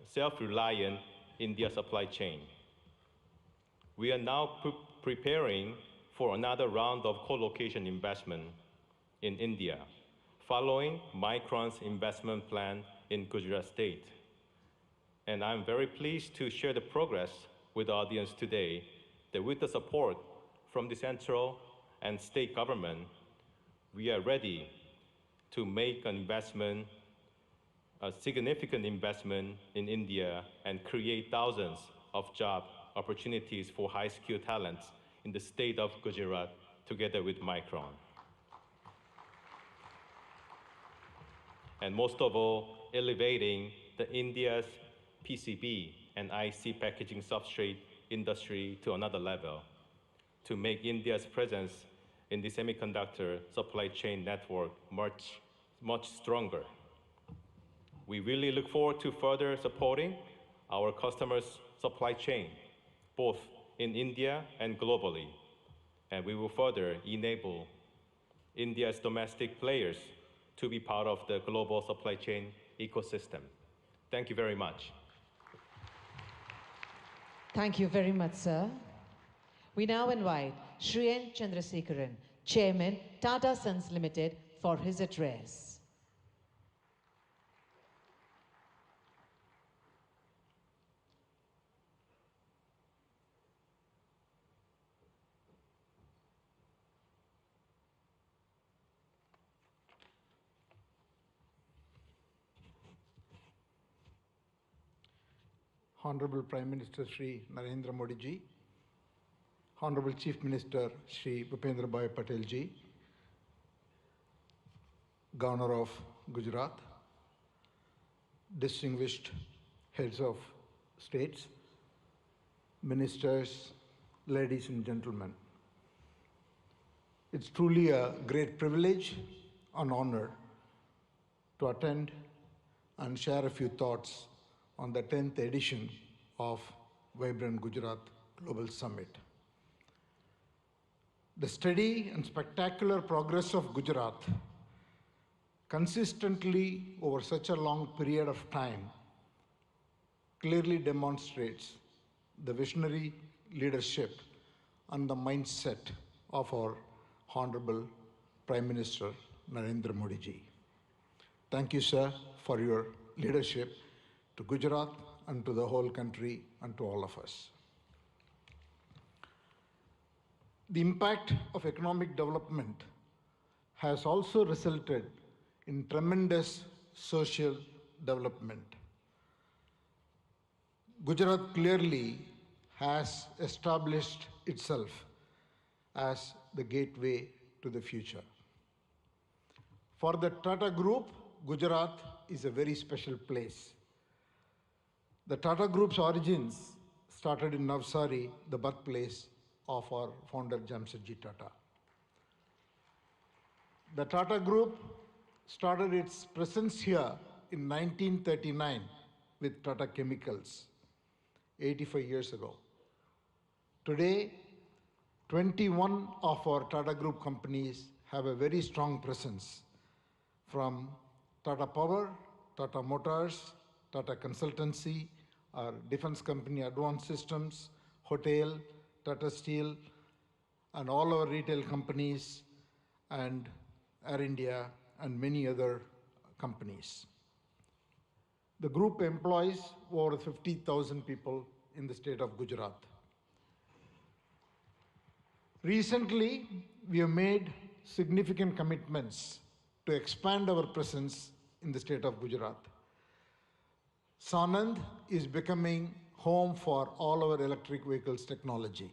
self-reliant India supply chain. We are now preparing for another round of co-location investment in India, following Micron's investment plan in Gujarat state. And I'm very pleased to share the progress with the audience today that with the support from the central and state government, we are ready to make an investment, a significant investment in India and create thousands of job opportunities for high-skilled talents in the state of Gujarat together with Micron. And most of all, elevating the India's PCB and IC packaging substrate industry to another level to make India's presence in the semiconductor supply chain network much stronger. We really look forward to further supporting our customers' supply chain, both in India and globally. And we will further enable India's domestic players to be part of the global supply chain ecosystem. Thank you very much. Thank you very much, sir. We now invite Shri N. Chandrasekharan, Chairman, Tata Sons Limited, for his address. Honorable Prime Minister Shri Narendra Modi ji, Honorable Chief Minister Shri Bhupendra Bhai Patel ji, Governor of Gujarat, distinguished heads of states, ministers, ladies and gentlemen. It's truly a great privilege and honor to attend and share a few thoughts on the 10th edition of Vibrant Gujarat Global Summit. The steady and spectacular progress of Gujarat consistently over such a long period of time clearly demonstrates the visionary leadership and the mindset of our Honorable Prime Minister Narendra Modi ji. Thank you, sir, for your leadership to Gujarat and to the whole country and to all of us. The impact of economic development has also resulted in tremendous social development. Gujarat clearly has established itself as the gateway to the future. For the Tata Group, Gujarat is a very special place. The Tata Group's origins started in Navsari, the birthplace of our founder Jamshedji Tata. The Tata Group started its presence here in 1939 with Tata Chemicals, 85 years ago. Today, 21 of our Tata Group companies have a very strong presence, from Tata Power, Tata Motors, Tata Consultancy, our defense company Advanced Systems, Hotel, Tata Steel, and all our retail companies, and Air India, and many other companies. The group employs over 50,000 people in the state of Gujarat. Recently, we have made significant commitments to expand our presence in the state of Gujarat. Sanand is becoming home for all our electric vehicles technology.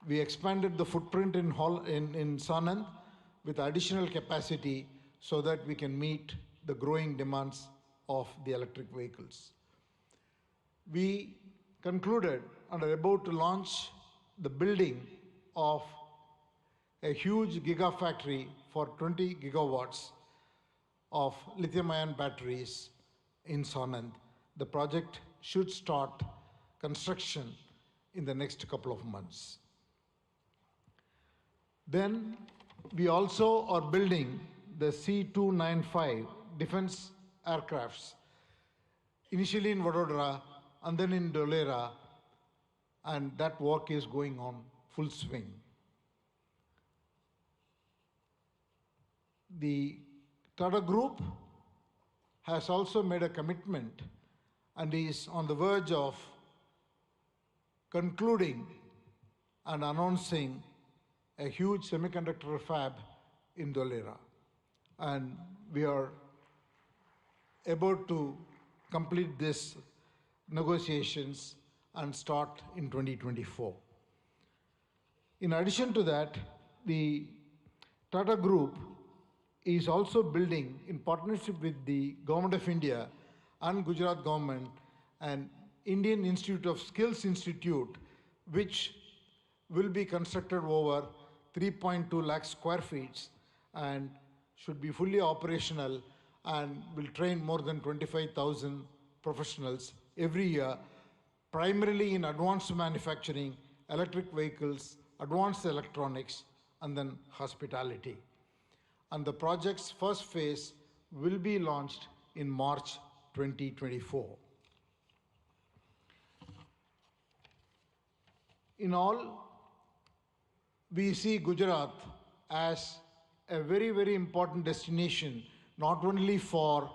We expanded the footprint in Sanand with additional capacity so that we can meet the growing demands of the electric vehicles. We concluded and are about to launch the building of a huge gigafactory for 20 gigawatts of lithium-ion batteries in Sanand. The project should start construction in the next couple of months. Then we also are building the C-295 defense aircrafts, initially in Vadodara and then in Dholera, and that work is going on full swing. The Tata Group has also made a commitment and is on the verge of concluding and announcing a huge semiconductor fab in Dholera. And we are about to complete these negotiations and start in 2024. In addition to that, the Tata Group is also building, in partnership with the Government of India and Gujarat government, an Indian Institute of Skills Institute, which will be constructed over 3.2 lakh square feet and should be fully operational and will train more than 25,000 professionals every year, primarily in advanced manufacturing, electric vehicles, advanced electronics, and then hospitality. And the project's first phase will be launched in March 2024. In all, we see Gujarat as a very, very important destination, not only for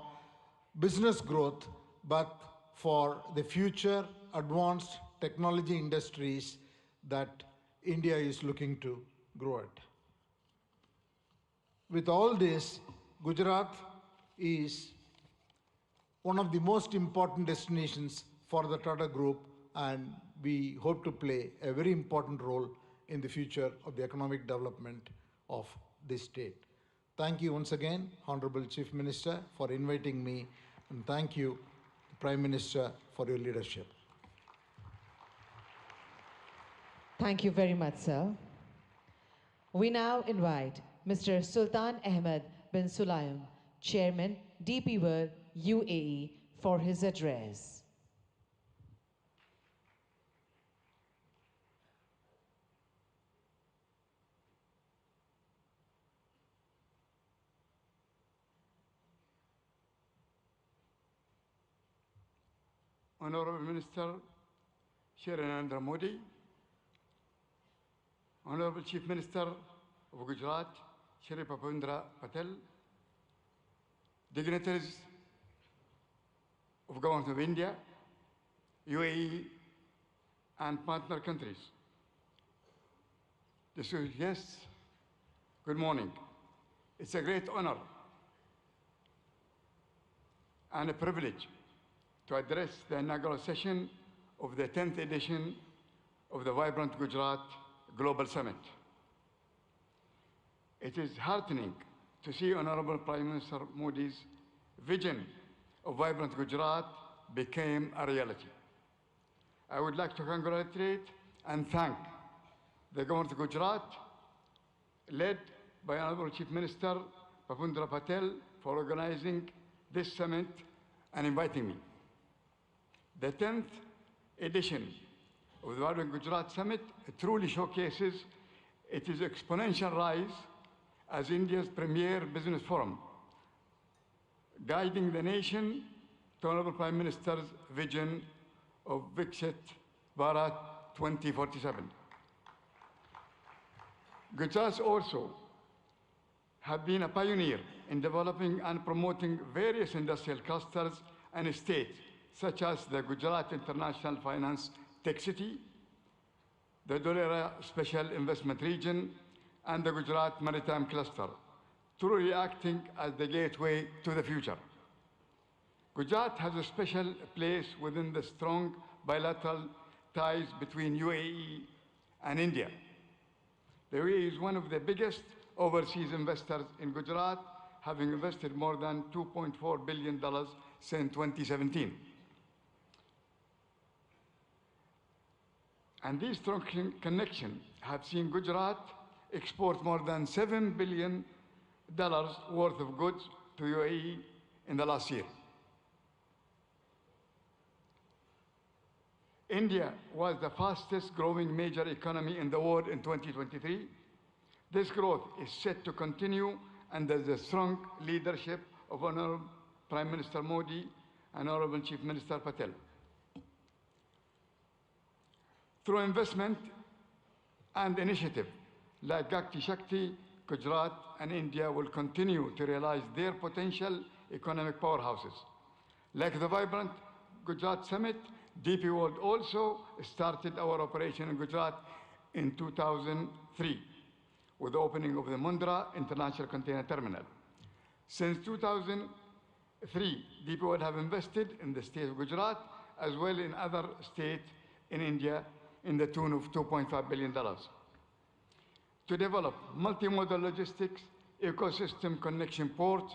business growth, but for the future advanced technology industries that India is looking to grow at. With all this, Gujarat is one of the most important destinations for the Tata Group, and we hope to play a very important role in the future of the economic development of this state. Thank you once again, Honorable Chief Minister, for inviting me, and thank you, Prime Minister, for your leadership. Thank you very much, sir. We now invite Mr. Sultan Ahmed bin Sulaim, Chairman, DP World, UAE, for his address. Honorable Minister Shri Narendra Modi, Honorable Chief Minister of Gujarat Shri Bhupendra Patel, dignitaries of Government of India, UAE and partner countries. Distinguished guests, good morning. It's a great honor and a privilege to address the inaugural session of the 10th edition of the Vibrant Gujarat Global Summit. It is heartening to see Honorable Prime Minister Modi's vision of Vibrant Gujarat became a reality. I would like to congratulate and thank the Government of Gujarat, led by Honorable Chief Minister Bhupendra Patel, for organizing this summit and inviting me. The 10th edition of the Vibrant Gujarat Summit truly showcases its exponential rise as India's premier business forum, guiding the nation to Honorable Prime Minister's vision of Viksit Bharat 2047. Gujarat also have been a pioneer in developing and promoting various industrial clusters and states, such as the Gujarat International Finance Tech City, the Dholera Special Investment Region, and the Gujarat Maritime Cluster, truly acting as the gateway to the future. Gujarat has a special place within the strong bilateral ties between UAE and India. The UAE is one of the biggest overseas investors in Gujarat, having invested more than $2.4 billion since 2017. And these strong connections have seen Gujarat export more than $7 billion worth of goods to UAE in the last year. India was the fastest growing major economy in the world in 2023. This growth is set to continue under the strong leadership of Honorable Prime Minister Modi and Honorable Chief Minister Patel. Through investment and initiative like Gati Shakti, Gujarat and India will continue to realize their potential economic powerhouses. Like the Vibrant Gujarat Summit, DP World also started our operation in Gujarat in 2003 with the opening of the Mundra International Container Terminal. Since 2003, DP World have invested in the state of Gujarat as well in other states in India in the tune of $2.5 billion. To develop multimodal logistics, ecosystem connection ports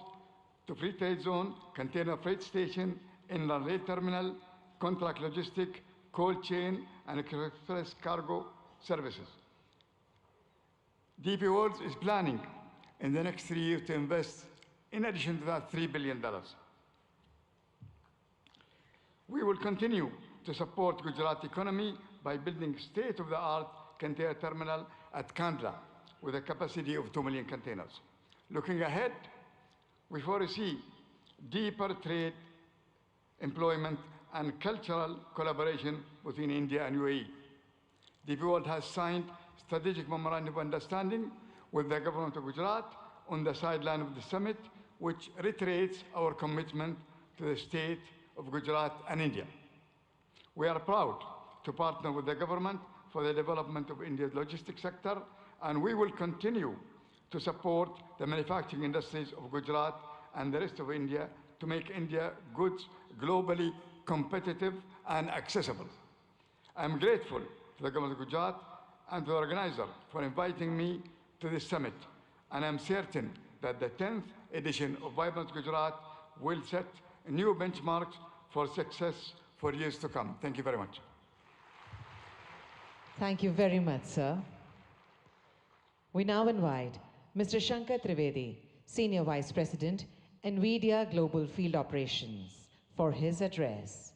to free trade zone, container freight station, inland rail terminal, contract logistic, cold chain, and express cargo services. DP World is planning in the next 3 years to invest, in addition to that, $3 billion. We will continue to support Gujarat economy by building state-of-the-art container terminal at Kandla with a capacity of 2 million containers. Looking ahead, we foresee deeper trade, employment, and cultural collaboration between India and UAE. DP World has signed strategic memorandum of understanding with the government of Gujarat on the sideline of the summit, which reiterates our commitment to the state of Gujarat and India. We are proud to partner with the government for the development of India's logistics sector, and we will continue to support the manufacturing industries of Gujarat and the rest of India to make India goods globally competitive and accessible. I am grateful to the government of Gujarat and to the organizer for inviting me to this summit, and I am certain that the 10th edition of Vibrant Gujarat will set new benchmarks for success for years to come. Thank you very much. Thank you very much, sir. We now invite Mr. Shankar Trivedi, Senior Vice President, NVIDIA Global Field Operations, for his address.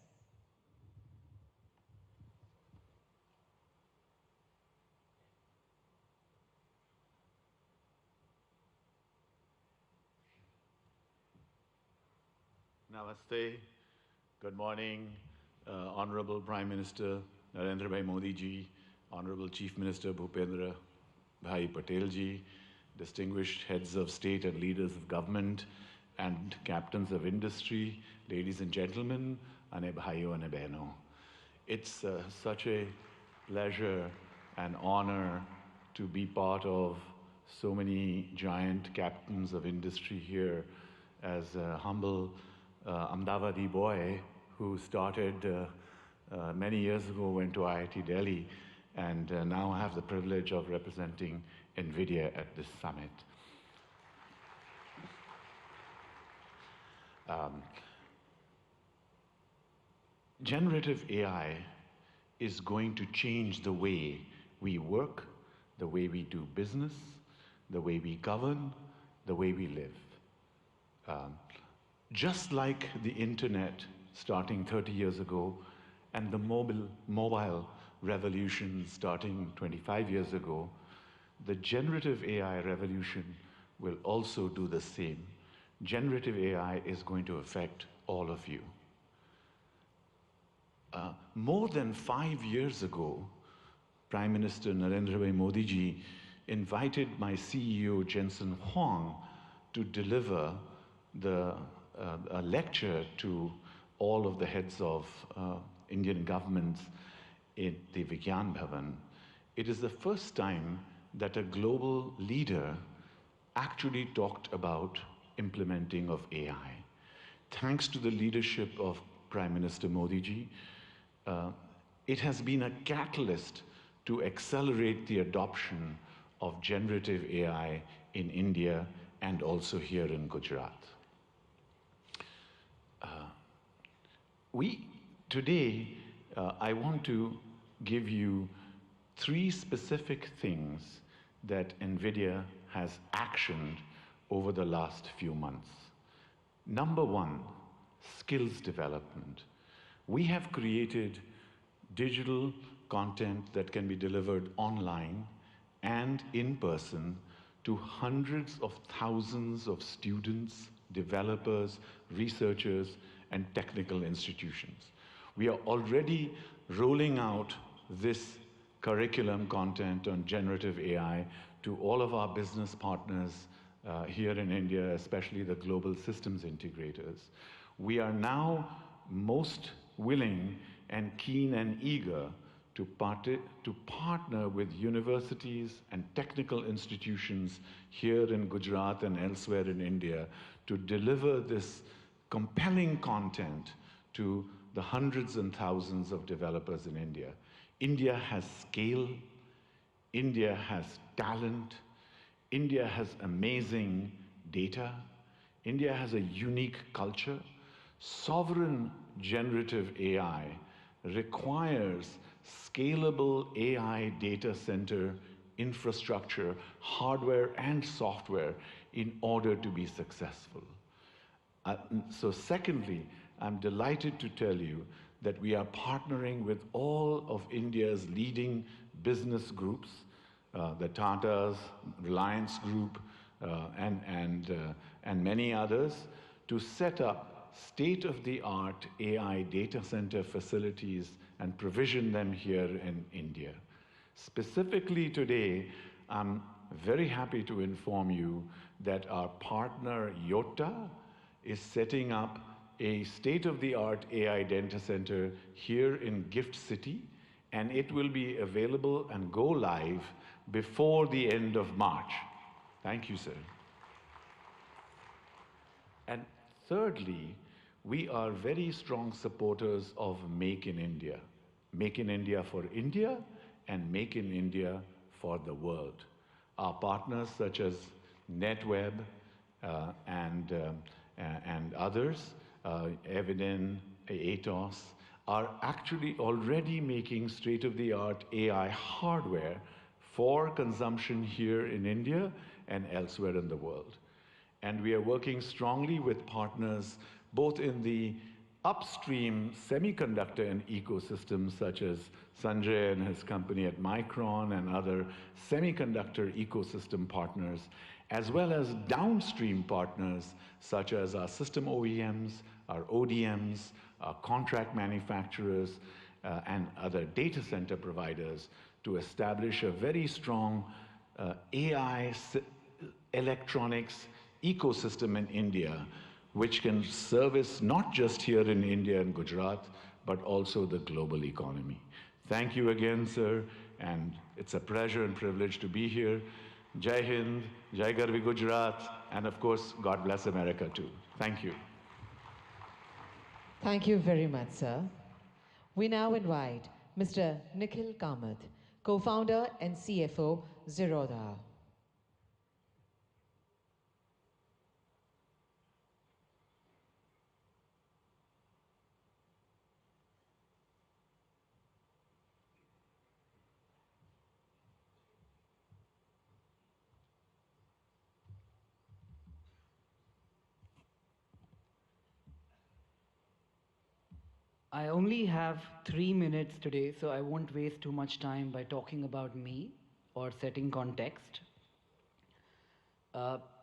Namaste. Good morning, Honorable Prime Minister Narendra Bhai Modi ji, Honorable Chief Minister Bhupendra Bhai Patel ji, distinguished heads of state and leaders of government, and captains of industry, ladies and gentlemen, ane bhaiyo ane behno. It's such a pleasure and honor to be part of so many giant captains of industry here as a humble Ahmedabadi boy who started many years ago, went to IIT Delhi, and now I have the privilege of representing NVIDIA at this summit. Generative AI is going to change the way we work, the way we do business, the way we govern, the way we live. Just like the internet starting 30 years ago and the mobile revolution starting 25 years ago, the generative AI revolution will also do the same. Generative AI is going to affect all of you. More than 5 years ago, Prime Minister Narendra Bhai Modi ji invited my CEO Jensen Huang to deliver a lecture to all of the heads of Indian governments in the Vigyan Bhavan. It is the first time that a global leader actually talked about implementing of AI. Thanks to the leadership of Prime Minister Modi ji, it has been a catalyst to accelerate the adoption of generative AI in India and also here in Gujarat. Today, I want to give you 3 specific things that NVIDIA has actioned over the last few months. Number 1, skills development. We have created digital content that can be delivered online and in person to hundreds of thousands of students, developers, researchers, and technical institutions. We are already rolling out this curriculum content on generative AI to all of our business partners here in India, especially the global systems integrators. We are now most willing and keen and eager to partner with universities and technical institutions here in Gujarat and elsewhere in India to deliver this compelling content to the hundreds and thousands of developers in India. India has scale, India has talent, India has amazing data, India has a unique culture. Sovereign generative AI requires scalable AI data center infrastructure, hardware and software in order to be successful. So secondly, I'm delighted to tell you that we are partnering with all of India's leading business groups, the Tatas, Reliance Group, and many others, to set up state-of-the-art AI data center facilities and provision them here in India. Specifically today, I'm very happy to inform you that our partner Yotta is setting up a state-of-the-art AI data center here in Gift City, and it will be available and go live before the end of March. Thank you, sir. And thirdly, we are very strong supporters of Make in India. Make in India for India and Make in India for the world. Our partners such as NetWeb and others, Eviden, Atos, are actually already making state-of-the-art AI hardware for consumption here in India and elsewhere in the world. And we are working strongly with partners both in the upstream semiconductor and ecosystems such as Sanjay and his company at Micron and other semiconductor ecosystem partners, as well as downstream partners such as our system OEMs, our ODMs, our contract manufacturers, and other data center providers to establish a very strong AI electronics ecosystem in India, which can service not just here in India and Gujarat, but also the global economy. Thank you again, sir, and it's a pleasure and privilege to be here. Jai Hind, Jai Garvi Gujarat, and of course, God bless America too. Thank you. Thank you very much, sir. We now invite Mr. Nikhil Kamath, co-founder and CFO, Zerodha. I only have 3 minutes today, so I won't waste too much time by talking about me or setting context.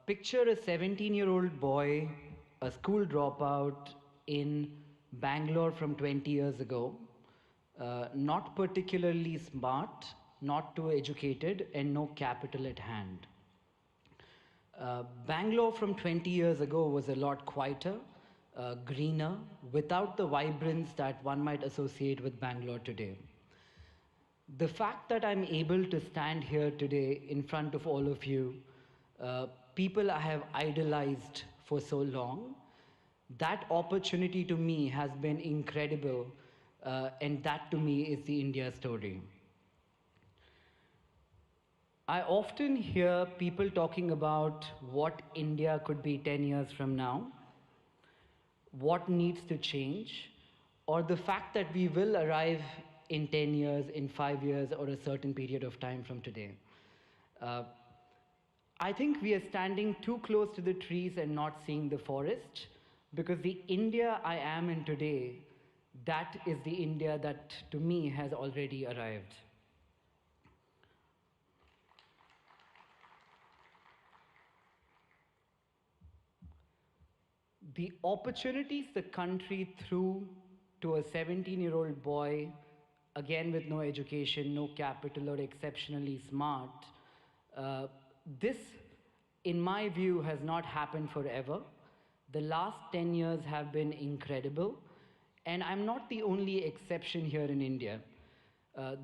Picture a 17-year-old boy, a school dropout in Bangalore from 20 years ago, not particularly smart, not too educated, and no capital at hand. Bangalore from 20 years ago was a lot quieter, greener, without the vibrance that one might associate with Bangalore today. The fact that I'm able to stand here today in front of all of you, people I have idolized for so long, that opportunity to me has been incredible, and that to me is the India story. I often hear people talking about what India could be 10 years from now, what needs to change, or the fact that we will arrive in 10 years, in 5 years, or a certain period of time from today. I think we are standing too close to the trees and not seeing the forest, because the India I am in today, that is the India that to me has already arrived. The opportunities the country threw to a 17-year-old boy, again with no education, no capital, or exceptionally smart, this, in my view, has not happened forever. The last 10 years have been incredible, and I'm not the only exception here in India.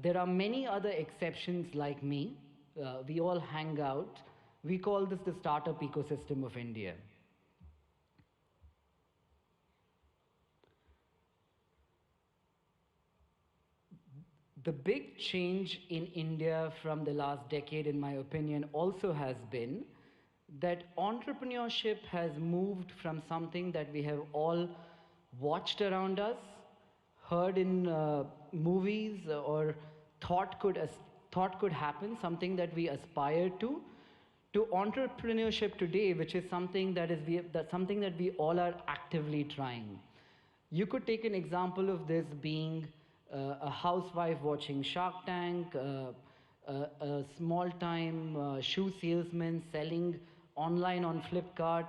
There are many other exceptions like me. We all hang out. We call this the startup ecosystem of India. The big change in India from the last decade, in my opinion, also has been that entrepreneurship has moved from something that we have all watched around us, heard in movies, or thought could happen, something that we aspire to entrepreneurship today, which is something that we all are actively trying. You could take an example of this being a housewife watching Shark Tank, a small-time shoe salesman selling online on Flipkart.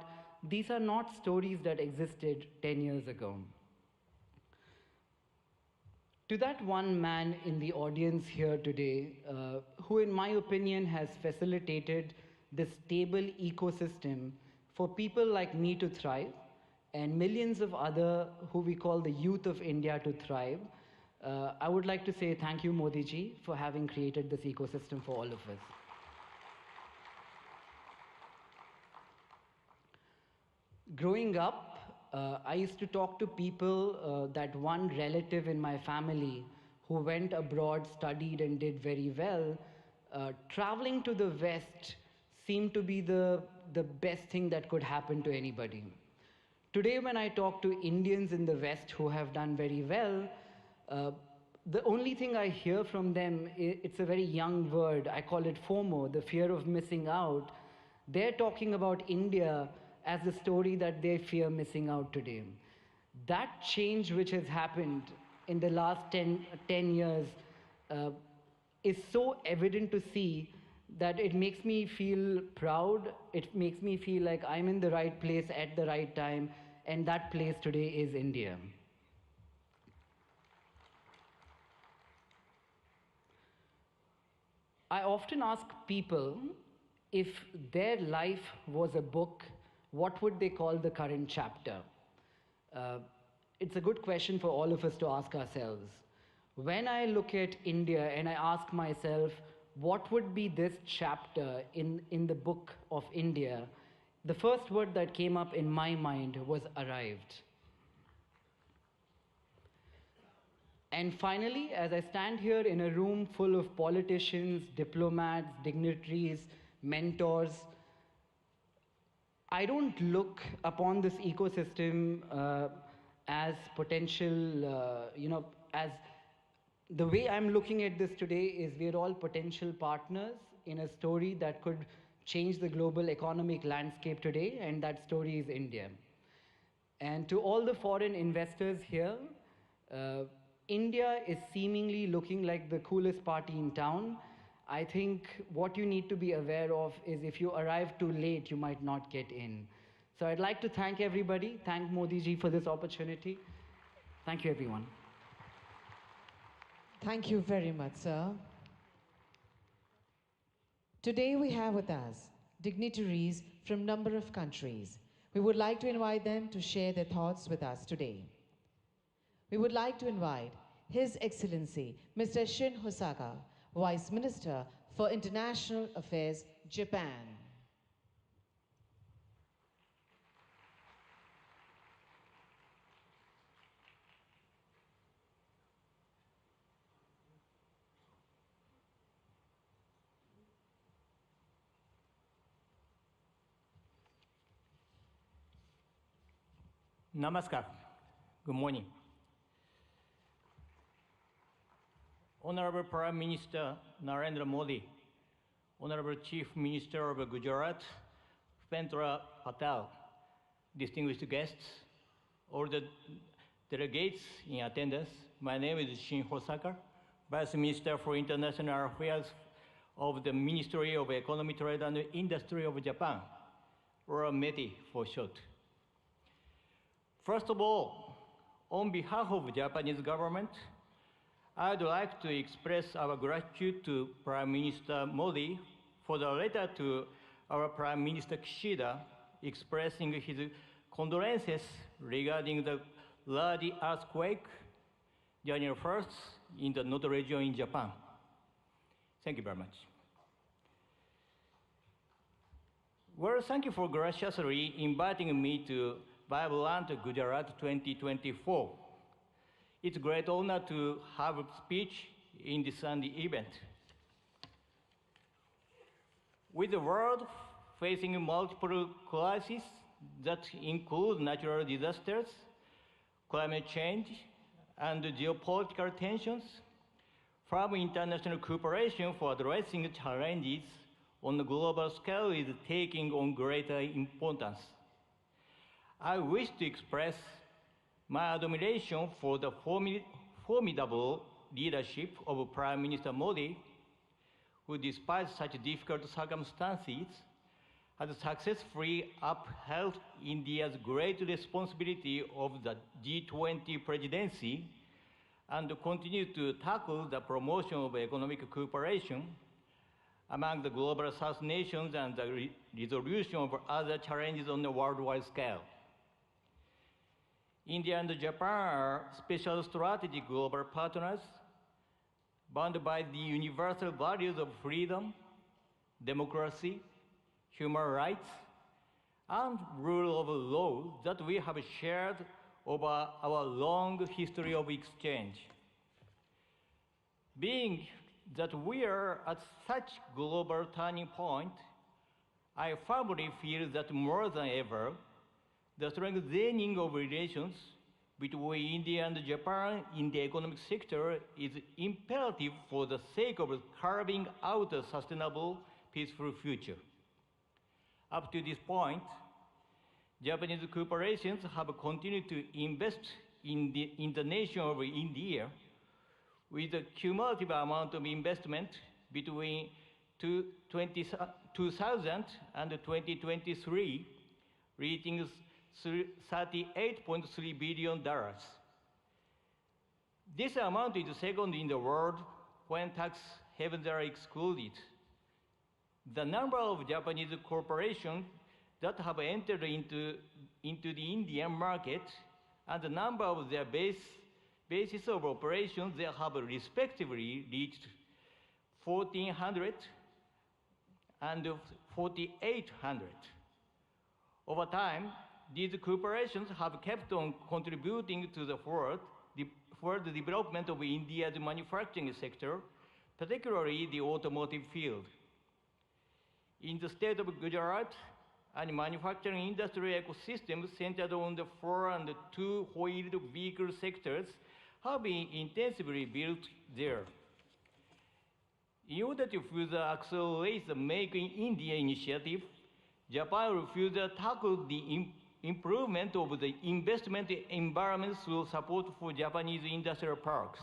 These are not stories that existed 10 years ago. To that one man in the audience here today, who in my opinion has facilitated this stable ecosystem for people like me to thrive, and millions of other who we call the youth of India to thrive, I would like to say thank you, Modi ji, for having created this ecosystem for all of us. Growing up, I used to talk to people, that one relative in my family who went abroad, studied and did very well. Traveling to the West seemed to be the the best thing that could happen to anybody. Today, when I talk to Indians in the West who have done very well, the only thing I hear from them, it's a very young word, I call it FOMO, the fear of missing out. They're talking about India as the story that they fear missing out today. That change which has happened in the last 10 years is so evident to see that it makes me feel proud. It makes me feel like I'm in the right place at the right time, and that place today is India. I often ask people if their life was a book, what would they call the current chapter? It's a good question for all of us to ask ourselves. When I look at India and I ask myself, what would be this chapter in the book of India? The first word that came up in my mind was arrived. And finally, as I stand here in a room full of politicians, diplomats, dignitaries, mentors, I don't look upon this ecosystem as potential, as the way I'm looking at this today is we're all potential partners in a story that could change the global economic landscape today, and that story is India. And to all the foreign investors here, India is seemingly looking like the coolest party in town. I think what you need to be aware of is if you arrive too late, you might not get in. So I'd like to thank everybody. Thank Modi ji for this opportunity. Thank you, everyone. Thank you very much, sir. Today we have with us dignitaries from a number of countries. We would like to invite them to share their thoughts with us today. We would like to invite His Excellency, Mr. Shin Hosaka, Vice Minister for International Affairs, Japan. Namaskar. Good morning. Honorable Prime Minister Narendra Modi, Honorable Chief Minister of Gujarat, Pendra Patel, distinguished guests, all the delegates in attendance, my name is Shin Hosaka, Vice Minister for International Affairs of the Ministry of Economy, Trade and Industry of Japan, or METI for short. First of all, on behalf of the Japanese government, I'd like to express our gratitude to Prime Minister Modi for the letter to our Prime Minister Kishida expressing his condolences regarding the large earthquake January 1st in the Noto region in Japan. Thank you very much. Well, thank you for graciously inviting me to Vibrant Gujarat 2024. It's a great honor to have a speech in this Sunday event. With the world facing multiple crises that include natural disasters, climate change, and geopolitical tensions, from international cooperation for addressing challenges on the global scale is taking on greater importance. I wish to express my admiration for the formidable leadership of Prime Minister Modi, who despite such difficult circumstances, has successfully upheld India's great responsibility of the G20 presidency and continues to tackle the promotion of economic cooperation among the global South nations and the resolution of other challenges on the worldwide scale. India and Japan are special strategic global partners bound by the universal values of freedom, democracy, human rights, and rule of law that we have shared over our long history of exchange. Being that we are at such global turning point, I firmly feel that more than ever, the strengthening of relations between India and Japan in the economic sector is imperative for the sake of carving out a sustainable, peaceful future. Up to this point, Japanese corporations have continued to invest in the nation of India with a cumulative amount of investment between 2000 and 2023 reaching $38.3 billion. This amount is second in the world when tax havens are excluded. The number of Japanese corporations that have entered into the Indian market and the number of their bases of operations they have respectively reached 1,400 and 4,800. Over time, these corporations have kept on contributing to the further development of India's manufacturing sector, particularly the automotive field. In the state of Gujarat, a manufacturing industry ecosystem centered on the 4- and 2-wheeled vehicle sectors have been intensively built there. In order to further accelerate the Make in India initiative, Japan will further tackle the improvement of the investment environment through support for Japanese industrial parks.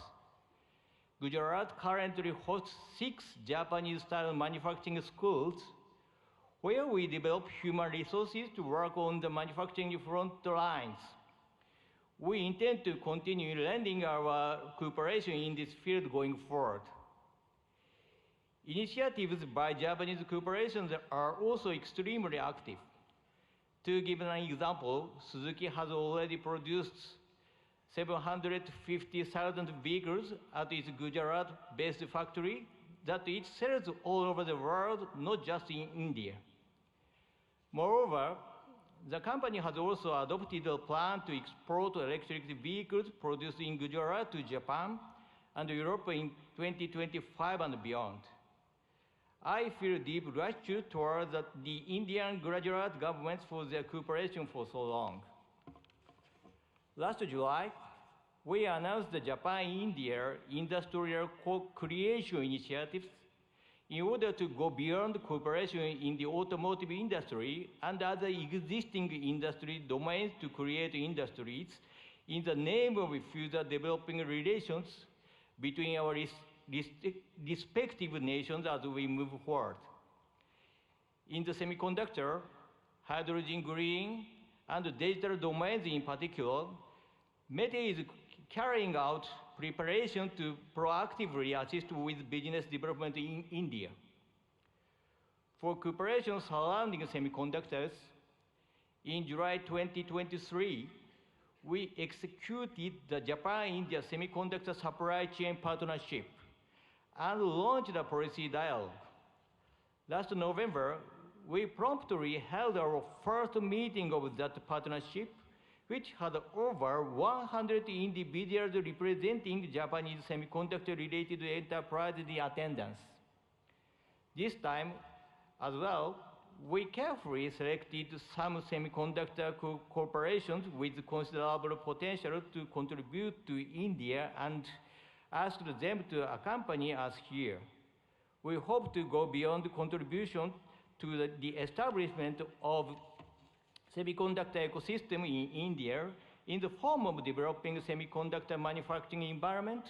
Gujarat currently hosts 6 Japanese-style manufacturing schools where we develop human resources to work on the manufacturing front lines. We intend to continue lending our cooperation in this field going forward. Initiatives by Japanese corporations are also extremely active. To give an example, Suzuki has already produced 750,000 vehicles at its Gujarat-based factory that it sells all over the world, not just in India. Moreover, the company has also adopted a plan to export electric vehicles produced in Gujarat to Japan and Europe in 2025 and beyond. I feel deep gratitude toward the Indian Gujarat governments for their cooperation for so long. Last July, we announced the Japan-India Industrial Co-Creation Initiatives in order to go beyond cooperation in the automotive industry and other existing industry domains to create industries in the name of further developing relations between our respective nations as we move forward. In the semiconductor, hydrogen green, and digital domains in particular, METI is carrying out preparation to proactively assist with business development in India. For cooperation surrounding semiconductors, in July 2023, we executed the Japan-India Semiconductor Supply Chain Partnership and launched a policy dialogue. Last November, we promptly held our first meeting of that partnership, which had over 100 individuals representing Japanese semiconductor-related enterprises in attendance. This time, as well, we carefully selected some semiconductor corporations with considerable potential to contribute to India and asked them to accompany us here. We hope to go beyond contribution to the establishment of semiconductor ecosystem in India in the form of developing semiconductor manufacturing environment,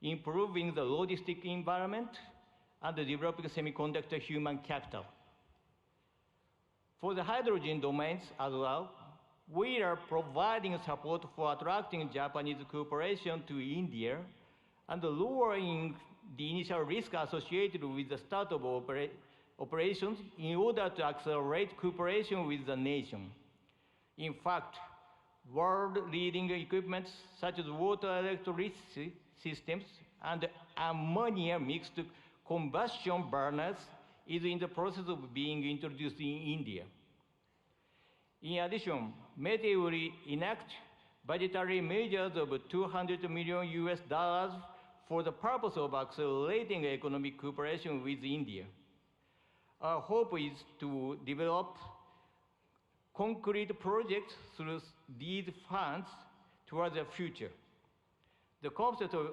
improving the logistic environment, and developing semiconductor human capital. For the hydrogen domains as well, we are providing support for attracting Japanese cooperation to India and lowering the initial risk associated with the start of operations in order to accelerate cooperation with the nation. In fact, world-leading equipment such as water electricity systems and ammonia mixed combustion burners is in the process of being introduced in India. In addition, METI will enact budgetary measures of $200 million for the purpose of accelerating economic cooperation with India. Our hope is to develop concrete projects through these funds towards the future. The concept of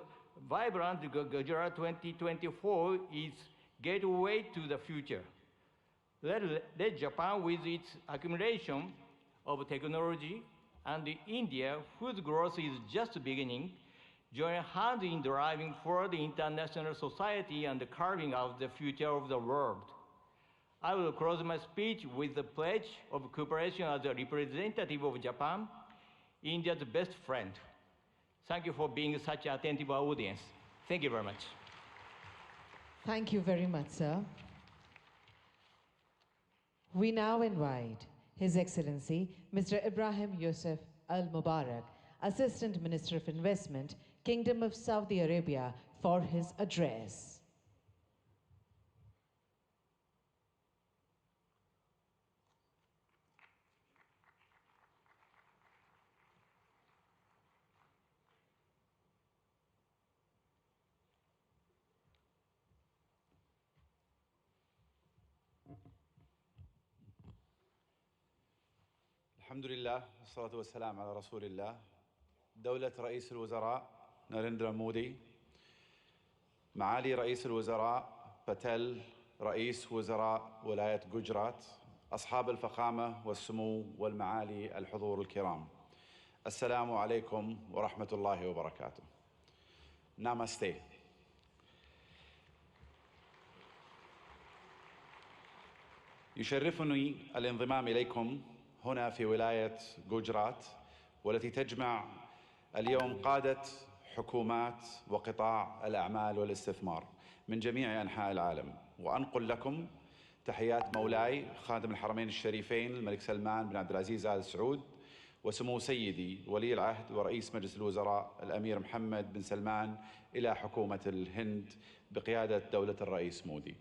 Vibrant Gujarat 2024 is gateway to the future. Let Japan, with its accumulation of technology, and India, whose growth is just beginning, join hands in driving forward the international society and carving out the future of the world. I will close my speech with the pledge of cooperation as a representative of Japan, India's best friend. Thank you for being such an attentive audience. Thank you very much. Thank you very much, sir. We now invite His Excellency, Mr. Ibrahim Yusuf Al Mubarak, Assistant Minister of Investment, Kingdom of Saudi Arabia, for his address. الحمد لله والصلاة والسلام على رسول الله. دولة رئيس الوزراء ناريندرا مودي، معالي رئيس الوزراء باتيل رئيس وزراء ولاية جوجرات، أصحاب الفخامة والسمو والمعالي الحضور الكرام، السلام عليكم ورحمة الله وبركاته. نامستي. يشرفني الانضمام إليكم هنا في ولاية جوجرات، والتي تجمع اليوم قادة حكومات وقطاع الأعمال والاستثمار من جميع أنحاء العالم، وأنقل لكم تحيات مولاي خادم الحرمين الشريفين الملك سلمان بن عبد العزيز آل سعود، وسمو سيدي ولي العهد ورئيس مجلس الوزراء الأمير محمد بن سلمان إلى حكومة الهند بقيادة دولة الرئيس مودي،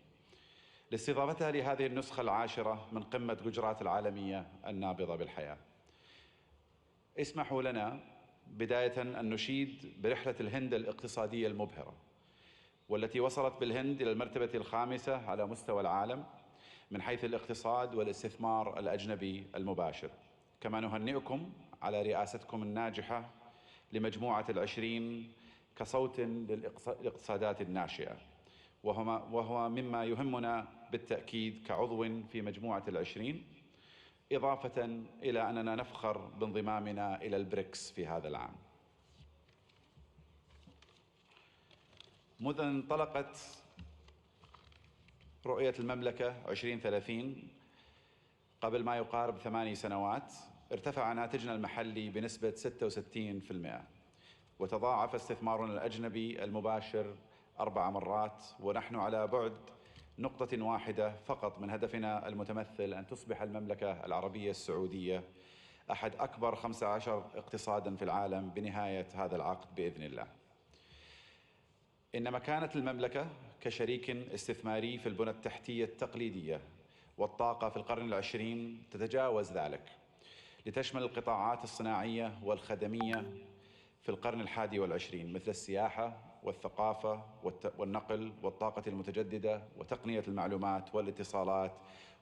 لاستضافتها لهذه النسخة العاشرة من قمة جوجرات العالمية النابضة بالحياة. اسمحوا لنا بداية أن نشيد برحلة الهند الاقتصادية المبهرة، والتي وصلت بالهند إلى المرتبة الخامسة على مستوى العالم من حيث الاقتصاد والاستثمار الأجنبي المباشر. كما نهنئكم على رئاستكم الناجحة لمجموعة ال20 كصوت للاقتصادات الناشئة، وهو مما يهمنا بالتأكيد كعضو في مجموعة ال20، إضافة إلى أننا نفخر بانضمامنا إلى البريكس في هذا العام. منذ أن انطلقت رؤية المملكة 2030 قبل ما يقارب 8 سنوات، ارتفع ناتجنا المحلي بنسبة 66%، وتضاعف استثمارنا الأجنبي المباشر 4 مرات، ونحن على بعد نقطة واحدة فقط من هدفنا المتمثل أن تصبح المملكة العربية السعودية أحد أكبر 15 اقتصاداً في العالم بنهاية هذا العقد بإذن الله. إن مكانة المملكة كشريك استثماري في البنى التحتية التقليدية والطاقة في القرن العشرين تتجاوز ذلك، لتشمل القطاعات الصناعية والخدمية في القرن الحادي والعشرين، مثل السياحة والثقافة والنقل والطاقة المتجددة وتقنية المعلومات والاتصالات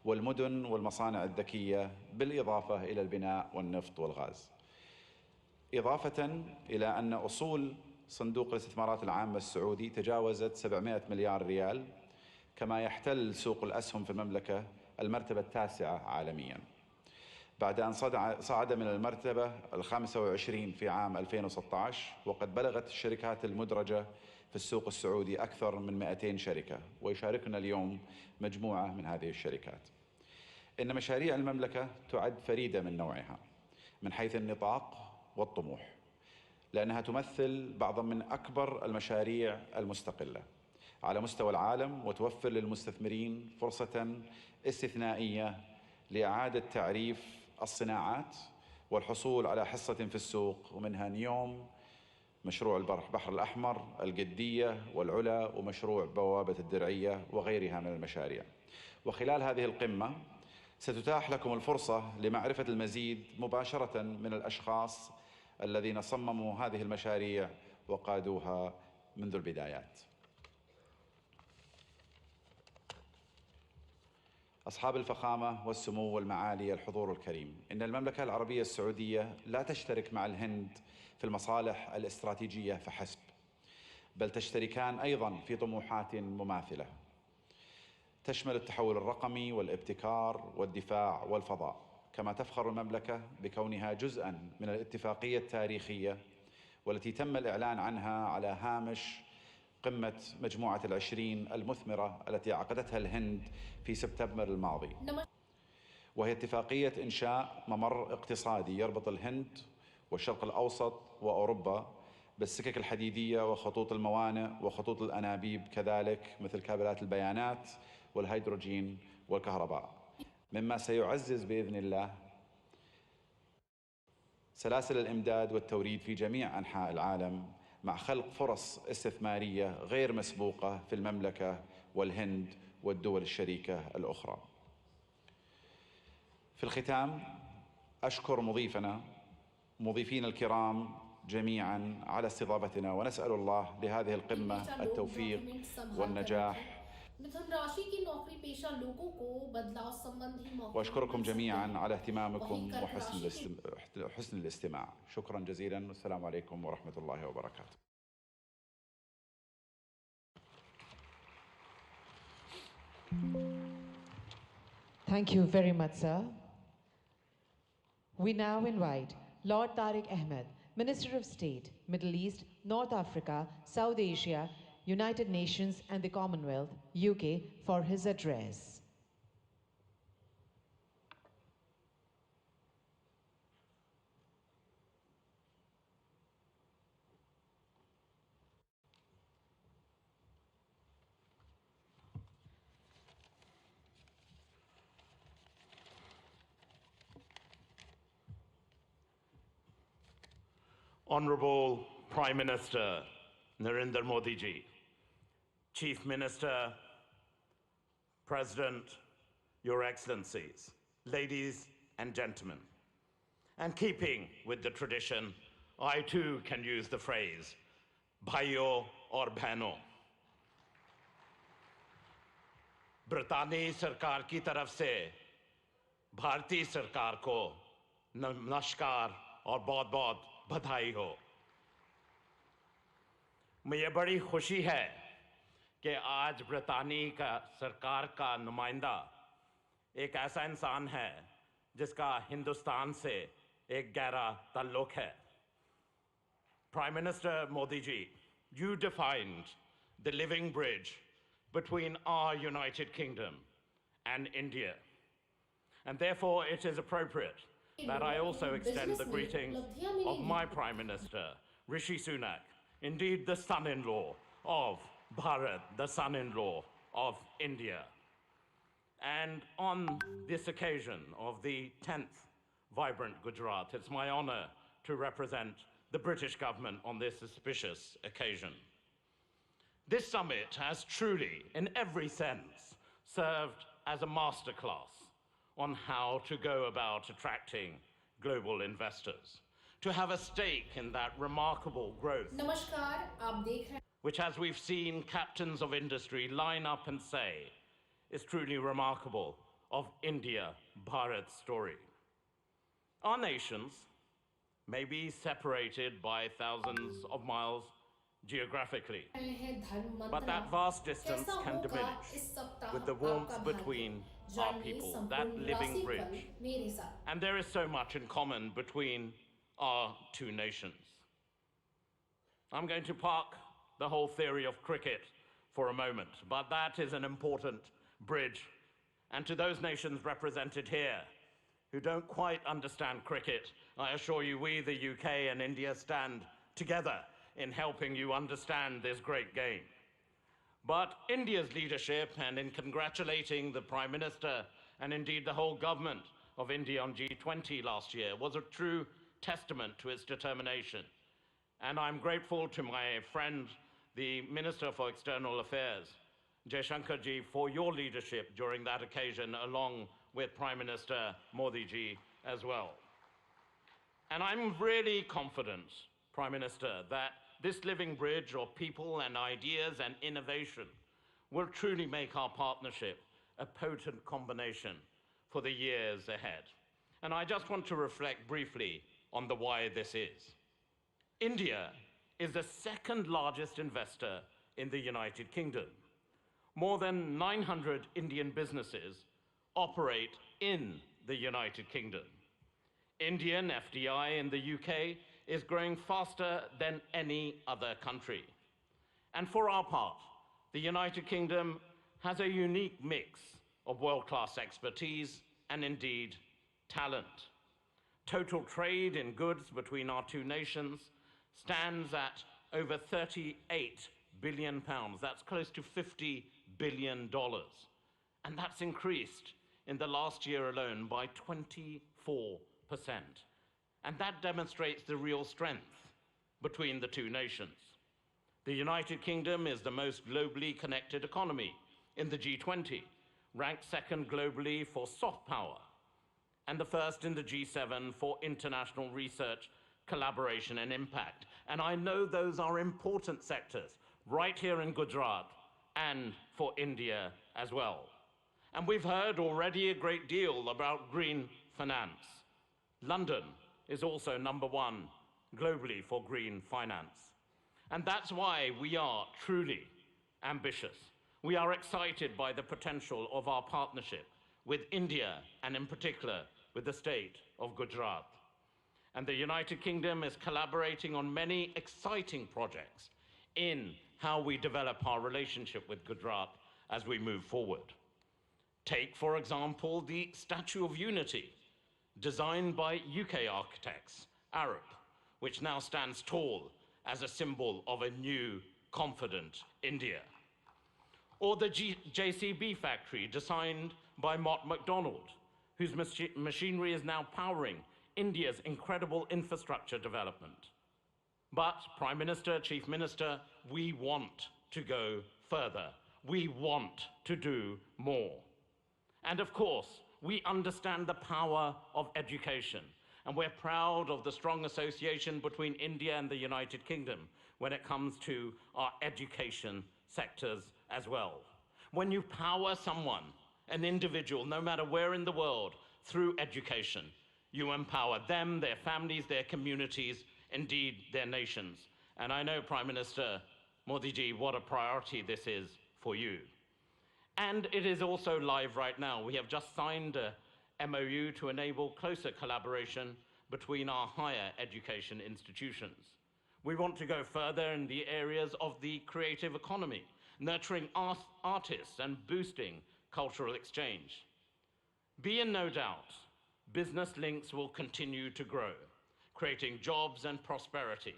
والمدن والمصانع الذكية، بالإضافة إلى البناء والنفط والغاز. إضافة إلى أن أصول صندوق الاستثمارات العامة السعودي تجاوزت 700 مليار ريال، كما يحتل سوق الأسهم في المملكة المرتبة التاسعة عالمياً، بعد أن صعد من المرتبة ال25 في عام 2016، وقد بلغت الشركات المدرجة في السوق السعودي أكثر من 200 شركة، ويشاركنا اليوم مجموعة من هذه الشركات. إن مشاريع المملكة تعد فريدة من نوعها من حيث النطاق والطموح، لأنها تمثل بعضا من أكبر المشاريع المستقلة على مستوى العالم، وتوفر للمستثمرين فرصة استثنائية لإعادة تعريف الصناعات والحصول على حصة في السوق، ومنها نيوم، مشروع البحر الأحمر، القدية والعلا، ومشروع بوابة الدرعية وغيرها من المشاريع. وخلال هذه القمة ستتاح لكم الفرصة لمعرفة المزيد مباشرة من الأشخاص الذين صمموا هذه المشاريع وقادوها منذ البدايات. أصحاب الفخامة والسمو والمعالي الحضور الكريم، إن المملكة العربية السعودية لا تشترك مع الهند في المصالح الاستراتيجية فحسب، بل تشتركان أيضاً في طموحات مماثلة تشمل التحول الرقمي والابتكار والدفاع والفضاء. كما تفخر المملكة بكونها جزءاً من الاتفاقية التاريخية والتي تم الإعلان عنها على هامش قمة مجموعة العشرين المثمرة التي عقدتها الهند في سبتمبر الماضي، وهي اتفاقية إنشاء ممر اقتصادي يربط الهند والشرق الأوسط وأوروبا بالسكك الحديدية وخطوط الموانئ وخطوط الأنابيب، كذلك مثل كابلات البيانات والهيدروجين والكهرباء، مما سيعزز بإذن الله سلاسل الإمداد والتوريد في جميع أنحاء العالم، مع خلق فرص استثمارية غير مسبوقة في المملكة والهند والدول الشريكة الأخرى. في الختام أشكر مضيفين الكرام جميعا على استضافتنا، ونسأل الله لهذه القمة التوفيق والنجاح. وأشكركم جميعا على اهتمامكم وحسن الاستماع. شكرا جزيلا، والسلام عليكم ورحمة الله وبركاته. Thank you very much, sir. We now invite Lord Tariq Ahmed, Minister of State, Middle East, North Africa, South Asia, United Nations and the Commonwealth, UK, for his address. Honorable Prime Minister Narendra Modi ji, Chief Minister, President, Your Excellencies, ladies and gentlemen, and keeping with the tradition, I too can use the phrase, bhaiyo aur behno. Britani sarkar ki taraf se, Bharati sarkar ko namaskar aur bahut-bahut बधाई हो। मुझे बड़ी खुशी है कि आज ब्रितानी का सरकार का नुमाइंदा एक ऐसा इंसान है जिसका हिंदुस्तान से एक गहरा ताल्लुक है। Prime Minister Modi ji, you defined the living bridge between our United Kingdom and India, and therefore it is appropriate that I also extend the greetings of my Prime Minister, Rishi Sunak, indeed the son-in-law of Bharat, the son-in-law of India. And on this occasion of the 10th Vibrant Gujarat, it's my honor to represent the British government on this auspicious occasion. This summit has truly, in every sense, served as a masterclass on how to go about attracting global investors, to have a stake in that remarkable growth, which, as we've seen captains of industry line up and say, is truly remarkable of India-Bharat story. Our nations may be separated by thousands of miles geographically, but that vast distance can diminish with the warmth between our people, that living bridge. And there is so much in common between our two nations. I'm going to park the whole theory of cricket for a moment, but that is an important bridge. And to those nations represented here who don't quite understand cricket, I assure you we, the UK and India, stand together in helping you understand this great game. But India's leadership, and in congratulating the Prime Minister and indeed the whole government of India on G20 last year, was a true testament to its determination. And I'm grateful to my friend, the Minister for External Affairs, Jaishankar ji, for your leadership during that occasion, along with Prime Minister Modi ji as well. And I'm really confident, Prime Minister, that this living bridge of people and ideas and innovation will truly make our partnership a potent combination for the years ahead. And I just want to reflect briefly on the why this is. India is the second largest investor in the United Kingdom. More than 900 Indian businesses operate in the United Kingdom. Indian FDI in the UK is growing faster than any other country. And for our part, the United Kingdom has a unique mix of world-class expertise and indeed talent. Total trade in goods between our two nations stands at over 38 billion pounds. That's close to $50 billion. And that's increased in the last year alone by 24%. And that demonstrates the real strength between the two nations. The United Kingdom is the most globally connected economy in the G20, ranked second globally for soft power, and the first in the G7 for international research, collaboration, and impact. And I know those are important sectors right here in Gujarat and for India as well. And we've heard already a great deal about green finance. London is also #1 globally for green finance. And that's why we are truly ambitious. We are excited by the potential of our partnership with India, and in particular with the state of Gujarat. And the United Kingdom is collaborating on many exciting projects in how we develop our relationship with Gujarat as we move forward. Take, for example, the Statue of Unity, designed by UK architects, Arab, which now stands tall as a symbol of a new, confident India. Or the JCB factory, designed by Mott MacDonald, whose machinery is now powering India's incredible infrastructure development. But, Prime Minister, Chief Minister, we want to go further. We want to do more. And of course, we understand the power of education, and we're proud of the strong association between India and the United Kingdom when it comes to our education sectors as well. When you power someone, an individual, no matter where in the world, through education, you empower them, their families, their communities, indeed their nations. And I know, Prime Minister Modi ji, what a priority this is for you. And it is also live right now. We have just signed a MOU to enable closer collaboration between our higher education institutions. We want to go further in the areas of the creative economy, nurturing artists and boosting cultural exchange. Be in no doubt, business links will continue to grow, creating jobs and prosperity,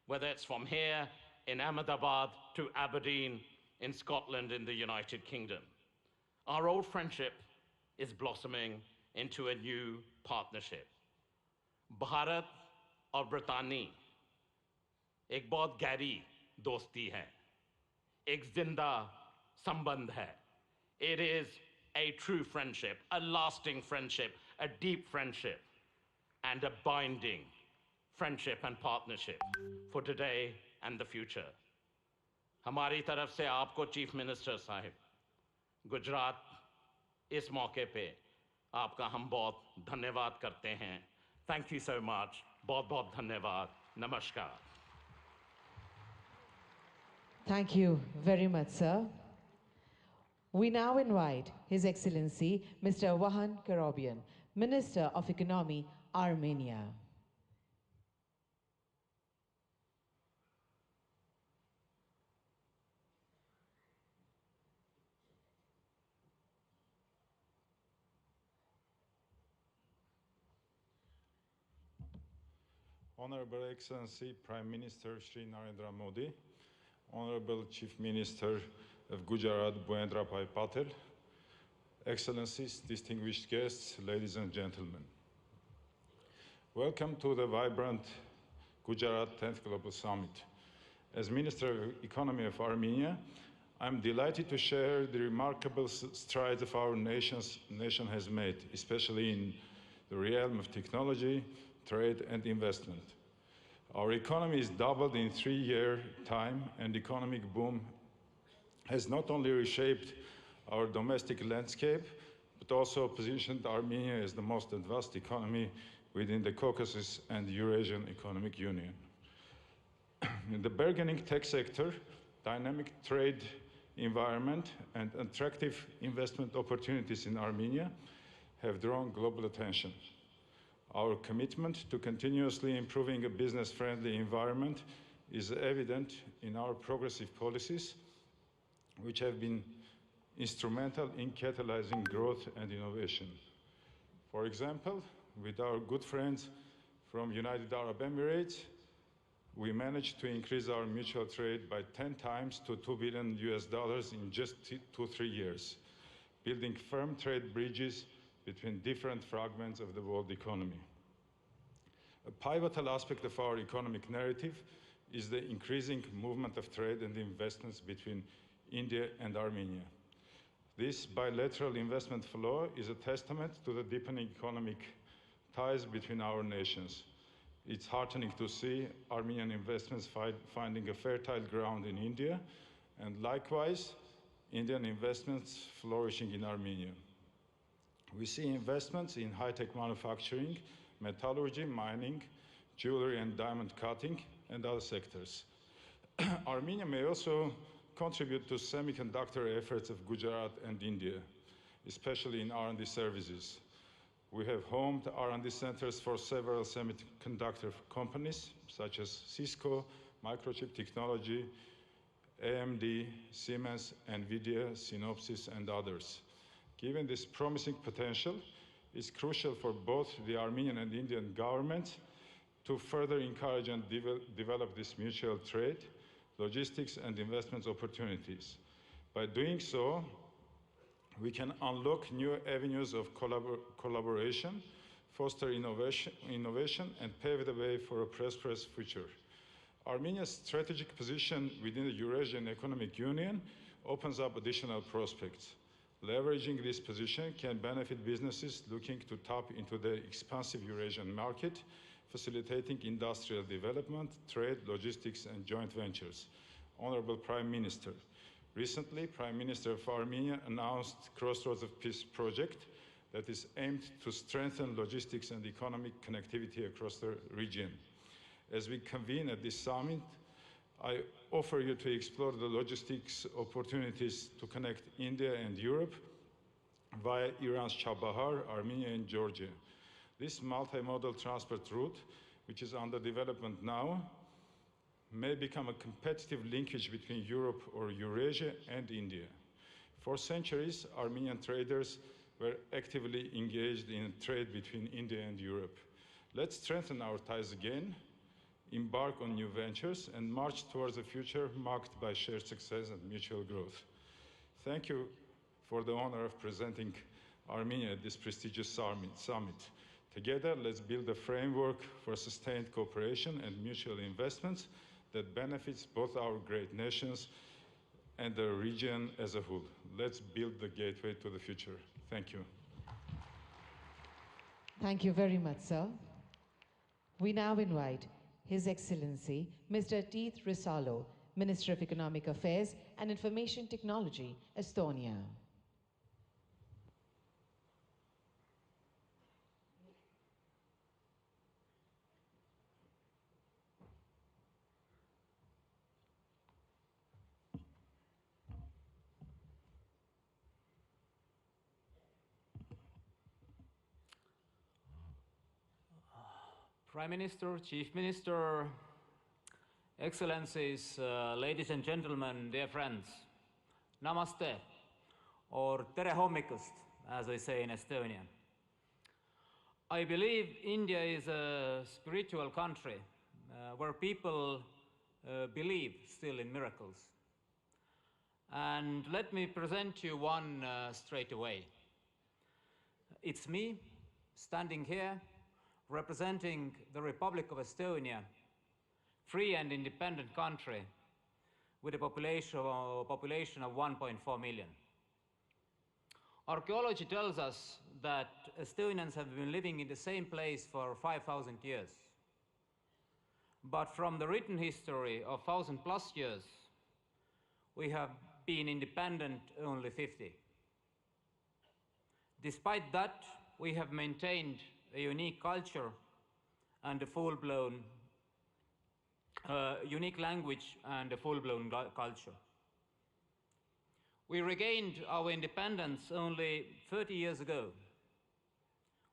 whether it's from here in Ahmedabad to Aberdeen in Scotland in the United Kingdom. Our old friendship is blossoming into a new partnership. Bharat और ब्रितानी एक बहुत गहरी दोस्ती है, एक जिंदा संबंध है. It is a true friendship, a lasting friendship, a deep friendship, and a binding friendship and partnership for today and the future. हमारी तरफ से आपको चीफ मिनिस्टर साहिब, गुजरात इस मौके पे आपका हम बहुत धन्यवाद करते हैं. Thank you so much. बहुत-बहुत धन्यवाद. Namaskar. Thank you very much, sir. We now invite His Excellency Mr. Vahan Karobian, Minister of Economy, Armenia. Honorable Excellency Prime Minister Shri Narendra Modi, Honorable Chief Minister of Gujarat Bhuendra Bhai Patel, Excellencies, distinguished guests, ladies and gentlemen. Welcome to the vibrant Gujarat 10th Global Summit. As Minister of Economy of Armenia, I'm delighted to share the remarkable strides of our nation has made, especially in the realm of technology, trade and investment. Our economy has doubled in 3-year time, and economic boom has not only reshaped our domestic landscape, but also positioned Armenia as the most advanced economy within the Caucasus and the Eurasian Economic Union. In the burgeoning tech sector, dynamic trade environment and attractive investment opportunities in Armenia have drawn global attention. Our commitment to continuously improving a business-friendly environment is evident in our progressive policies, which have been instrumental in catalyzing growth and innovation. For example, with our good friends from United Arab Emirates, we managed to increase our mutual trade by 10 times to $2 billion in just 2-3 years, building firm trade bridges between different fragments of the world economy. A pivotal aspect of our economic narrative is the increasing movement of trade and investments between India and Armenia. This bilateral investment flow is a testament to the deepening economic ties between our nations. It's heartening to see Armenian investments finding a fertile ground in India, and likewise, Indian investments flourishing in Armenia. We see investments in high-tech manufacturing, metallurgy, mining, jewelry and diamond cutting, and other sectors. Armenia may also contribute to semiconductor efforts of Gujarat and India, especially in R&D services. We have homed R&D centers for several semiconductor companies, such as Cisco, Microchip Technology, AMD, Siemens, NVIDIA, Synopsys, and others. Given this promising potential, it's crucial for both the Armenian and Indian governments to further encourage and develop this mutual trade, logistics, and investments opportunities. By doing so, we can unlock new avenues of collaboration, foster innovation, and pave the way for a prosperous future. Armenia's strategic position within the Eurasian Economic Union opens up additional prospects. Leveraging this position can benefit businesses looking to tap into the expansive Eurasian market, facilitating industrial development, trade, logistics, and joint ventures. Honorable Prime Minister, recently, Prime Minister of Armenia announced Crossroads of Peace project that is aimed to strengthen logistics and economic connectivity across the region. As we convene at this summit, I offer you to explore the logistics opportunities to connect India and Europe via Iran's Chabahar, Armenia, and Georgia. This multimodal transport route, which is under development now, may become a competitive linkage between Europe or Eurasia and India. For centuries, Armenian traders were actively engaged in trade between India and Europe. Let's strengthen our ties again, embark on new ventures, and march towards a future marked by shared success and mutual growth. Thank you for the honor of presenting Armenia at this prestigious summit. Together, let's build a framework for sustained cooperation and mutual investments that benefits both our great nations and the region as a whole. Let's build the gateway to the future. Thank you. Thank you very much, sir. We now invite His Excellency, Mr. Tiit Risalu, Minister of Economic Affairs and Information Technology, Estonia. Prime Minister, Chief Minister, Excellencies, ladies and gentlemen, dear friends, namaste, or tere hommikust, as we say in Estonian. I believe India is a spiritual country where people believe still in miracles. And let me present you one straight away. It's me, standing here, representing the Republic of Estonia, free and independent country with a population of 1.4 million. Archaeology tells us that Estonians have been living in the same place for 5,000 years. But from the written history of 1,000+ years, we have been independent only 50. Despite that, we have maintained a unique culture and a full-blown, unique language and a full-blown culture. We regained our independence only 30 years ago.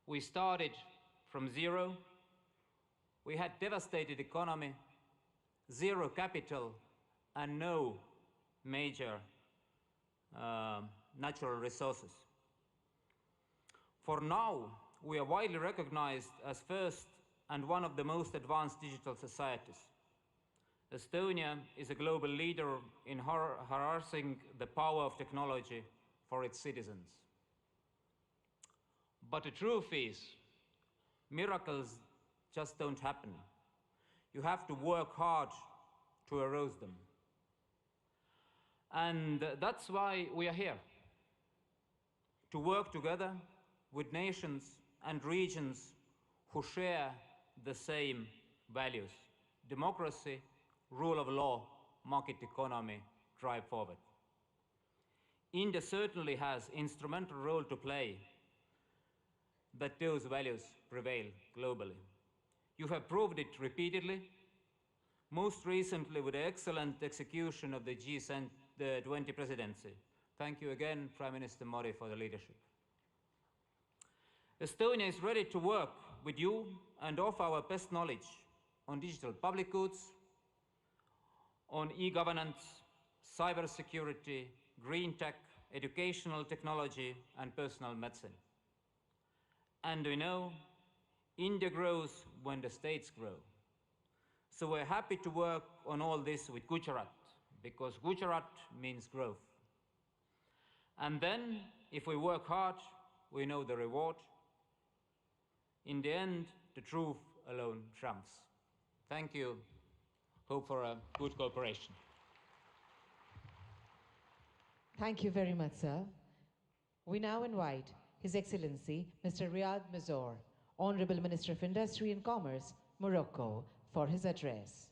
We started from zero. We had devastated economy, zero capital, and no major natural resources. For now, we are widely recognized as first and one of the most advanced digital societies. Estonia is a global leader in harnessing the power of technology for its citizens. But the truth is, miracles just don't happen. You have to work hard to arouse them. And that's why we are here, to work together with nations and regions who share the same values: democracy, rule of law, market economy, drive forward. India certainly has an instrumental role to play that those values prevail globally. You have proved it repeatedly, most recently with the excellent execution of the G20 presidency. Thank you again, Prime Minister Modi, for the leadership. Estonia is ready to work with you and offer our best knowledge on digital public goods, on e-governance, cybersecurity, green tech, educational technology, and personal medicine. And we know India grows when the states grow. So we're happy to work on all this with Gujarat, because Gujarat means growth. And then, if we work hard, we know the reward. In the end, the truth alone trumps. Thank you. Hope for a good cooperation. Thank you very much, sir. We now invite His Excellency Mr. Riyad Mazzour, Honorable Minister of Industry and Commerce, Morocco, for his address.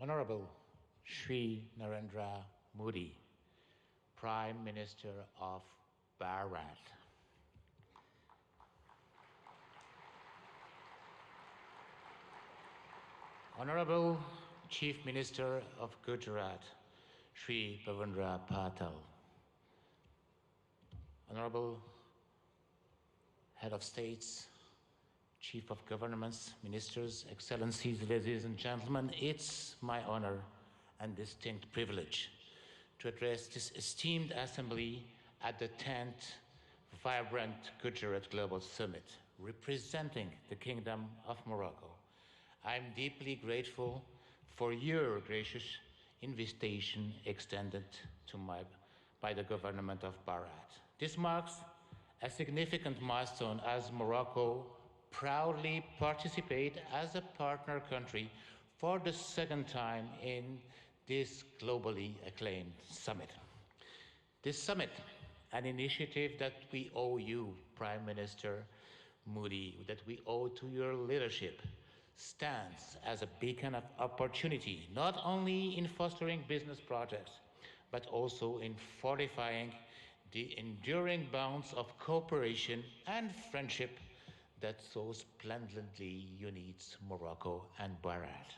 Honorable Shri Narendra Modi, Prime Minister of Bharat. Honorable Chief Minister of Gujarat, Shri Bhavendra Patel. Honorable Head of States, Chief of Governments, Ministers, Excellencies, ladies and gentlemen, it's my honor and distinct privilege to address this esteemed assembly at the 10th Vibrant Gujarat Global Summit, representing the Kingdom of Morocco. I'm deeply grateful for your gracious invitation extended to by the government of Bharat. This marks a significant milestone as Morocco proudly participate as a partner country for the second time in this globally acclaimed summit. This summit, an initiative that we owe you, Prime Minister Modi, that we owe to your leadership, stands as a beacon of opportunity, not only in fostering business projects, but also in fortifying the enduring bonds of cooperation and friendship that so splendidly unites Morocco and Bharat.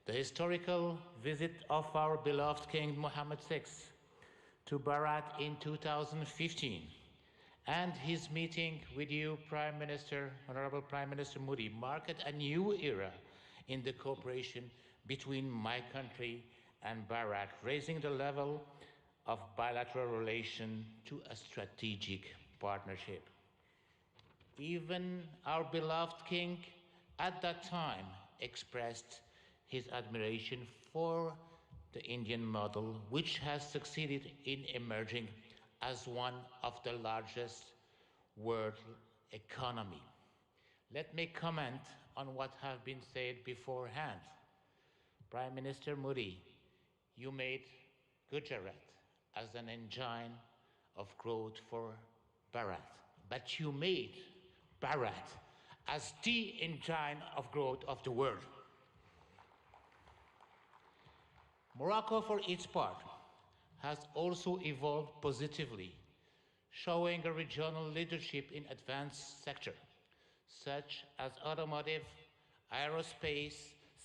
The historical visit of our beloved King Mohammed VI to Bharat in 2015 and his meeting with you, Prime Minister, Honorable Prime Minister Modi, marked a new era in the cooperation between my country and Bharat, raising the level of bilateral relation to a strategic partnership. Even our beloved king at that time expressed his admiration for the Indian model, which has succeeded in emerging as one of the largest world economy. Let me comment on what has been said beforehand. Prime Minister Modi, you made Gujarat as an engine of growth for Bharat, but you made Bharat as the engine of growth of the world. Morocco, for its part, has also evolved positively, showing a regional leadership in advanced sectors, such as automotive, aerospace,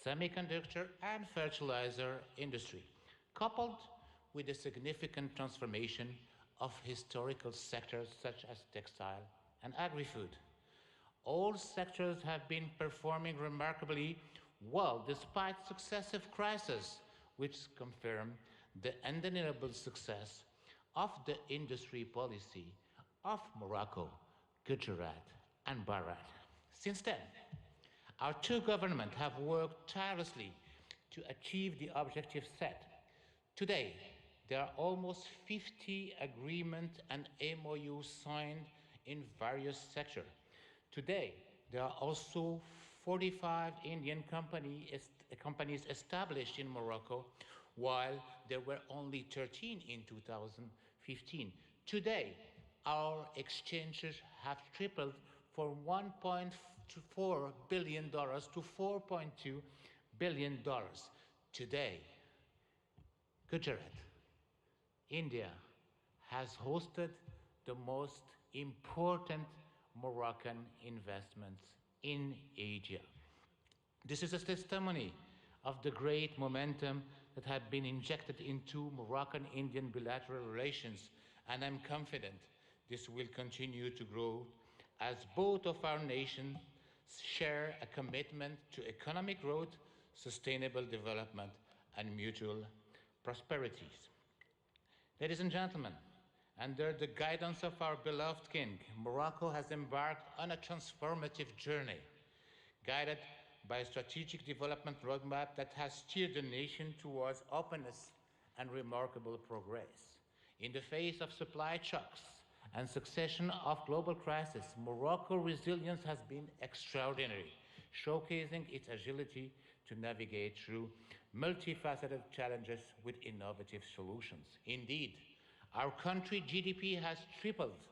semiconductor, and fertilizer industry, coupled with a significant transformation of historical sectors such as textile and agri-food. All sectors have been performing remarkably well despite successive crises, which confirm the undeniable success of the industry policy of Morocco, Gujarat, and Bharat. Since then, our two governments have worked tirelessly to achieve the objectives set. Today, there are almost 50 agreements and MOUs signed in various sectors. Today, there are also 45 Indian companies established in Morocco, while there were only 13 in 2015. Today, our exchanges have tripled from $1.4 billion to $4.2 billion. Today, Gujarat, India, has hosted the most important Moroccan investments in Asia. This is a testimony of the great momentum that had been injected into Moroccan-Indian bilateral relations, and I'm confident this will continue to grow as both of our nations share a commitment to economic growth, sustainable development, and mutual prosperities. Ladies and gentlemen, under the guidance of our beloved king, Morocco has embarked on a transformative journey, guided by a strategic development roadmap that has steered the nation towards openness and remarkable progress. In the face of supply shocks and succession of global crises, Morocco's resilience has been extraordinary, showcasing its agility to navigate through multifaceted challenges with innovative solutions. Indeed, our country's GDP has tripled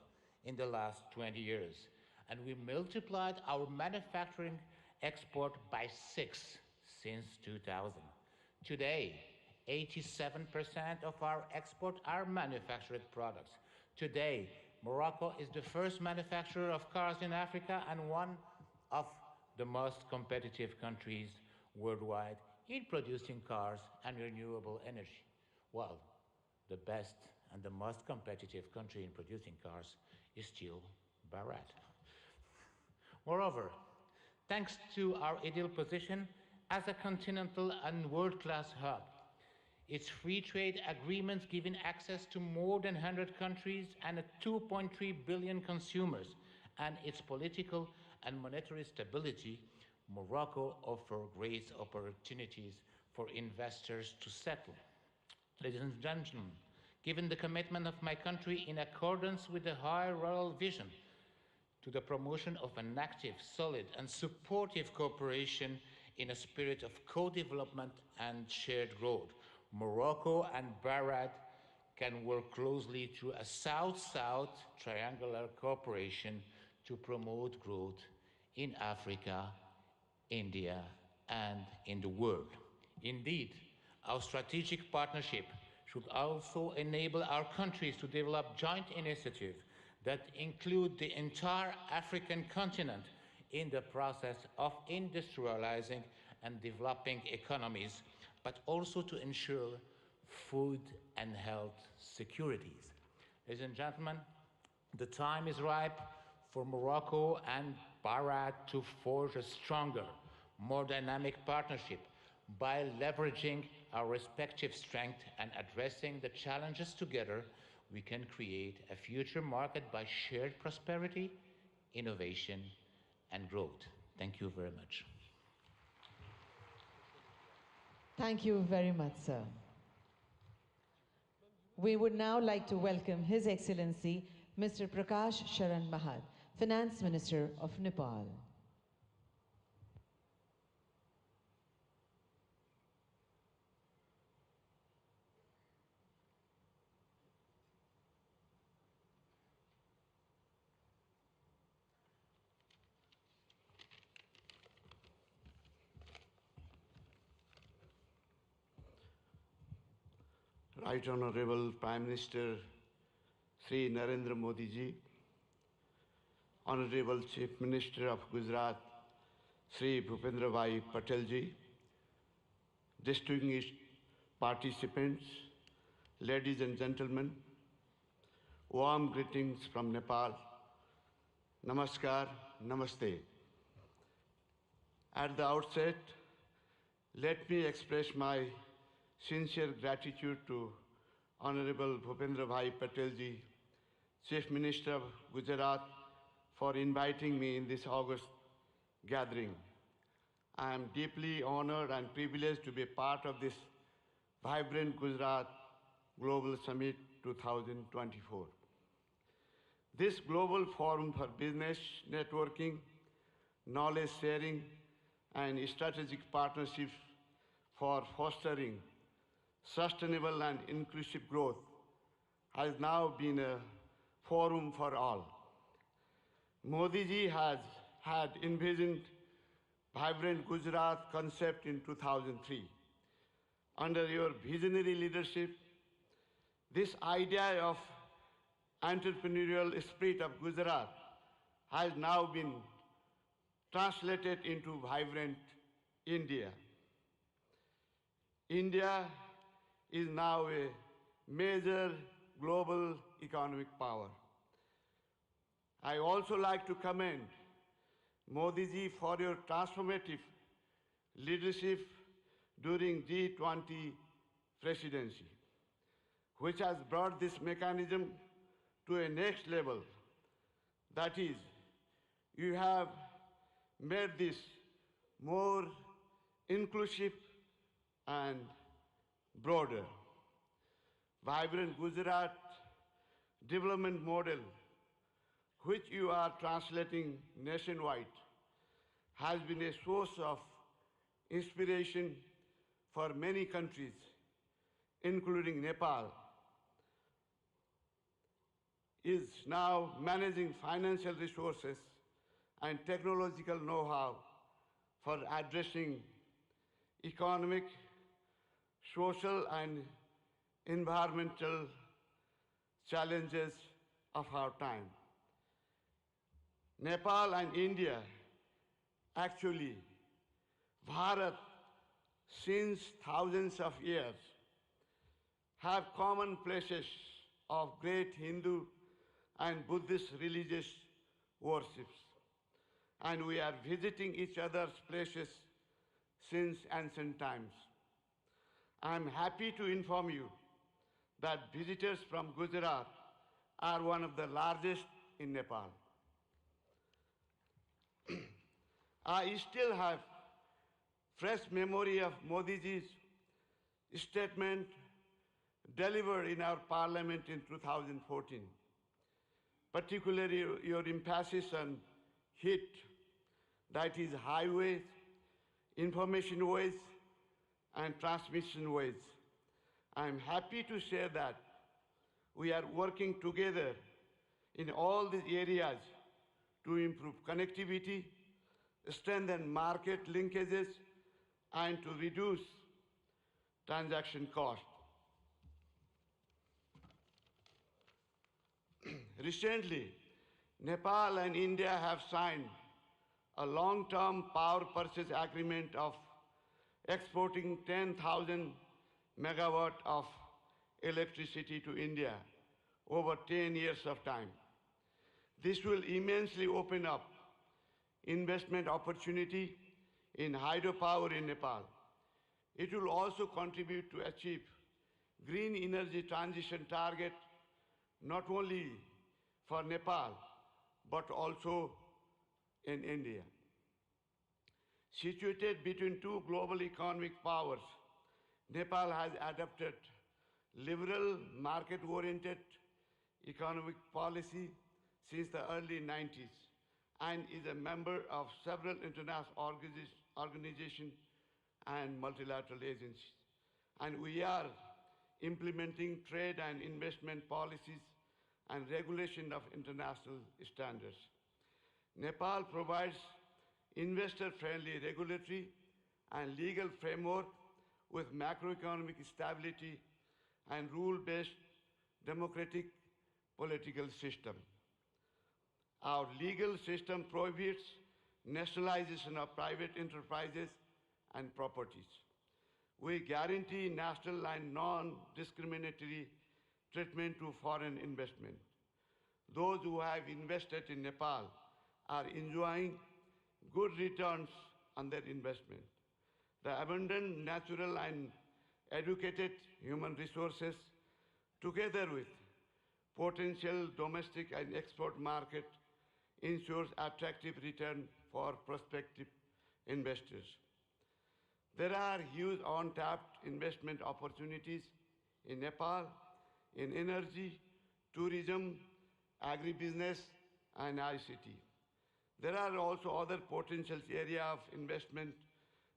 in the last 20 years, and we multiplied our manufacturing export by 6 since 2000. Today, 87% of our export are manufactured products. Today, Morocco is the first manufacturer of cars in Africa and one of the most competitive countries worldwide in producing cars and renewable energy. Well, the best and the most competitive country in producing cars is still Bharat. Moreover, thanks to our ideal position as a continental and world-class hub, its free trade agreements giving access to more than 100 countries and 2.3 billion consumers, and its political and monetary stability, Morocco offers great opportunities for investors to settle. Ladies and gentlemen, given the commitment of my country in accordance with the high royal vision to the promotion of an active, solid, and supportive cooperation in a spirit of co-development and shared growth, Morocco and Bharat can work closely through a South-South triangular cooperation to promote growth in Africa, India, and in the world. Indeed, our strategic partnership should also enable our countries to develop joint initiatives that include the entire African continent in the process of industrializing and developing economies, but also to ensure food and health securities. Ladies and gentlemen, the time is ripe for Morocco and Bharat to forge a stronger, more dynamic partnership by leveraging our respective strengths and addressing the challenges together. We can create a future marked by shared prosperity, innovation, and growth. Thank you very much. Thank you very much, sir. We would now like to welcome His Excellency, Mr. Prakash Sharan Mahad, Finance Minister of Nepal. Right Honorable Prime Minister Sri Narendra Modi ji, Honorable Chief Minister of Gujarat Sri Bhupendra Bhai Patel ji, distinguished participants, ladies and gentlemen, warm greetings from Nepal. Namaskar, namaste. At the outset, let me express my sincere gratitude to Honorable Bhupendra Bhai Patel ji, Chief Minister of Gujarat, for inviting me in this August gathering. I am deeply honored and privileged to be a part of this vibrant Gujarat Global Summit 2024. This global forum for business networking, knowledge sharing, and strategic partnerships for fostering sustainable and inclusive growth has now been a forum for all. Modi ji had envisioned vibrant Gujarat concept in 2003. Under your visionary leadership, this idea of entrepreneurial spirit of Gujarat has now been translated into vibrant India. India is now a major global economic power. I also like to commend Modi ji for your transformative leadership during G20 presidency, which has brought this mechanism to a next level. That is, you have made this more inclusive and broader. Vibrant Gujarat development model, which you are translating nationwide, has been a source of inspiration for many countries, including Nepal, is now managing financial resources and technological know-how for addressing economic, social, and environmental challenges of our time. Nepal and India, actually, Bharat, since thousands of years, have common places of great Hindu and Buddhist religious worships. And we are visiting each other's places since ancient times. I am happy to inform you that visitors from Gujarat are one of the largest in Nepal. I still have fresh memory of Modi ji's statement delivered in our parliament in 2014, particularly your emphasis on HIT, that is highways, information ways, and transmission ways. I am happy to share that we are working together in all these areas to improve connectivity, strengthen market linkages, and to reduce transaction costs. Recently, Nepal and India have signed a long-term power purchase agreement of exporting 10,000 megawatt of electricity to India over 10 years of time. This will immensely open up investment opportunity in hydropower in Nepal. It will also contribute to achieve green energy transition target not only for Nepal, but also in India. Situated between two global economic powers, Nepal has adopted liberal, market-oriented economic policy since the early 90s and is a member of several international organizations and multilateral agencies. And we are implementing trade and investment policies and regulation of international standards. Nepal provides investor-friendly regulatory and legal framework with macroeconomic stability and rule-based democratic political system. Our legal system prohibits nationalization of private enterprises and properties. We guarantee national and non-discriminatory treatment to foreign investment. Those who have invested in Nepal are enjoying good returns on their investment. The abundant natural and educated human resources, together with potential domestic and export market, ensures attractive return for prospective investors. There are huge untapped investment opportunities in Nepal, in energy, tourism, agribusiness, and ICT. There are also other potential areas of investment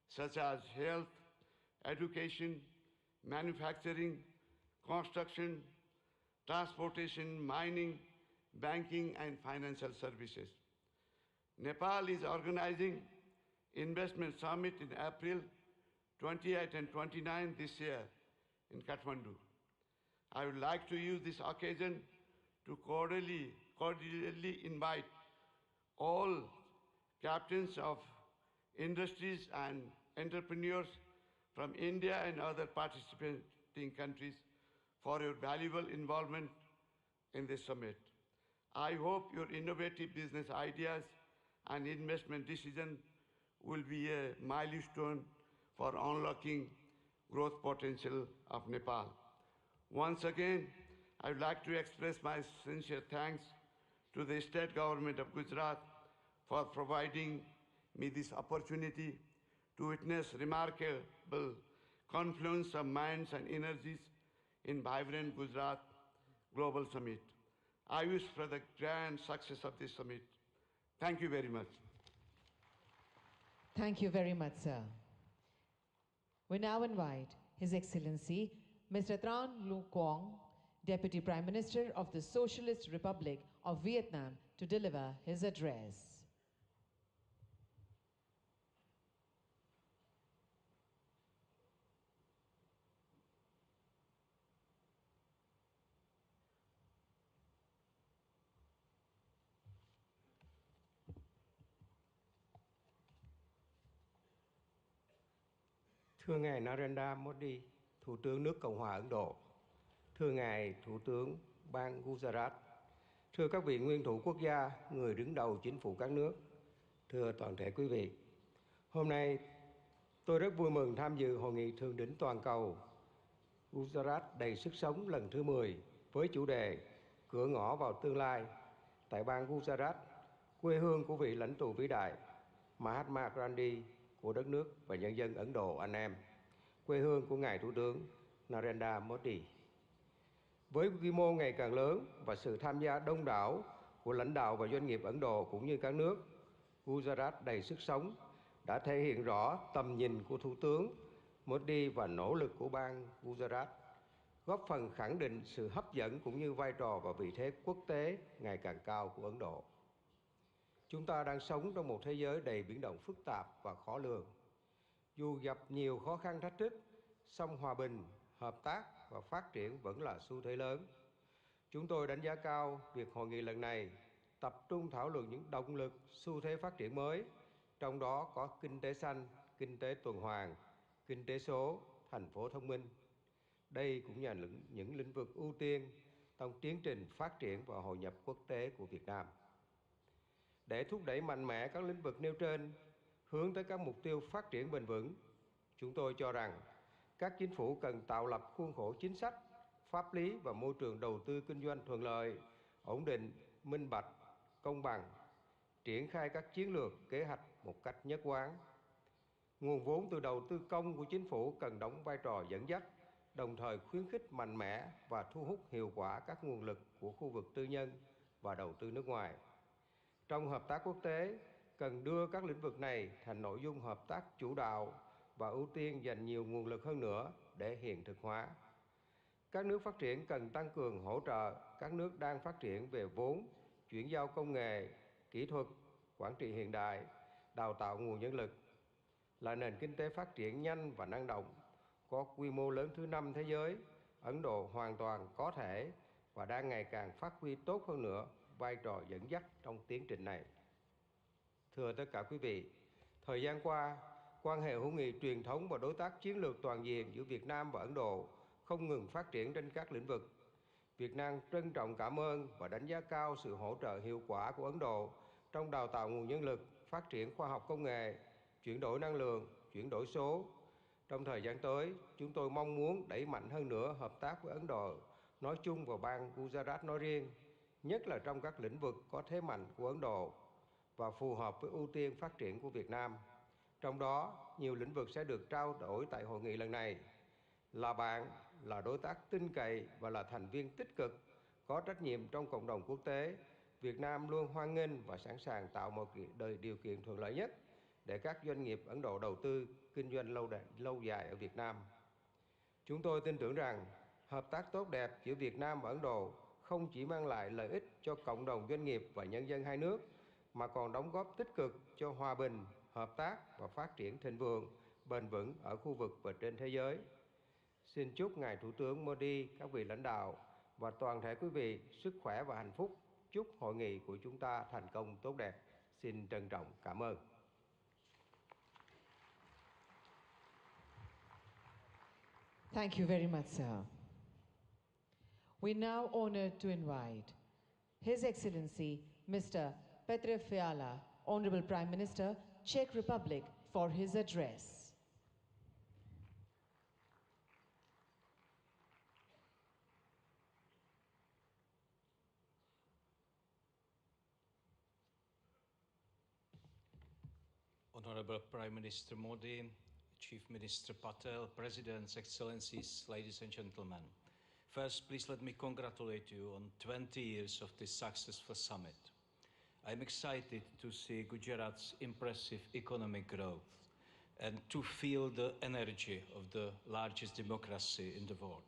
such as health, education, manufacturing, construction, transportation, mining, banking, and financial services. Nepal is organizing Investment Summit in April 28 and 29 this year in Kathmandu. I would like to use this occasion to cordially invite all captains of industries and entrepreneurs from India and other participating countries for your valuable involvement in this summit. I hope your innovative business ideas and investment decisions will be a milestone for unlocking growth potential of Nepal. Once again, I would like to express my sincere thanks to the state government of Gujarat for providing me this opportunity to witness remarkable confluence of minds and energies in vibrant Gujarat Global Summit. I wish for the grand success of this summit. Thank you very much. Thank you very much, sir. We now invite His Excellency Mr. Tran Lu Quang, Deputy Prime Minister of the Socialist Republic of Vietnam, to deliver his address. Thưa ngài Narendra Modi, Thủ tướng nước Cộng hòa Ấn Độ, thưa ngài Thủ tướng bang Gujarat, thưa các vị nguyên thủ quốc gia, người đứng đầu chính phủ các nước, thưa toàn thể quý vị. Hôm nay, tôi rất vui mừng tham dự hội nghị thượng đỉnh toàn cầu Gujarat đầy sức sống lần thứ 10 với chủ đề Cửa ngõ vào tương lai tại bang Gujarat, quê hương của vị lãnh tụ vĩ đại Mahatma Gandhi của đất nước và nhân dân Ấn Độ anh em, quê hương của ngài Thủ tướng Narendra Modi. Với quy mô ngày càng lớn và sự tham gia đông đảo của lãnh đạo và doanh nghiệp Ấn Độ cũng như các nước, Gujarat đầy sức sống đã thể hiện rõ tầm nhìn của Thủ tướng Modi và nỗ lực của bang Gujarat, góp phần khẳng định sự hấp dẫn cũng như vai trò và vị thế quốc tế ngày càng cao của Ấn Độ. Chúng ta đang sống trong một thế giới đầy biến động phức tạp và khó lường. Dù gặp nhiều khó khăn thách thức, song hòa bình, hợp tác và phát triển vẫn là xu thế lớn. Chúng tôi đánh giá cao việc hội nghị lần này tập trung thảo luận những động lực, xu thế phát triển mới, trong đó có kinh tế xanh, kinh tế tuần hoàn, kinh tế số, thành phố thông minh. Đây cũng là những lĩnh vực ưu tiên trong tiến trình phát triển và hội nhập quốc tế của Việt Nam. Để thúc đẩy mạnh mẽ các lĩnh vực nêu trên, hướng tới các mục tiêu phát triển bền vững, chúng tôi cho rằng các chính phủ cần tạo lập khuôn khổ chính sách, pháp lý và môi trường đầu tư kinh doanh thuận lợi, ổn định, minh bạch, công bằng, triển khai các chiến lược, kế hoạch một cách nhất quán. Nguồn vốn từ đầu tư công của chính phủ cần đóng vai trò dẫn dắt, đồng thời khuyến khích mạnh mẽ và thu hút hiệu quả các nguồn lực của khu vực tư nhân và đầu tư nước ngoài. Trong hợp tác quốc tế, cần đưa các lĩnh vực này thành nội dung hợp tác chủ đạo và ưu tiên dành nhiều nguồn lực hơn nữa để hiện thực hóa. Các nước phát triển cần tăng cường hỗ trợ các nước đang phát triển về vốn, chuyển giao công nghệ, kỹ thuật, quản trị hiện đại, đào tạo nguồn nhân lực. Là nền kinh tế phát triển nhanh và năng động, có quy mô lớn thứ 5 thế giới, Ấn Độ hoàn toàn có thể và đang ngày càng phát huy tốt hơn nữa vai trò dẫn dắt trong tiến trình này. Thưa tất cả quý vị, thời gian qua, quan hệ hữu nghị truyền thống và đối tác chiến lược toàn diện giữa Việt Nam và Ấn Độ không ngừng phát triển trên các lĩnh vực. Việt Nam trân trọng cảm ơn và đánh giá cao sự hỗ trợ hiệu quả của Ấn Độ trong đào tạo nguồn nhân lực, phát triển khoa học công nghệ, chuyển đổi năng lượng, chuyển đổi số. Trong thời gian tới, chúng tôi mong muốn đẩy mạnh hơn nữa hợp tác với Ấn Độ nói chung và bang Gujarat nói riêng, nhất là trong các lĩnh vực có thế mạnh của Ấn Độ và phù hợp với ưu tiên phát triển của Việt Nam. Trong đó, nhiều lĩnh vực sẽ được trao đổi tại hội nghị lần này. Là bạn, là đối tác tin cậy và là thành viên tích cực, có trách nhiệm trong cộng đồng quốc tế, Việt Nam luôn hoan nghênh và sẵn sàng tạo một điều kiện thuận lợi nhất để các doanh nghiệp Ấn Độ đầu tư, kinh doanh lâu dài ở Việt Nam. Chúng tôi tin tưởng rằng hợp tác tốt đẹp giữa Việt Nam và Ấn Độ không chỉ mang lại lợi ích cho cộng đồng doanh nghiệp và nhân dân hai nước, mà còn đóng góp tích cực cho hòa bình, hợp tác và phát triển thịnh vượng, bền vững ở khu vực và trên thế giới. Xin chúc Ngài Thủ tướng Modi, các vị lãnh đạo và toàn thể quý vị sức khỏe và hạnh phúc. Chúc hội nghị của chúng ta thành công tốt đẹp. Xin trân trọng cảm ơn. Thank you very much, sir. We now honored to invite His Excellency Mr. Petr Fiala, Honorable Prime Minister, Czech Republic, for his address. Honorable Prime Minister Modi, Chief Minister Patel, Presidents, Excellencies, ladies and gentlemen. First, please let me congratulate you on 20 years of this successful summit. I'm excited to see Gujarat's impressive economic growth and to feel the energy of the largest democracy in the world.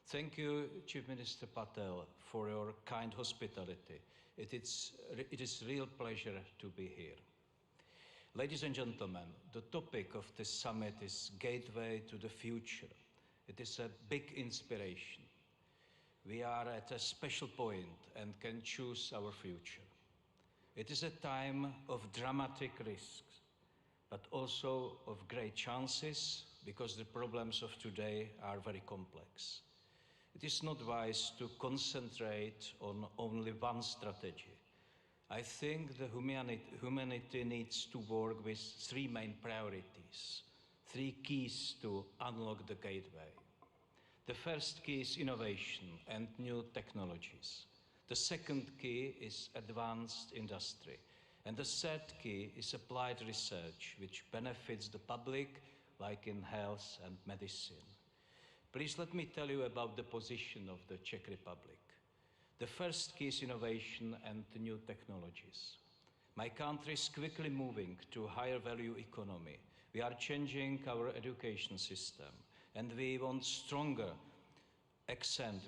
Thank you, Chief Minister Patel, for your kind hospitality. It is a real pleasure to be here. Ladies and gentlemen, the topic of this summit is Gateway to the Future. It is a big inspiration. We are at a special point and can choose our future. It is a time of dramatic risks, but also of great chances, because the problems of today are very complex. It is not wise to concentrate on only one strategy. I think the humanity needs to work with three main priorities, three keys to unlock the gateway. The first key is innovation and new technologies. The second key is advanced industry. And the third key is applied research, which benefits the public, like in health and medicine. Please let me tell you about the position of the Czech Republic. The first key is innovation and new technologies. My country is quickly moving to a higher value economy. We are changing our education system, and we want stronger accent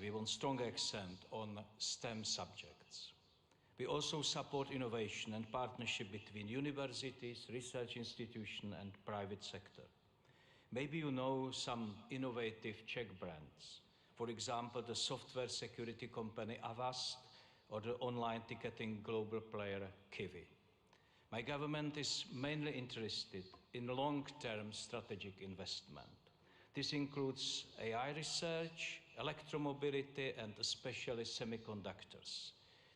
on STEM subjects. We also support innovation and partnership between universities, research institutions, and private sector. Maybe you know some innovative Czech brands. For example, the software security company Avast or the online ticketing global player Kiwi. My government is mainly interested in long-term strategic investment. This includes AI research, electromobility, and especially semiconductors.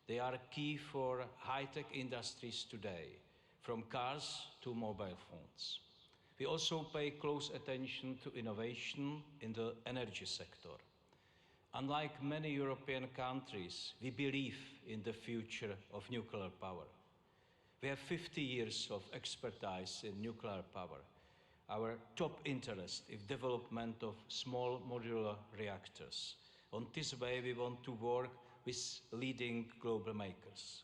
They are key for high-tech industries today, from cars to mobile phones. We also pay close attention to innovation in the energy sector. Unlike many European countries, we believe in the future of nuclear power. We have 50 years of expertise in nuclear power. Our top interest is development of small modular reactors. On this way, we want to work with leading global makers.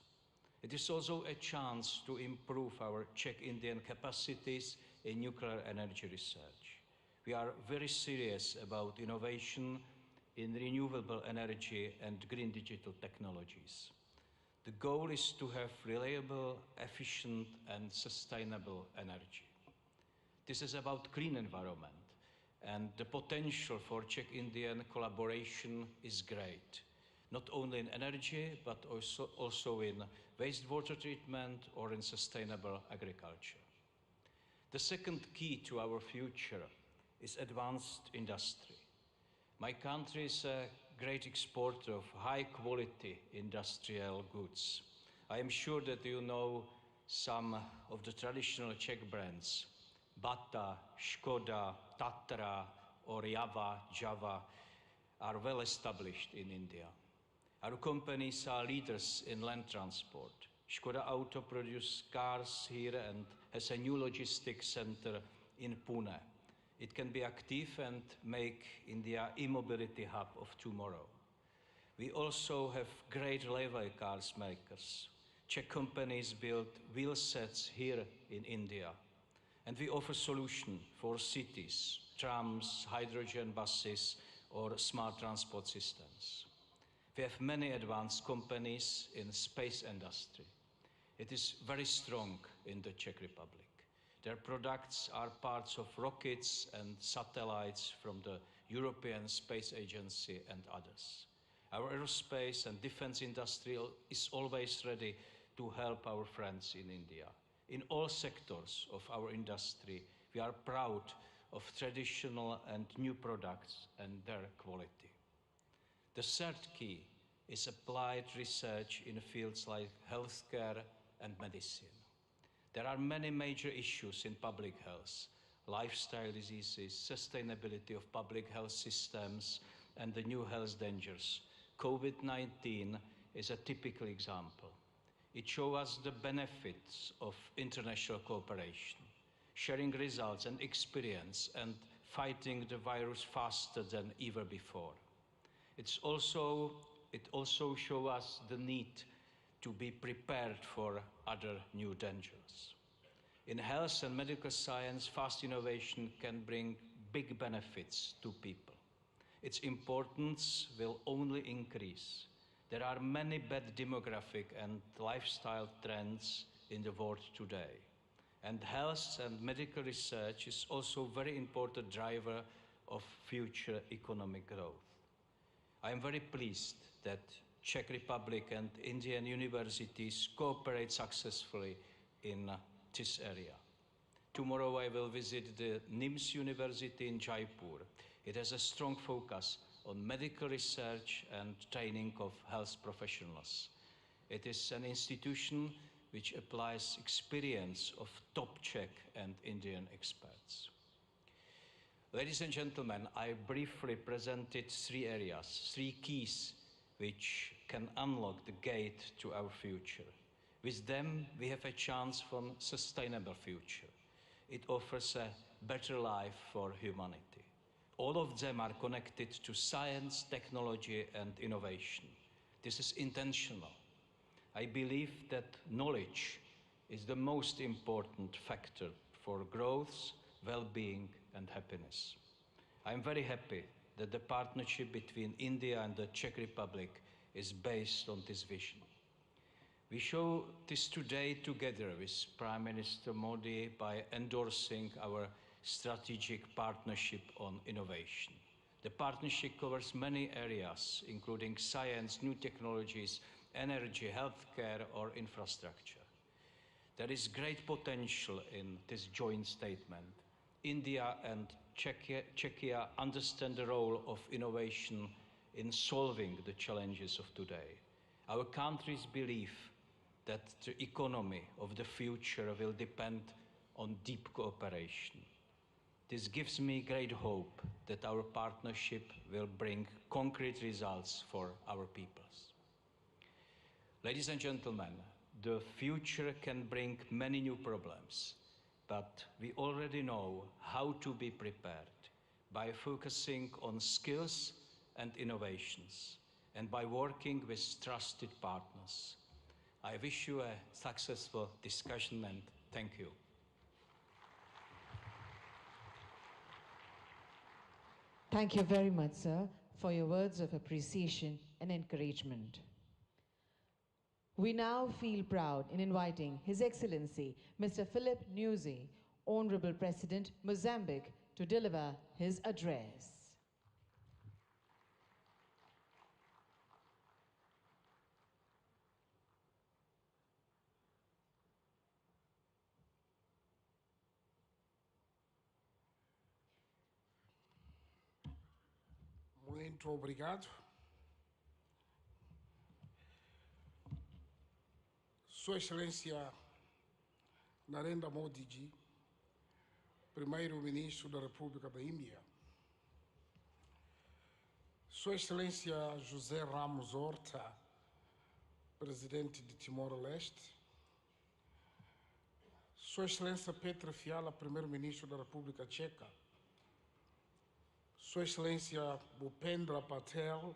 It is also a chance to improve our Czech-Indian capacities in nuclear energy research. We are very serious about innovation in renewable energy and green digital technologies. The goal is to have reliable, efficient, and sustainable energy. This is about clean environment, and the potential for Czech-Indian collaboration is great, not only in energy, but also in wastewater treatment or in sustainable agriculture. The second key to our future is advanced industry. My country is a great exporter of high-quality industrial goods. I am sure that you know some of the traditional Czech brands, Bata, Škoda, Tatra, or Java are well established in India. Our companies are leaders in land transport. Škoda Auto produces cars here and has a new logistics center in Pune. It can be active and make India e-mobility hub of tomorrow. We also have great railway cars makers. Czech companies build wheel sets here in India. And we offer solutions for cities, trams, hydrogen buses, or smart transport systems. We have many advanced companies in space industry. It is very strong in the Czech Republic. Their products are parts of rockets and satellites from the European Space Agency and others. Our aerospace and defense industry is always ready to help our friends in India. In all sectors of our industry, we are proud of traditional and new products and their quality. The third key is applied research in fields like healthcare and medicine. There are many major issues in public health: lifestyle diseases, sustainability of public health systems, and the new health dangers. COVID-19 is a typical example. It shows us the benefits of international cooperation, sharing results and experience, and fighting the virus faster than ever before. It also shows us the need to be prepared for other new dangers. In health and medical science, fast innovation can bring big benefits to people. Its importance will only increase. There are many bad demographic and lifestyle trends in the world today. And health and medical research is also a very important driver of future economic growth. I am very pleased that Czech Republic and Indian universities cooperate successfully in this area. Tomorrow I will visit the NIMS University in Jaipur. It has a strong focus on medical research and training of health professionals. It is an institution which applies experience of top Czech and Indian experts. Ladies and gentlemen, I briefly presented three areas, three keys which can unlock the gate to our future. With them, we have a chance for a sustainable future. It offers a better life for humanity. All of them are connected to science, technology, and innovation. This is intentional. I believe that knowledge is the most important factor for growth, well-being, and happiness. I am very happy that the partnership between India and the Czech Republic is based on this vision. We show this today together with Prime Minister Modi by endorsing our strategic partnership on innovation. The partnership covers many areas, including science, new technologies, energy, healthcare, or infrastructure. There is great potential in this joint statement. India and Czechia understand the role of innovation in solving the challenges of today. Our countries believe that the economy of the future will depend on deep cooperation. This gives me great hope that our partnership will bring concrete results for our peoples. Ladies and gentlemen, the future can bring many new problems, but we already know how to be prepared by focusing on skills and innovations and by working with trusted partners. I wish you a successful discussion and thank you. Thank you very much, sir, for your words of appreciation and encouragement. We now feel proud in inviting His Excellency, Mr. Philip Nyusi, Honorable President, Mozambique, to deliver his address. Muito obrigado. Sua Excelência Narendra Modi Ji, Primeiro-Ministro da República da Índia. Sua Excelência José Ramos Horta, Presidente de Timor-Leste. Sua Excelência Petra Fiala, Primeiro-Ministro da República Tcheca. Sua Excelência Bhupendra Patel,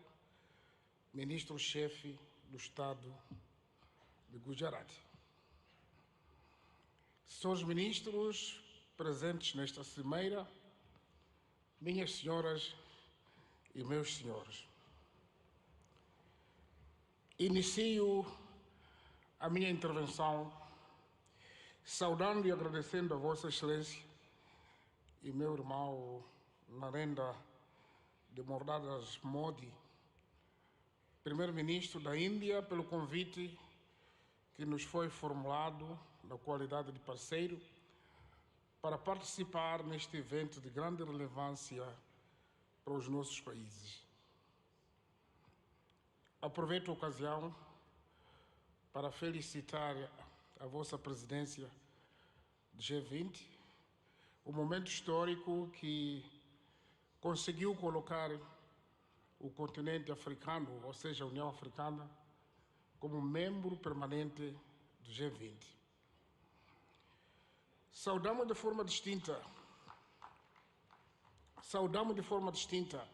Ministro-Chefe do Estado de Gujarat. Senhores ministros presentes nesta cimeira, minhas senhoras e meus senhores, inicio a minha intervenção saudando e agradecendo a Vossa Excelência e meu irmão Narendra Damodaras Modi, Primeiro-Ministro da Índia, pelo convite que nos foi formulado na qualidade de parceiro para participar neste evento de grande relevância para os nossos países. Aproveito a ocasião para felicitar a vossa presidência de G20, um momento histórico que conseguiu colocar o continente africano, ou seja, a União Africana, como membro permanente do G20. Saudamos de forma distinta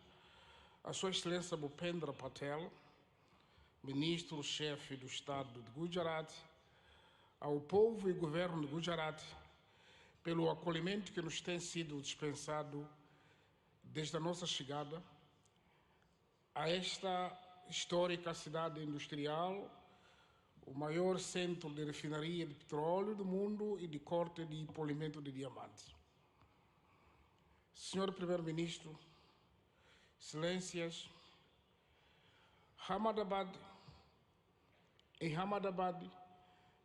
a Sua Excelência Bhupendra Patel, Ministro-Chefe do Estado de Gujarat, ao povo e governo de Gujarat, pelo acolhimento que nos tem sido dispensado desde a nossa chegada a esta histórica cidade industrial, o maior centro de refinaria de petróleo do mundo e de corte e polimento de diamantes. Senhor Primeiro-Ministro, Excelências, em Ahmedabad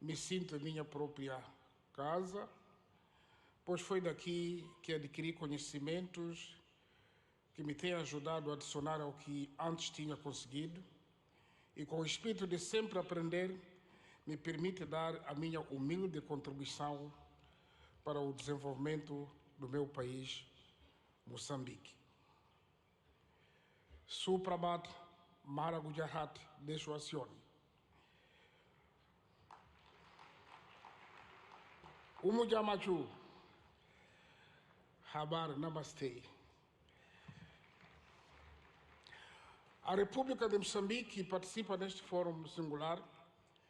me sinto em minha própria casa, pois foi daqui que adquiri conhecimentos que me têm ajudado a adicionar ao que antes tinha conseguido e, com o espírito de sempre aprender, me permite dar a minha humilde contribuição para o desenvolvimento do meu país, Moçambique. Suprabhat Mara Gujarat Deshwasiyon. Umujamachu Habar Namaste. A República de Moçambique participa neste fórum singular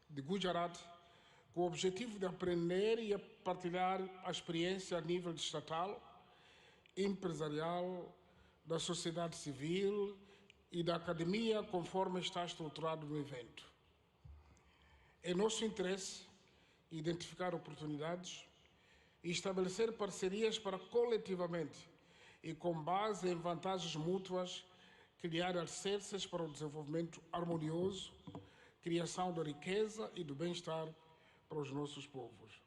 de Gujarat com o objetivo de aprender e partilhar a experiência a nível estatal, empresarial, da sociedade civil e da academia, conforme está estruturado no evento. É nosso interesse identificar oportunidades e estabelecer parcerias para coletivamente e com base em vantagens mútuas criar alicerces para o desenvolvimento harmonioso, criação da riqueza e do bem-estar para os nossos povos.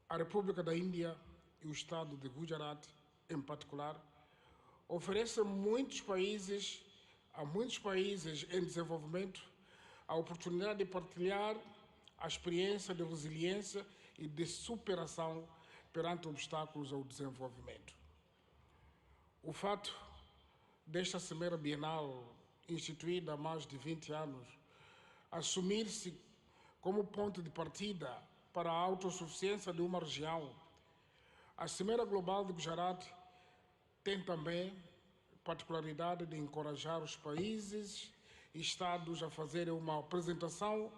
A República da Índia e o Estado de Gujarat, em particular, oferecem a muitos países em desenvolvimento a oportunidade de partilhar a experiência de resiliência e de superação perante obstáculos ao desenvolvimento. O fato desta Cimeira Bienal, instituída há mais de 20 anos, assumir-se como ponto de partida para a autossuficiência de uma região, a Cimeira Global de Gujarat tem também a particularidade de encorajar os países e Estados a fazerem uma apresentação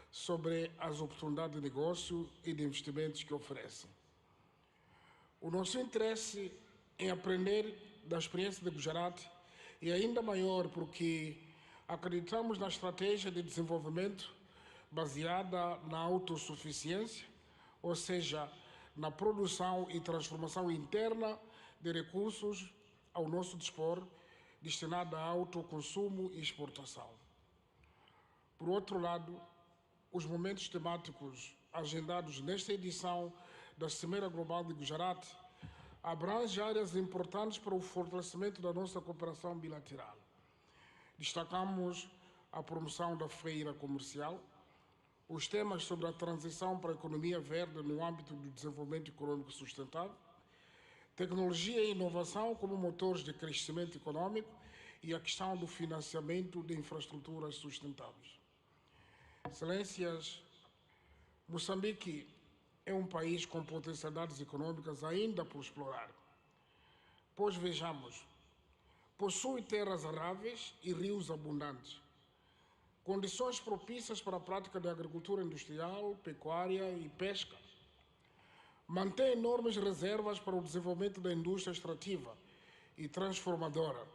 sobre as oportunidades de negócio e de investimentos que oferecem. O nosso interesse em aprender da experiência de Gujarat é ainda maior porque acreditamos na estratégia de desenvolvimento baseada na autossuficiência, ou seja, na produção e transformação interna de recursos ao nosso dispor, destinada a autoconsumo e exportação. Por outro lado, os momentos temáticos agendados nesta edição da Cimeira Global de Gujarat abrangem áreas importantes para o fortalecimento da nossa cooperação bilateral. Destacamos a promoção da feira comercial, os temas sobre a transição para a economia verde no âmbito do desenvolvimento econômico sustentável, tecnologia e inovação como motores de crescimento econômico e a questão do financiamento de infraestruturas sustentáveis. Excelências, Moçambique é um país com potencialidades econômicas ainda por explorar. Pois vejamos, possui terras aráveis e rios abundantes, condições propícias para a prática de agricultura industrial, pecuária e pesca. Mantém enormes reservas para o desenvolvimento da indústria extrativa e transformadora.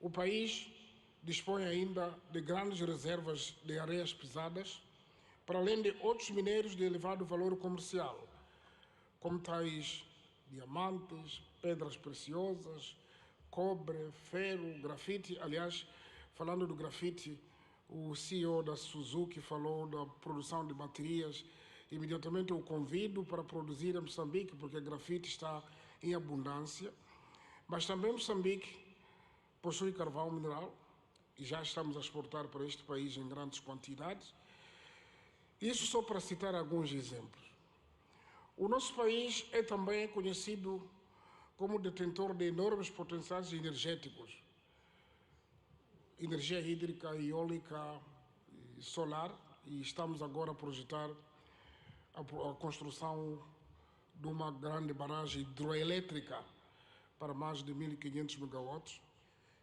O país dispõe ainda de grandes reservas de areias pesadas, para além de outros minérios de elevado valor comercial, como tais diamantes, pedras preciosas, cobre, ferro, grafite. Aliás, falando do grafite, o CEO da Suzuki falou da produção de baterias. Imediatamente eu convido para produzir em Moçambique, porque grafite está em abundância. Mas também Moçambique possui carvão mineral, e já estamos a exportar para este país em grandes quantidades. Isso só para citar alguns exemplos. O nosso país é também conhecido como detentor de enormes potenciais energéticos, energia hídrica, eólica, solar, e estamos agora a projetar a construção de uma grande barragem hidroelétrica para mais de 1.500 megawatts.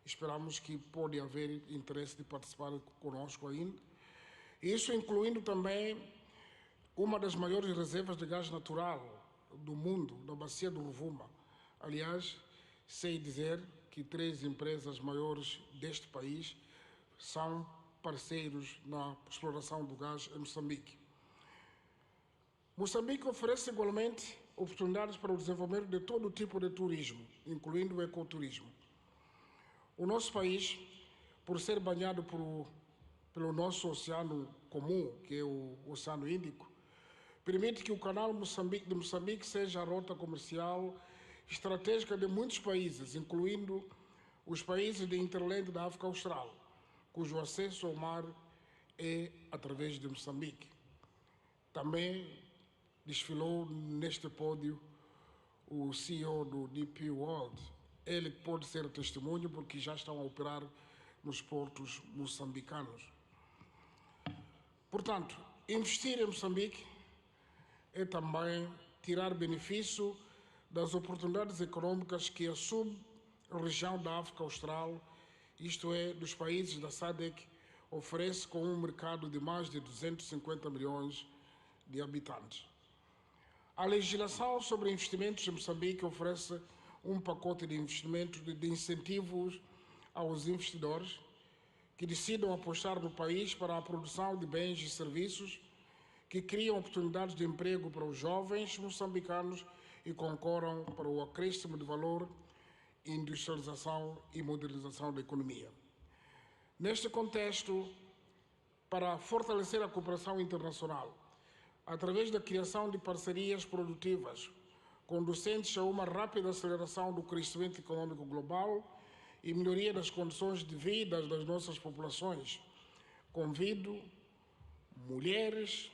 Esperamos que pode haver interesse de participar conosco ainda. Isso incluindo também uma das maiores reservas de gás natural do mundo, na bacia do Rovuma. Aliás, sei dizer que 3 empresas maiores deste país são parceiros na exploração do gás em Moçambique. Moçambique oferece igualmente oportunidades para o desenvolvimento de todo tipo de turismo, incluindo o ecoturismo. O nosso país, por ser banhado pelo nosso oceano comum, que é o Oceano Índico, permite que o canal de Moçambique seja a rota comercial estratégica de muitos países, incluindo os países de Interland da África Austral, cujo acesso ao mar é através de Moçambique. Também desfilou neste pódio o CEO do DP World. Ele pode ser testemunho porque já estão a operar nos portos moçambicanos. Portanto, investir em Moçambique é também tirar benefício das oportunidades econômicas que a sub-região da África Austral, isto é, dos países da SADC, oferece com um mercado de mais de 250 milhões de habitantes. A legislação sobre investimentos em Moçambique oferece um pacote de investimentos de incentivos aos investidores que decidam apostar no país para a produção de bens e serviços que criam oportunidades de emprego para os jovens moçambicanos e concorram para o acréscimo de valor, industrialização e modernização da economia. Neste contexto, para fortalecer a cooperação internacional, através da criação de parcerias produtivas, conducentes a uma rápida aceleração do crescimento econômico global e melhoria das condições de vida das nossas populações, convido mulheres,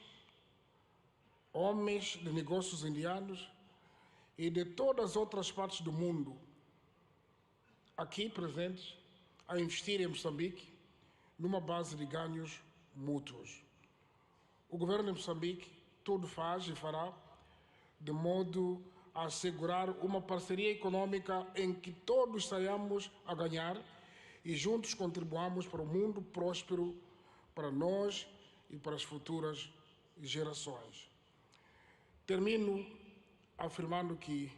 homens de negócios indianos e de todas as outras partes do mundo aqui presentes a investir em Moçambique numa base de ganhos mútuos. O governo de Moçambique tudo faz e fará de modo a assegurar uma parceria econômica em que todos saiamos a ganhar e juntos contribuamos para um mundo próspero para nós e para as futuras gerações. Termino afirmando que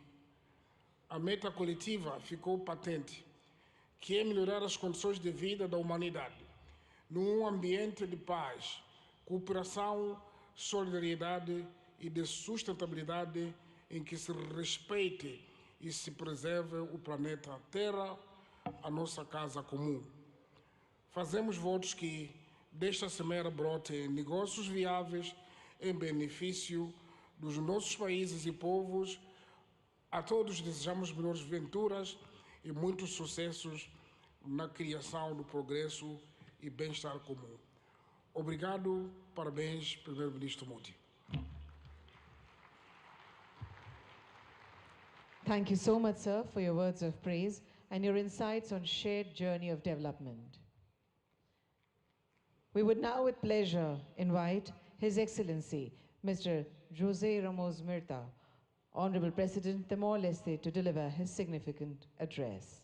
a meta coletiva ficou patente, que é melhorar as condições de vida da humanidade num ambiente de paz, cooperação, solidariedade e de sustentabilidade em que se respeite e se preserve o planeta Terra, a nossa casa comum. Fazemos votos que desta cimeira brotem negócios viáveis em benefício dos nossos países e povos. A todos desejamos melhores venturas e muitos sucessos na criação do progresso e bem-estar comum. Obrigado, parabéns, Primeiro-Ministro Modi. Thank you so much, sir, for your words of praise and your insights on shared journey of development. We would now with pleasure invite His Excellency, Mr. José Ramos Mirta, Honorable President Timor-Leste, to deliver his significant address.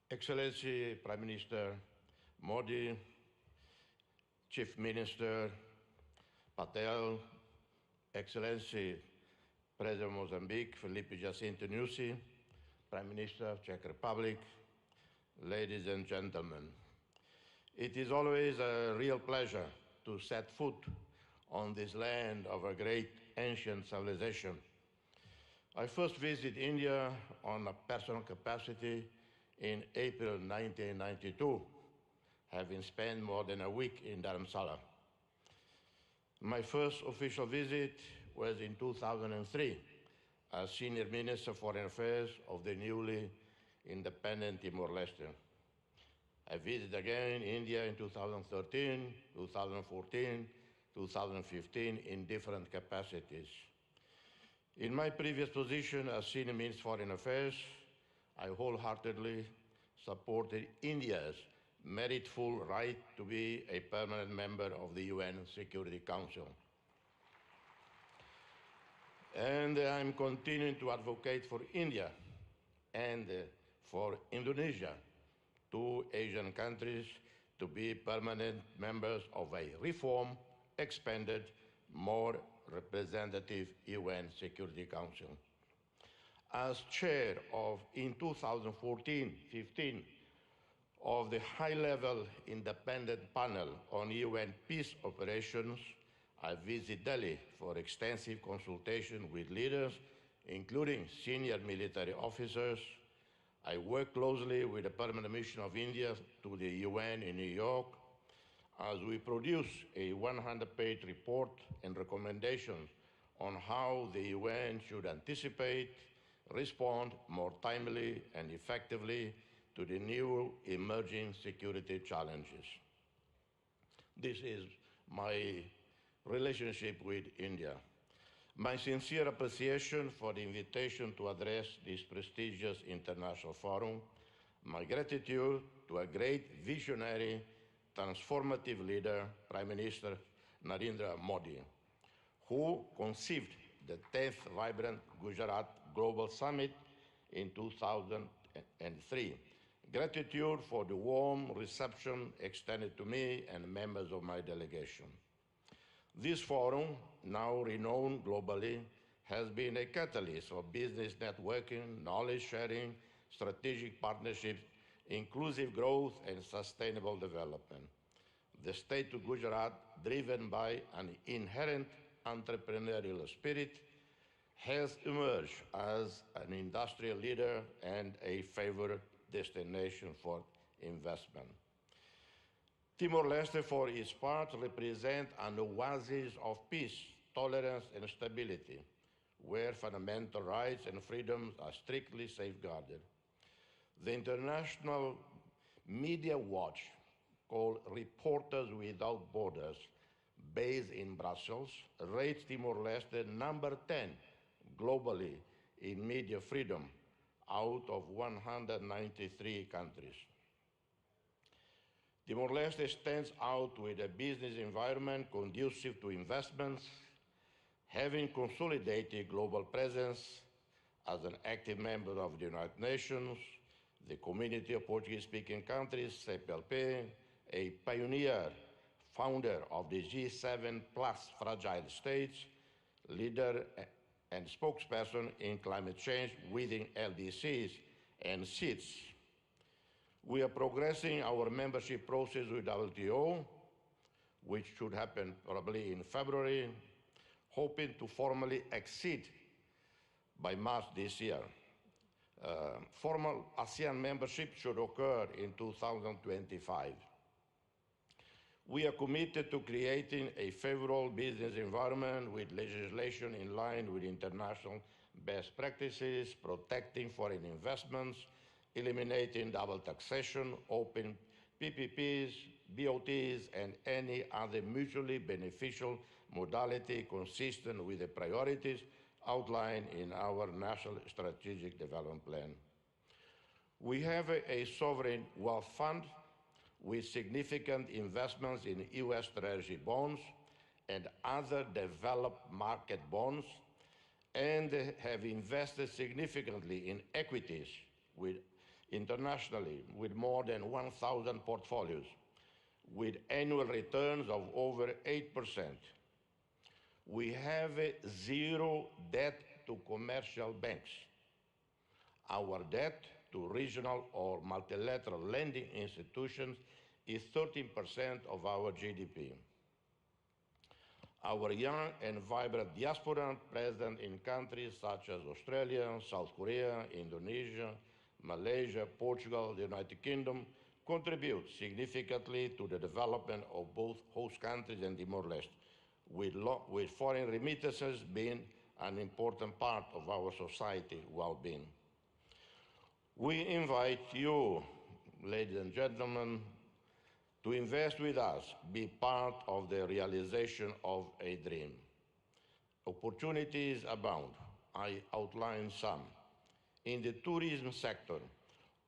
Excellency Prime Minister Modi, Chief Minister Patel, Excellency President of Mozambique, Felipe Jacinto Nyusi, Prime Minister of Czech Republic, ladies and gentlemen. It is always a real pleasure to set foot on this land of a great ancient civilization. I first visited India on a personal capacity in April 1992, having spent more than a week in Dharamsala. My first official visit was in 2003 as Senior Minister of Foreign Affairs of the newly independent Timor-Leste. I visited again India in 2013, 2014, 2015 in different capacities. In my previous position as Senior Minister of Foreign Affairs, I wholeheartedly supported India's meritful right to be a permanent member of the UN Security Council. And I'm continuing to advocate for India and for Indonesia, two Asian countries, to be permanent members of a reformed, expanded, more representative UN Security Council. As chair of, in 2014-15, of the high-level independent panel on UN peace operations, I visited Delhi for extensive consultation with leaders, including senior military officers. I worked closely with the Permanent Mission of India to the UN in New York as we produce a 100-page report and recommendations on how the UN should anticipate, respond more timely and effectively to the new emerging security challenges. This is my relationship with India. My sincere appreciation for the invitation to address this prestigious international forum, my gratitude to a great visionary, transformative leader, Prime Minister Narendra Modi, who conceived the 10th Vibrant Gujarat Global Summit in 2003. Gratitude for the warm reception extended to me and members of my delegation. This forum, now renowned globally, has been a catalyst for business networking, knowledge sharing, strategic partnerships, inclusive growth, and sustainable development. The state of Gujarat, driven by an inherent entrepreneurial spirit, has emerged as an industrial leader and a favored destination for investment. Timor-Leste, for its part, represents an oasis of peace, tolerance, and stability, where fundamental rights and freedoms are strictly safeguarded. The International Media Watch, called Reporters Without Borders, based in Brussels, rates Timor-Leste number 10 globally in media freedom out of 193 countries. Timor-Leste stands out with a business environment conducive to investments, having consolidated global presence as an active member of the United Nations, the Community of Portuguese-speaking countries, CPLP, a pioneer, founder of the G7 plus fragile states, leader and spokesperson in climate change within LDCs and SEEDs. We are progressing our membership process with WTO, which should happen probably in February, hoping to formally exceed by March this year. Formal ASEAN membership should occur in 2025. We are committed to creating a favorable business environment with legislation in line with international best practices, protecting foreign investments, eliminating double taxation, open PPPs, BOTs, and any other mutually beneficial modality consistent with the priorities outlined in our National Strategic Development Plan. We have a sovereign wealth fund with significant investments in US Treasury bonds and other developed market bonds, and have invested significantly in equities internationally with more than 1,000 portfolios, with annual returns of over 8%. We have zero debt to commercial banks. Our debt to regional or multilateral lending institutions is 13% of our GDP. Our young and vibrant diaspora present in countries such as Australia, South Korea, Indonesia, Malaysia, Portugal, the United Kingdom contribute significantly to the development of both host countries and Timor-Leste, with foreign remittances being an important part of our society well-being. We invite you, ladies and gentlemen, to invest with us, be part of the realization of a dream. Opportunities abound. I outline some. In the tourism sector,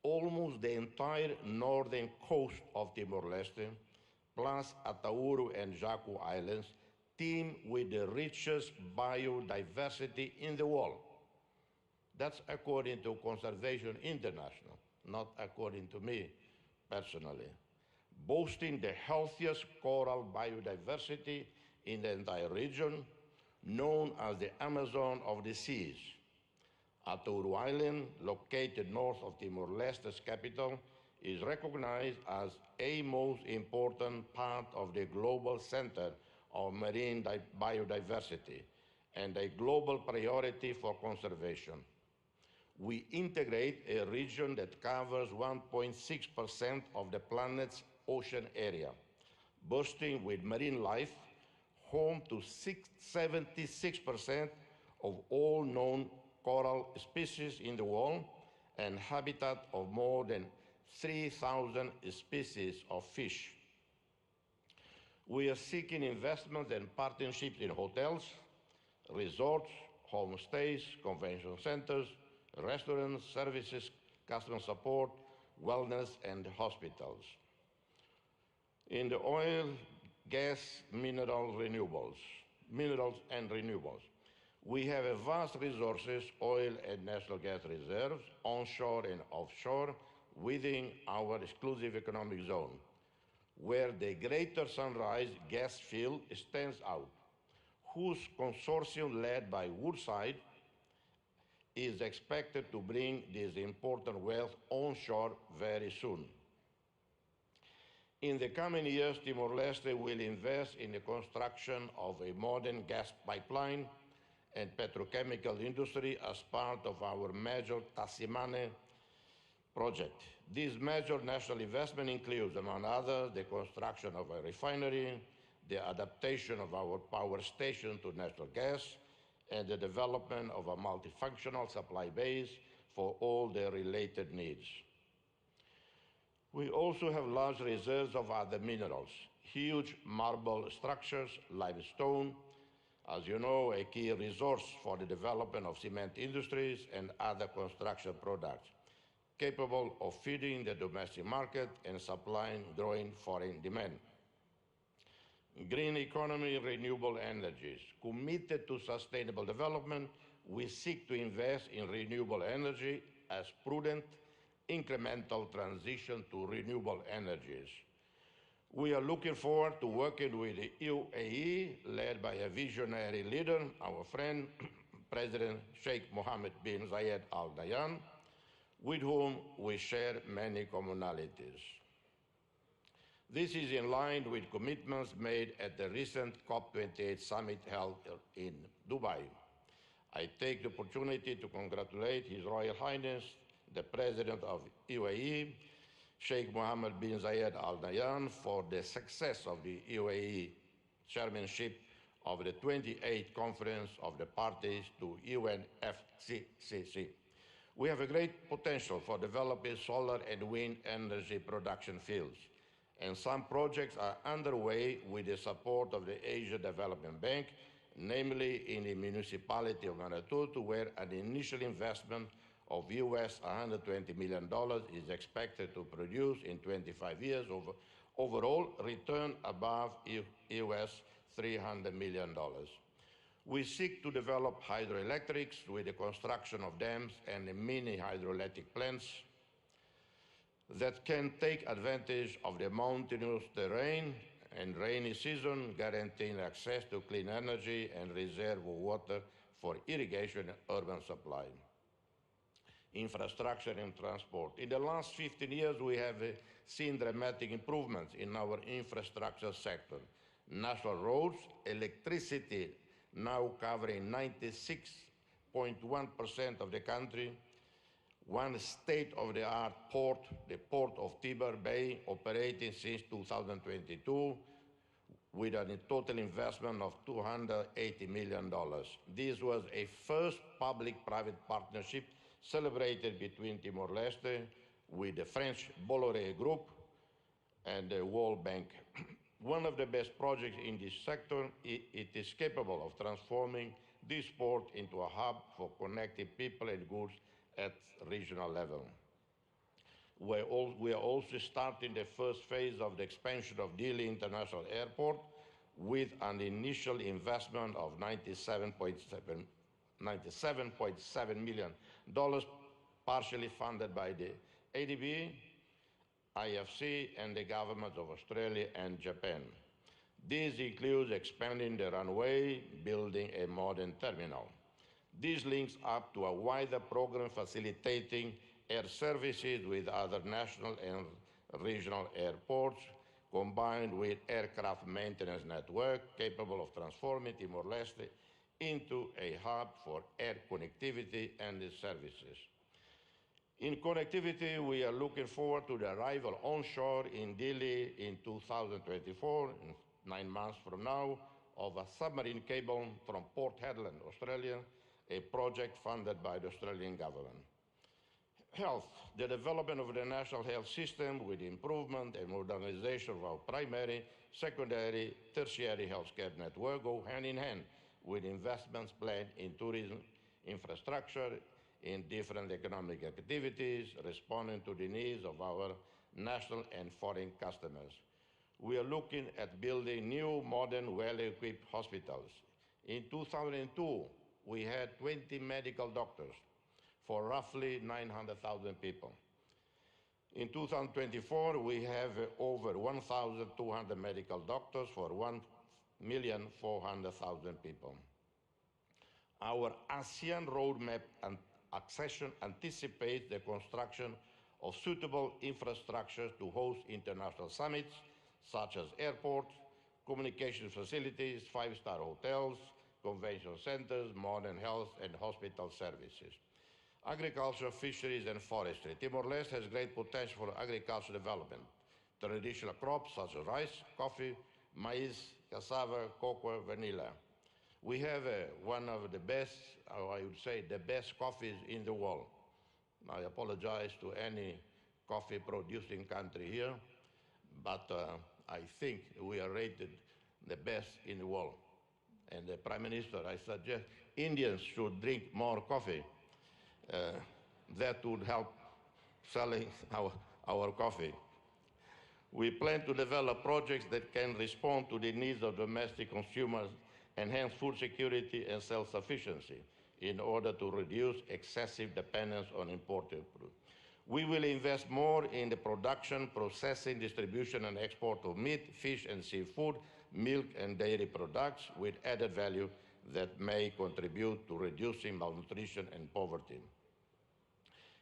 almost the entire northern coast of Timor-Leste, plus Atauro and Jaco Islands, teem with the richest biodiversity in the world. That's according to Conservation International, not according to me personally. Boasting the healthiest coral biodiversity in the entire region, known as the Amazon of the seas. Atauro Island, located north of Timor-Leste's capital, is recognized as a most important part of the global center of marine biodiversity and a global priority for conservation. We integrate a region that covers 1.6% of the planet's ocean area, boasting with marine life, home to 76% of all known coral species in the world, and habitat of more than 3,000 species of fish. We are seeking investments and partnerships in hotels, resorts, homestays, convention centers, restaurants, services, customer support, wellness, and hospitals. In the oil, gas, minerals and renewables, we have a vast resources, oil and natural gas reserves, onshore and offshore, within our exclusive economic zone, where the Greater Sunrise gas field stands out, whose consortium led by Woodside is expected to bring this important wealth onshore very soon. In the coming years, Timor-Leste will invest in the construction of a modern gas pipeline and petrochemical industry as part of our major Tasimane project. This major national investment includes, among others, the construction of a refinery, the adaptation of our power station to natural gas, and the development of a multifunctional supply base for all their related needs. We also have large reserves of other minerals, huge marble structures, limestone, as you know, a key resource for the development of cement industries and other construction products, capable of feeding the domestic market and supplying growing foreign demand. Green economy, renewable energies. Committed to sustainable development, we seek to invest in renewable energy as prudent, incremental transition to renewable energies. We are looking forward to working with the UAE, led by a visionary leader, our friend, President Sheikh Mohammed bin Zayed Al Nahyan, with whom we share many commonalities. This is in line with commitments made at the recent COP28 summit held in Dubai. I take the opportunity to congratulate His Royal Highness, the President of UAE, Sheikh Mohammed bin Zayed Al Nahyan, for the success of the UAE chairmanship of the 28th Conference of the Parties to UNFCCC. We have a great potential for developing solar and wind energy production fields, and some projects are underway with the support of the Asia Development Bank, namely in the municipality of Manatut, where an initial investment of US $120 million is expected to produce in 25 years overall return above US $300 million. We seek to develop hydroelectrics with the construction of dams and mini hydroelectric plants that can take advantage of the mountainous terrain and rainy season, guaranteeing access to clean energy and reserve water for irrigation and urban supply. Infrastructure and transport. In the last 15 years, we have seen dramatic improvements in our infrastructure sector. National roads, electricity now covering 96.1% of the country, one state-of-the-art port, the Port of Tiber Bay, operating since 2022 with a total investment of $280 million. This was a first public-private partnership celebrated between Timor-Leste with the French Bolloré Group and the World Bank. One of the best projects in this sector, it is capable of transforming this port into a hub for connecting people and goods at regional level. We are also starting the first phase of the expansion of Dili International Airport with an initial investment of $97.7 million, partially funded by the ADB, IFC, and the governments of Australia and Japan. This includes expanding the runway, building a modern terminal. This links up to a wider program facilitating air services with other national and regional airports, combined with aircraft maintenance network capable of transforming Timor-Leste into a hub for air connectivity and services. In connectivity, we are looking forward to the arrival onshore in Dili in 2024, 9 months from now, of a submarine cable from Port Hedland, Australia, a project funded by the Australian government. Health. The development of the national health system with improvement and modernization of our primary, secondary, tertiary healthcare network go hand in hand with investments planned in tourism, infrastructure, in different economic activities, responding to the needs of our national and foreign customers. We are looking at building new, modern, well-equipped hospitals. In 2002, we had 20 medical doctors for roughly 900,000 people. In 2024, we have over 1,200 medical doctors for 1,400,000 people. Our ASEAN roadmap and accession anticipates the construction of suitable infrastructure to host international summits, such as airports, communication facilities, five-star hotels, convention centers, modern health and hospital services. Agriculture, fisheries, and forestry. Timor-Leste has great potential for agricultural development. Traditional crops such as rice, coffee, maize, cassava, cocoa, vanilla. We have one of the best, or I would say the best coffees in the world. I apologize to any coffee producing country here, but I think we are rated the best in the world. And the Prime Minister, I suggest Indians should drink more coffee. That would help selling our coffee. We plan to develop projects that can respond to the needs of domestic consumers, enhance food security and self-sufficiency in order to reduce excessive dependence on imported food. We will invest more in the production, processing, distribution, and export of meat, fish, and seafood, milk, and dairy products with added value that may contribute to reducing malnutrition and poverty.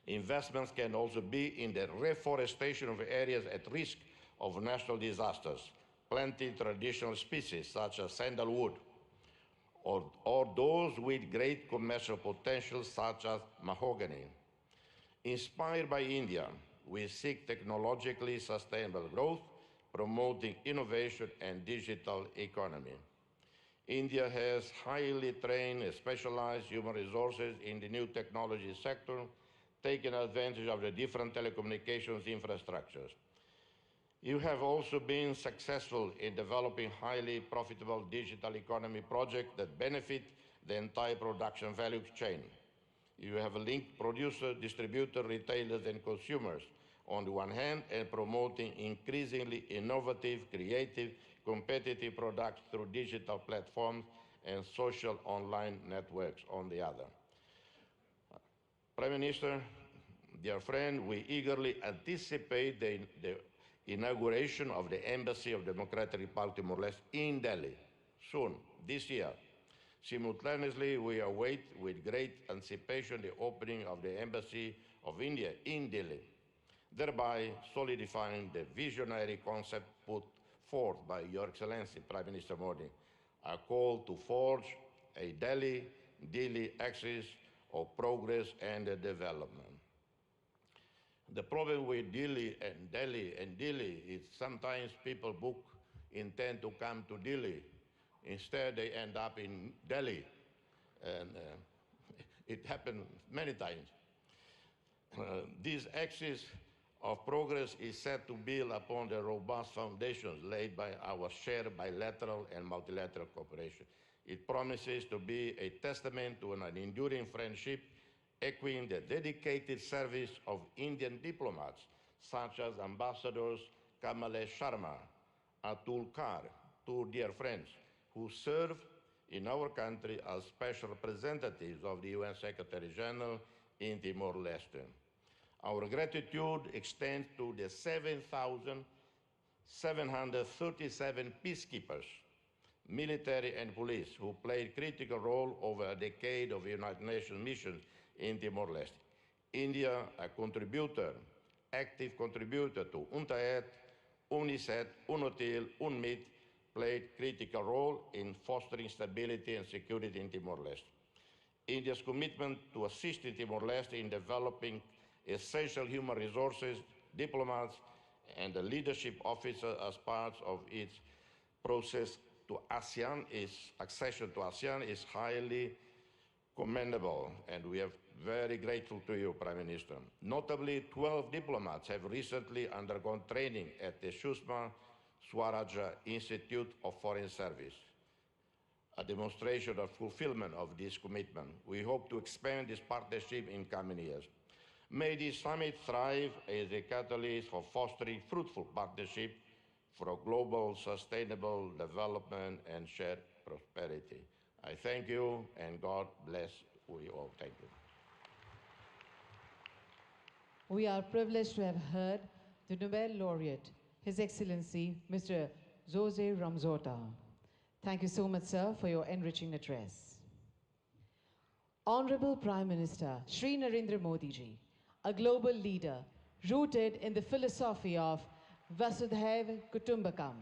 Investments can also be in the reforestation of areas at risk of natural disasters, planting traditional species such as sandalwood, or those with great commercial potential such as mahogany. Inspired by India, we seek technologically sustainable growth, promoting innovation and digital economy. India has highly trained and specialized human resources in the new technology sector, taking advantage of the different telecommunications infrastructures. You have also been successful in developing highly profitable digital economy projects that benefit the entire production value chain. You have linked producers, distributors, retailers, and consumers on the one hand, and promoting increasingly innovative, creative, competitive products through digital platforms and social online networks on the other. Prime Minister, dear friend, we eagerly anticipate the inauguration of the Embassy of Democratic Republic of Timor-Leste in Delhi soon, this year. Simultaneously, we await with great anticipation the opening of the Embassy of India in Delhi, thereby solidifying the visionary concept put forth by Your Excellency Prime Minister Modi, a call to forge a Delhi axis of progress and development. The problem with Delhi is sometimes people intend to come to Delhi. Instead, they end up in Delhi. And it happened many times. This axis of progress is set to build upon the robust foundations laid by our shared bilateral and multilateral cooperation. It promises to be a testament to an enduring friendship, echoing the dedicated service of Indian diplomats, such as Ambassadors Kamalesh Sharma, Atul Kar, two dear friends, who serve in our country as special representatives of the UN Secretary General in Timor-Leste. Our gratitude extends to the 7,737 peacekeepers, military and police, who played a critical role over a decade of United Nations missions in Timor-Leste. India, a contributor, active contributor to UNTAED, UNICEF, UNOTIL, UNMIT, played critical role in fostering stability and security in Timor-Leste. India's commitment to assisting Timor-Leste in developing essential human resources, diplomats, and the leadership officers as part of its process to ASEAN, accession to ASEAN, is highly commendable, and we are very grateful to you, Prime Minister. Notably, 12 diplomats have recently undergone training at the Sushma Swaraja Institute of Foreign Service, a demonstration of fulfillment of this commitment. We hope to expand this partnership in coming years. May this summit thrive as a catalyst for fostering fruitful partnership for global sustainable development and shared prosperity. I thank you, and God bless you all. Thank you. We are privileged to have heard the Nobel laureate, His Excellency Mr. Jose Ramzota. Thank you so much, sir, for your enriching address. Honorable Prime Minister Shri Narendra Modi ji, a global leader rooted in the philosophy of Vasudhaiva Kutumbakam,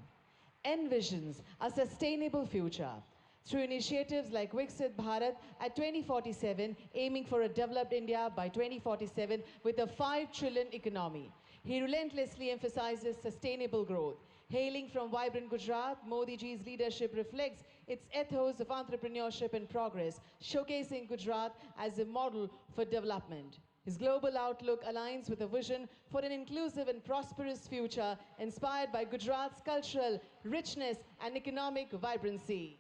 envisions a sustainable future through initiatives like Viksit Bharat at 2047, aiming for a developed India by 2047 with a 5 trillion economy. He relentlessly emphasizes sustainable growth. Hailing from vibrant Gujarat, Modi ji's leadership reflects its ethos of entrepreneurship and progress, showcasing Gujarat as a model for development. His global outlook aligns with a vision for an inclusive and prosperous future inspired by Gujarat's cultural richness and economic vibrancy.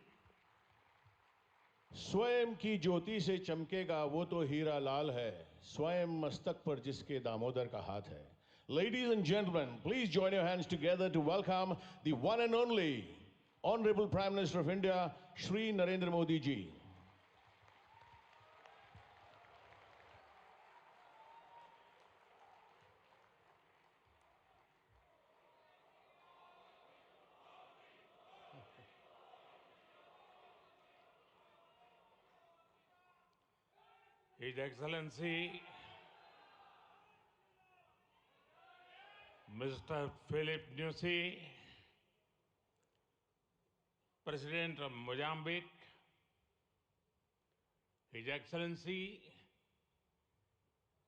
स्वयं की ज्योति से चमकेगा वो तो हीरा लाल है, स्वयं मस्तक पर जिसके दामोदर का हाथ है. Ladies and gentlemen, please join your hands together to welcome the one and only Honorable Prime Minister of India, Shri Narendra Modi ji. His Excellency Mr. Philip Nyusi, President of Mozambique, His Excellency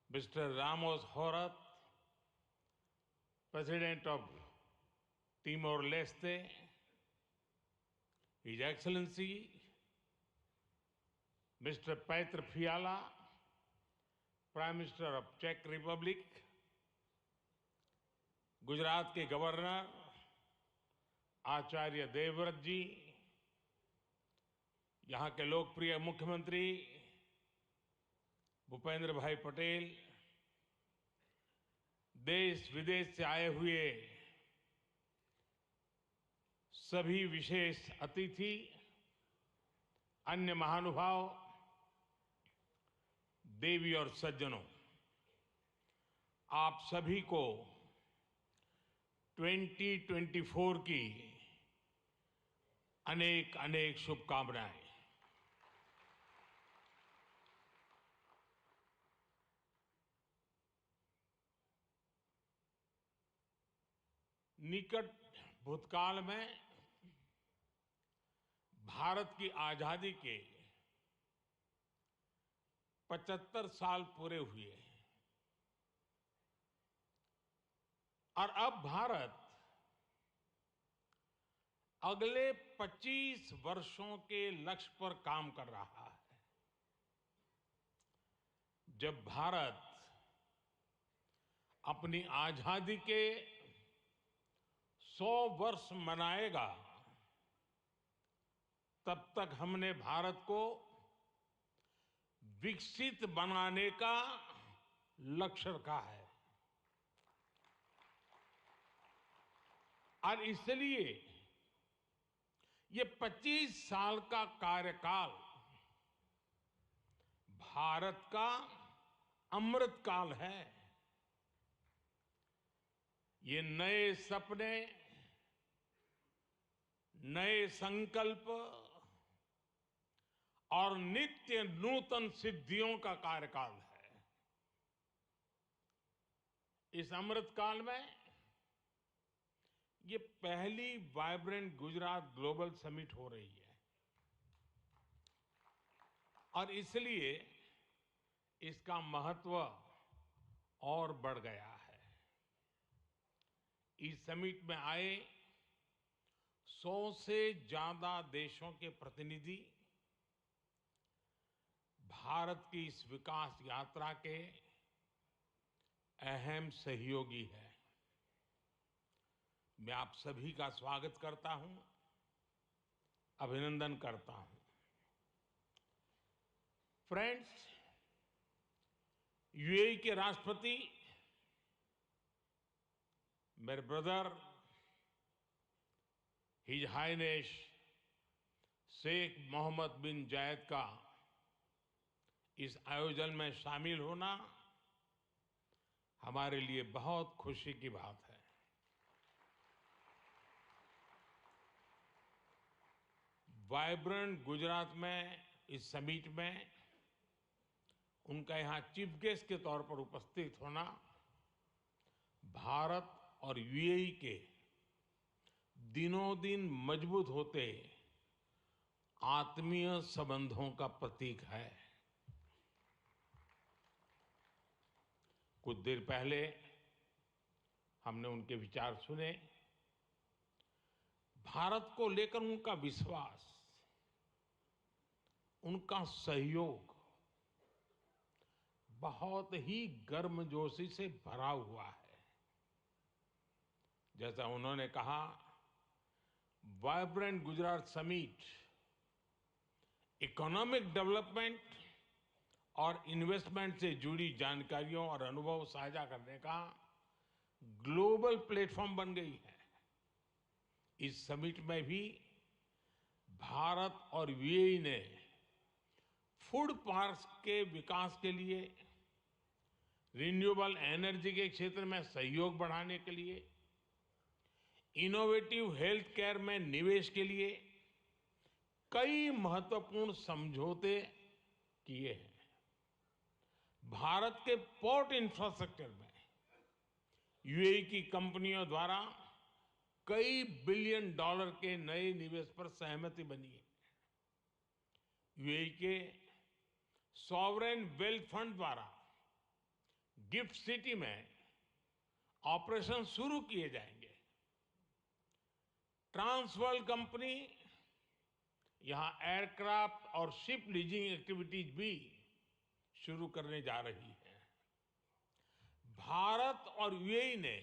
Mr. Ramos Horat, President of Timor-Leste, His Excellency Mr. Petr Fiala, Prime Minister of Czech Republic, Gujarat के governor Acharya Devvrat जी, यहाँ के लोकप्रिय मुख्यमंत्री भूपेंद्र भाई पटेल, देश विदेश से आए हुए सभी विशेष अतिथि, अन्य महानुभाव, देवी और सज्जनों, आप सभी को 2024 की अनेक अनेक शुभकामनाएं। निकट भूतकाल में भारत की आजादी के 75 साल पूरे हुए और अब भारत अगले 25 वर्षों के लक्ष्य पर काम कर रहा है। जब भारत अपनी आजादी के 100 वर्ष मनाएगा, तब तक हमने भारत को विकसित बनाने का लक्ष्य रखा है और इसलिए ये 25 साल का कार्यकाल भारत का अमृतकाल है। ये नए सपने, नए संकल्प और नित्य नूतन सिद्धियों का कार्यकाल है। इस अमृतकाल में ये पहली वाइब्रेंट गुजरात ग्लोबल समिट हो रही है और इसलिए इसका महत्व और बढ़ गया है। इस समिट में आए 100 से ज्यादा देशों के प्रतिनिधि भारत की इस विकास यात्रा के अहम सहयोगी हैं। मैं आप सभी का स्वागत करता हूं, अभिनंदन करता हूं। फ्रेंड्स, यूएई के राष्ट्रपति मेरे brother his highness Sheikh Mohammed bin Zayed का इस आयोजन में शामिल होना हमारे लिए बहुत खुशी की बात है। वाइब्रेंट गुजरात में इस समिट में उनका यहां चीफ गेस्ट के तौर पर उपस्थित होना भारत और यूएई के दिनों दिन मजबूत होते आत्मीय संबंधों का प्रतीक है। कुछ देर पहले हमने उनके विचार सुने। भारत को लेकर उनका विश्वास, उनका सहयोग बहुत ही गर्मजोशी से भरा हुआ है। जैसा उन्होंने कहा, vibrant Gujarat summit economic development और इन्वेस्टमेंट से जुड़ी जानकारियों और अनुभव साझा करने का ग्लोबल प्लेटफॉर्म बन गई है। इस समिट में भी भारत और यूएई ने फूड पार्क्स के विकास के लिए, रिन्यूएबल एनर्जी के क्षेत्र में सहयोग बढ़ाने के लिए, इनोवेटिव हेल्थ केयर में निवेश के लिए कई महत्वपूर्ण समझौते किए हैं। भारत के पोर्ट इंफ्रास्ट्रक्चर में यूएई की कंपनियों द्वारा कई बिलियन डॉलर के नए निवेश पर सहमति बनी है। यूएई के सॉवरेन वेल्थ फंड द्वारा गिफ्ट सिटी में ऑपरेशन शुरू किए जाएंगे। ट्रांसवर्ल्ड कंपनी यहां एयरक्राफ्ट और शिप लीजिंग एक्टिविटीज भी शुरू करने जा रही है। भारत और यूएई ने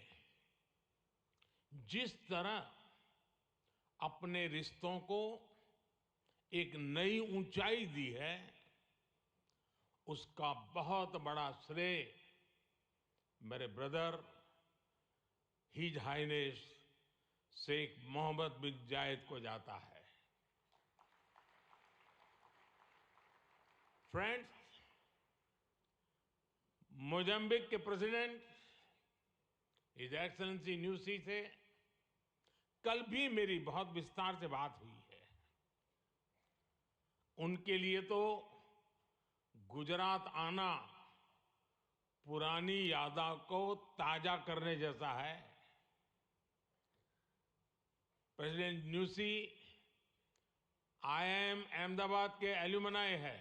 जिस तरह अपने रिश्तों को एक नई ऊंचाई दी है, उसका बहुत बड़ा श्रेय मेरे brother his highness Sheikh Mohammed bin Zayed को जाता है। फ्रेंड्स, मोजाम्बिक के प्रेसिडेंट हिज एक्सेलेंसी न्यूसी से कल भी मेरी बहुत विस्तार से बात हुई है। उनके लिए तो गुजरात आना पुरानी यादों को ताजा करने जैसा है। प्रेसिडेंट न्यूसी आईआईएम अहमदाबाद के एल्यूमनाई है।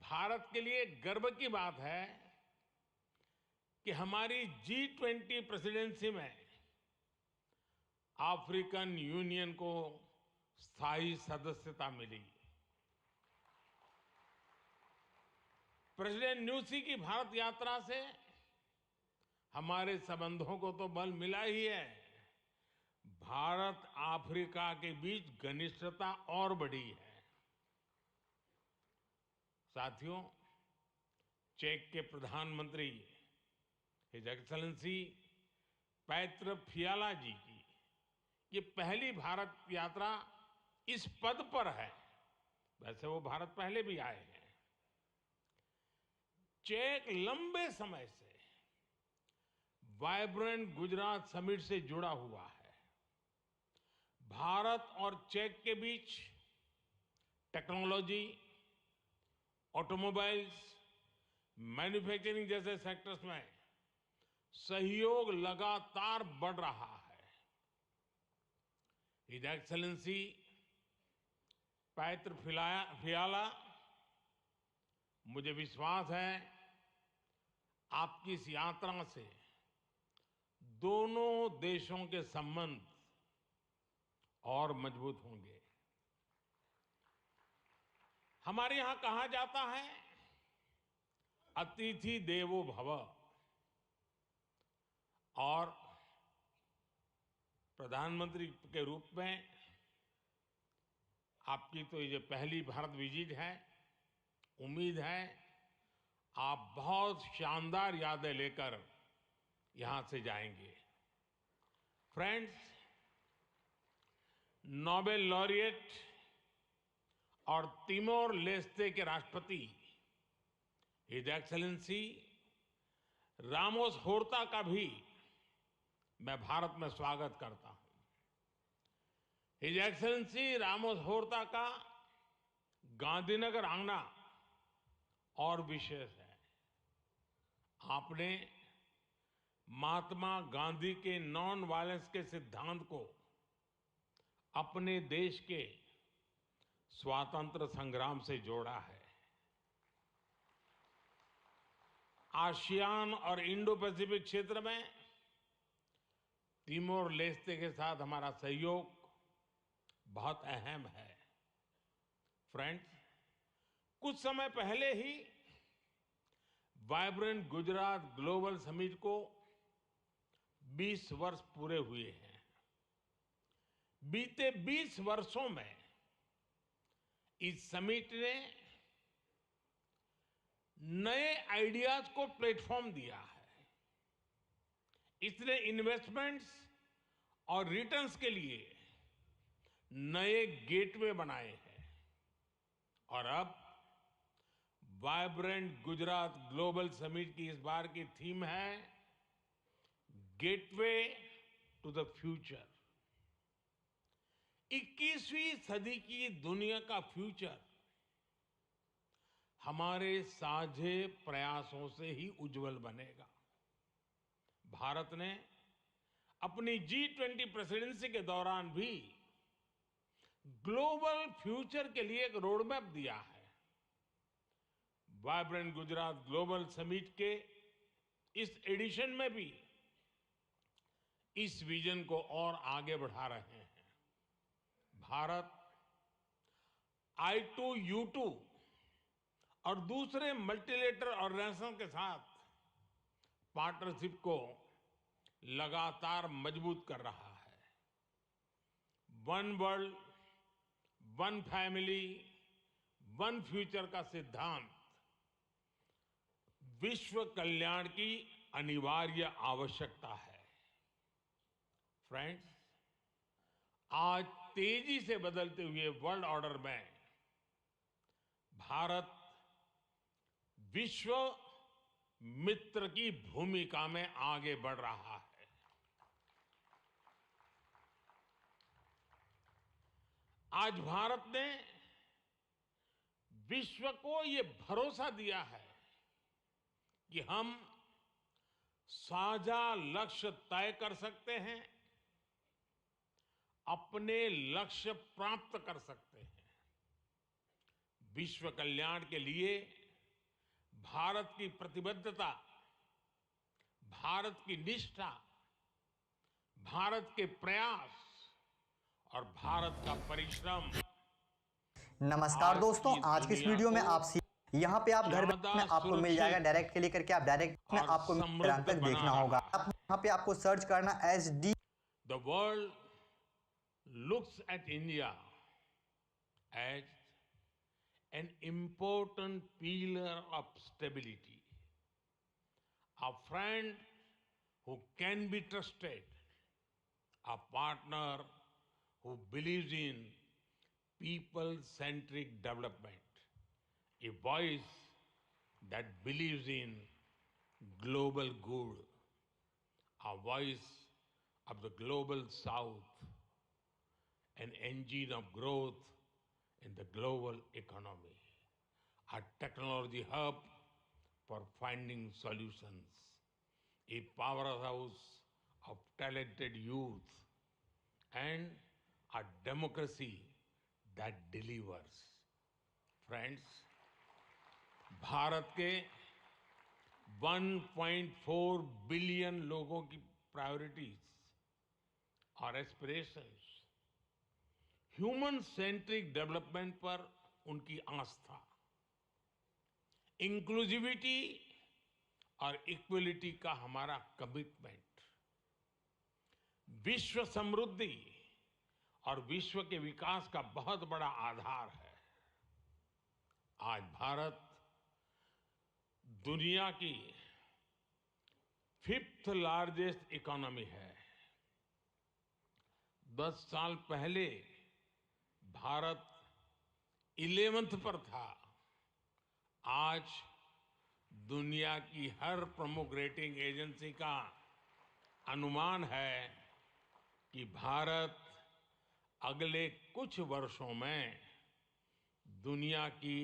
भारत के लिए गर्व की बात है कि हमारी G20 प्रेसिडेंसी में अफ्रीकन यूनियन को स्थायी सदस्यता मिली। प्रेसिडेंट न्यूसी की भारत यात्रा से हमारे संबंधों को तो बल मिला ही है, भारत अफ्रीका के बीच घनिष्ठता और बढ़ी है। साथियों, चेक के प्रधानमंत्री हिज एक्सेलेंसी पैत्र फियाला जी की ये पहली भारत यात्रा इस पद पर है। वैसे वो भारत पहले भी आए हैं। चेक लंबे समय से वाइब्रेंट गुजरात समिट से जुड़ा हुआ है। भारत और चेक के बीच टेक्नोलॉजी, ऑटोमोबाइल्स, मैन्युफैक्चरिंग जैसे सेक्टर्स में सहयोग लगातार बढ़ रहा है। हिज एक्सेलेंसी पैत्र फियाला, मुझे विश्वास है आपकी इस यात्रा से दोनों देशों के संबंध और मजबूत होंगे। हमारे यहां कहा जाता है अतिथि देवो भव, और प्रधानमंत्री के रूप में आपकी तो ये पहली भारत विजिट है। उम्मीद है आप बहुत शानदार यादें लेकर यहां से जाएंगे। फ्रेंड्स, नोबेल लॉरिएट और तिमोर लेस्ते के राष्ट्रपति हिज एक्सेलेंसी रामोस होर्ता का भी मैं भारत में स्वागत करता हूं। हिज एक्सेलेंसी रामोस होर्ता का गांधीनगर आना और विशेष है। आपने महात्मा गांधी के नॉन वायलेंस के सिद्धांत को अपने देश के स्वातंत्र्य संग्राम से जोड़ा है। आसियान और इंडो पैसिफिक क्षेत्र में तिमोर लेस्ते के साथ हमारा सहयोग बहुत अहम है। फ्रेंड्स, कुछ समय पहले ही वाइब्रेंट गुजरात ग्लोबल समिट को 20 वर्ष पूरे हुए हैं। बीते 20 वर्षों में इस समिट ने नए आइडियाज को प्लेटफॉर्म दिया है। इसने इन्वेस्टमेंट्स और रिटर्न्स के लिए नए गेटवे बनाए हैं। और अब वाइब्रेंट गुजरात ग्लोबल समिट की इस बार की थीम है गेटवे टू द फ्यूचर। 21वीं सदी की दुनिया का फ्यूचर हमारे साझे प्रयासों से ही उज्जवल बनेगा। भारत ने अपनी G20 प्रेसिडेंसी के दौरान भी ग्लोबल फ्यूचर के लिए एक रोडमैप दिया है। वाइब्रेंट गुजरात ग्लोबल समिट के इस एडिशन में भी इस विजन को और आगे बढ़ा रहे हैं। भारत I2U2 और दूसरे मल्टीलेटरल ऑर्गेनाइजेशन के साथ पार्टनरशिप को लगातार मजबूत कर रहा है। One world, one family, one future का सिद्धांत विश्व कल्याण की अनिवार्य आवश्यकता है। फ्रेंड्स, आज तेजी से बदलते हुए वर्ल्ड ऑर्डर में भारत विश्व मित्र की भूमिका में आगे बढ़ रहा है। आज भारत ने विश्व को ये भरोसा दिया है कि हम साझा लक्ष्य तय कर सकते हैं, अपने लक्ष्य प्राप्त कर सकते हैं। विश्व कल्याण के लिए भारत की प्रतिबद्धता, भारत की निष्ठा, भारत के प्रयास और भारत का परिश्रम। नमस्कार दोस्तों, आज की इस वीडियो में यहाँ पे आप घर बैठे में आपको मिल जाएगा डायरेक्ट क्लिक करके आप डायरेक्ट में आपको तक देखना होगा। यहाँ पे आपको सर्च करना SD। The world looks at India as an important pillar of stability, a friend who can be trusted, a partner who believes in people-centric development, a voice that believes in global good, a voice of the global south, an engine of growth in the global economy, a technology hub for finding solutions, a powerhouse of talented youth, and a democracy that delivers. Friends, Bharat के 1.4 billion लोगों की priorities और aspirations, human centric development पर उनकी आस्था, inclusivity और equality का हमारा commitment, विश्व समृद्धि और विश्व के विकास का बहुत बड़ा आधार है। आज भारत दुनिया की 5th लार्जेस्ट इकोनॉमी है। 10 साल पहले भारत 11th पर था। आज दुनिया की हर प्रमुख रेटिंग एजेंसी का अनुमान है कि भारत अगले कुछ वर्षों में दुनिया की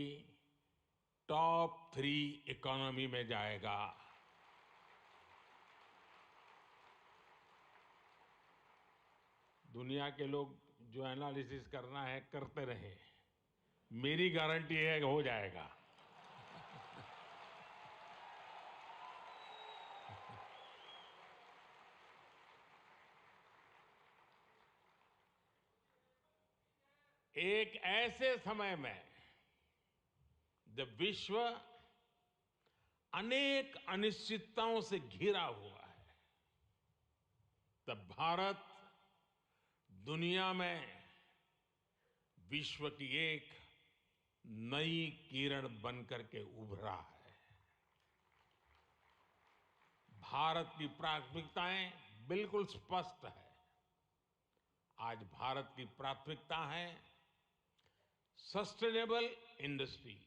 टॉप 3 इकोनॉमी में जाएगा। दुनिया के लोग जो एनालिसिस करना है करते रहे, मेरी गारंटी है कि हो जाएगा। एक ऐसे समय में जब विश्व अनेक अनिश्चितताओं से घिरा हुआ है, तब भारत दुनिया में विश्व की एक नई किरण बनकर के उभरा है। भारत की प्राथमिकताएं बिल्कुल स्पष्ट है। आज भारत की प्राथमिकता है sustainable industry,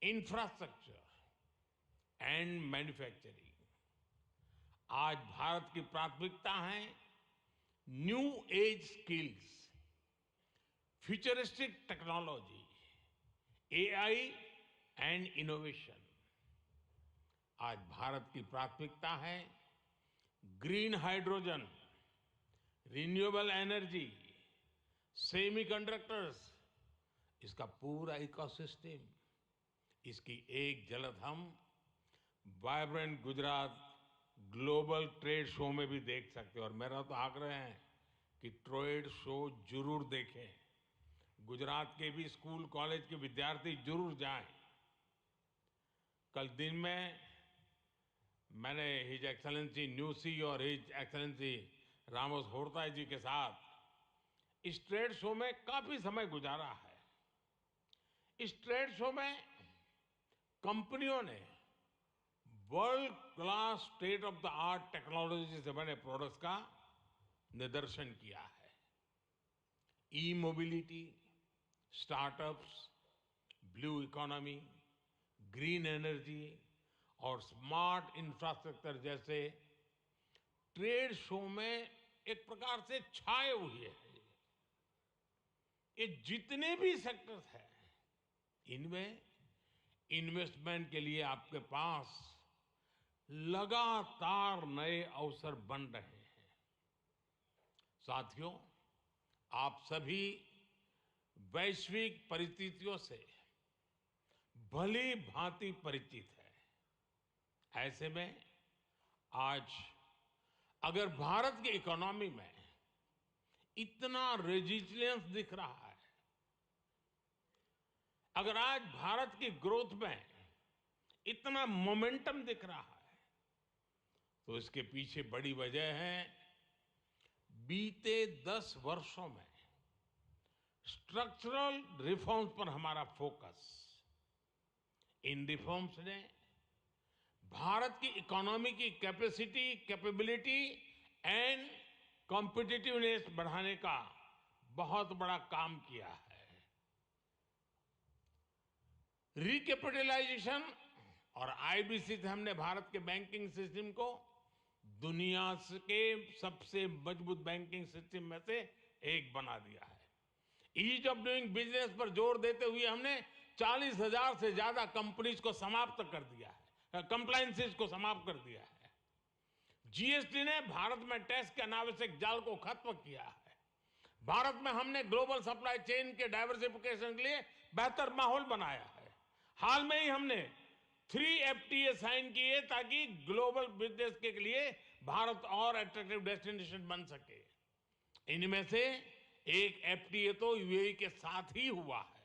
infrastructure and manufacturing. आज भारत की प्राथमिकता है new age skills, futuristic technology, AI and innovation. आज भारत की प्राथमिकता है green hydrogen, renewable energy, semiconductors, इसका पूरा इकोसिस्टम। इसकी एक झलक हम vibrant Gujarat global trade show में भी देख सकते हैं। और मेरा तो आग्रह है कि ट्रेड शो जरूर देखें। गुजरात के भी स्कूल कॉलेज के विद्यार्थी जरूर जाएं। कल दिन में मैंने हिज एक्सेलेंसी न्यूसी और हिज एक्सेलेंसी रामोस होर्ता जी के साथ इस ट्रेड शो में काफी समय गुजारा है। इस ट्रेड शो में कंपनियों ने world class state of the art technology से बने प्रोडक्ट्स का निदर्शन किया है। E mobility, startups, blue economy, green energy और स्मार्ट इंफ्रास्ट्रक्चर जैसे ट्रेड शो में एक प्रकार से छाए हुए हैं। ये जितने भी सेक्टर्स हैं, इनमें इन्वेस्टमेंट के लिए आपके पास लगातार नए अवसर बन रहे हैं। साथियों, आप सभी वैश्विक परिस्थितियों से भली भांति परिचित है। ऐसे में आज अगर भारत की इकोनॉमी में इतना रेजिलियंस दिख रहा है, अगर आज भारत की ग्रोथ में इतना मोमेंटम दिख रहा है, तो इसके पीछे बड़ी वजह है बीते 10 वर्षों में स्ट्रक्चरल रिफॉर्म्स पर हमारा फोकस। इन रिफॉर्म्स ने भारत की इकोनॉमी की कैपेसिटी, कैपेबिलिटी एंड कॉम्पिटिटिवनेस बढ़ाने का बहुत बड़ा काम किया है। रिकैपिटलाइजेशन और आईबीसी से हमने भारत के बैंकिंग सिस्टम को दुनिया के सबसे मजबूत बैंकिंग सिस्टम में से एक बना दिया है। ईज ऑफ डूइंग बिजनेस पर जोर देते हुए हमने 40,000 से ज्यादा कंपनीज को समाप्त कर दिया है, कंप्लायंसेस को समाप्त कर दिया है। जीएसटी ने भारत में टैक्स के अनावश्यक जाल को खत्म किया है। भारत में हमने ग्लोबल सप्लाई चेन के डाइवर्सिफिकेशन के लिए बेहतर माहौल बनाया है। हाल में ही हमने 3 FTA साइन किए ताकि ग्लोबल बिजनेस के लिए भारत और अट्रैक्टिव डेस्टिनेशन बन सके। इनमें से एक FTA तो यूएई के साथ ही हुआ है।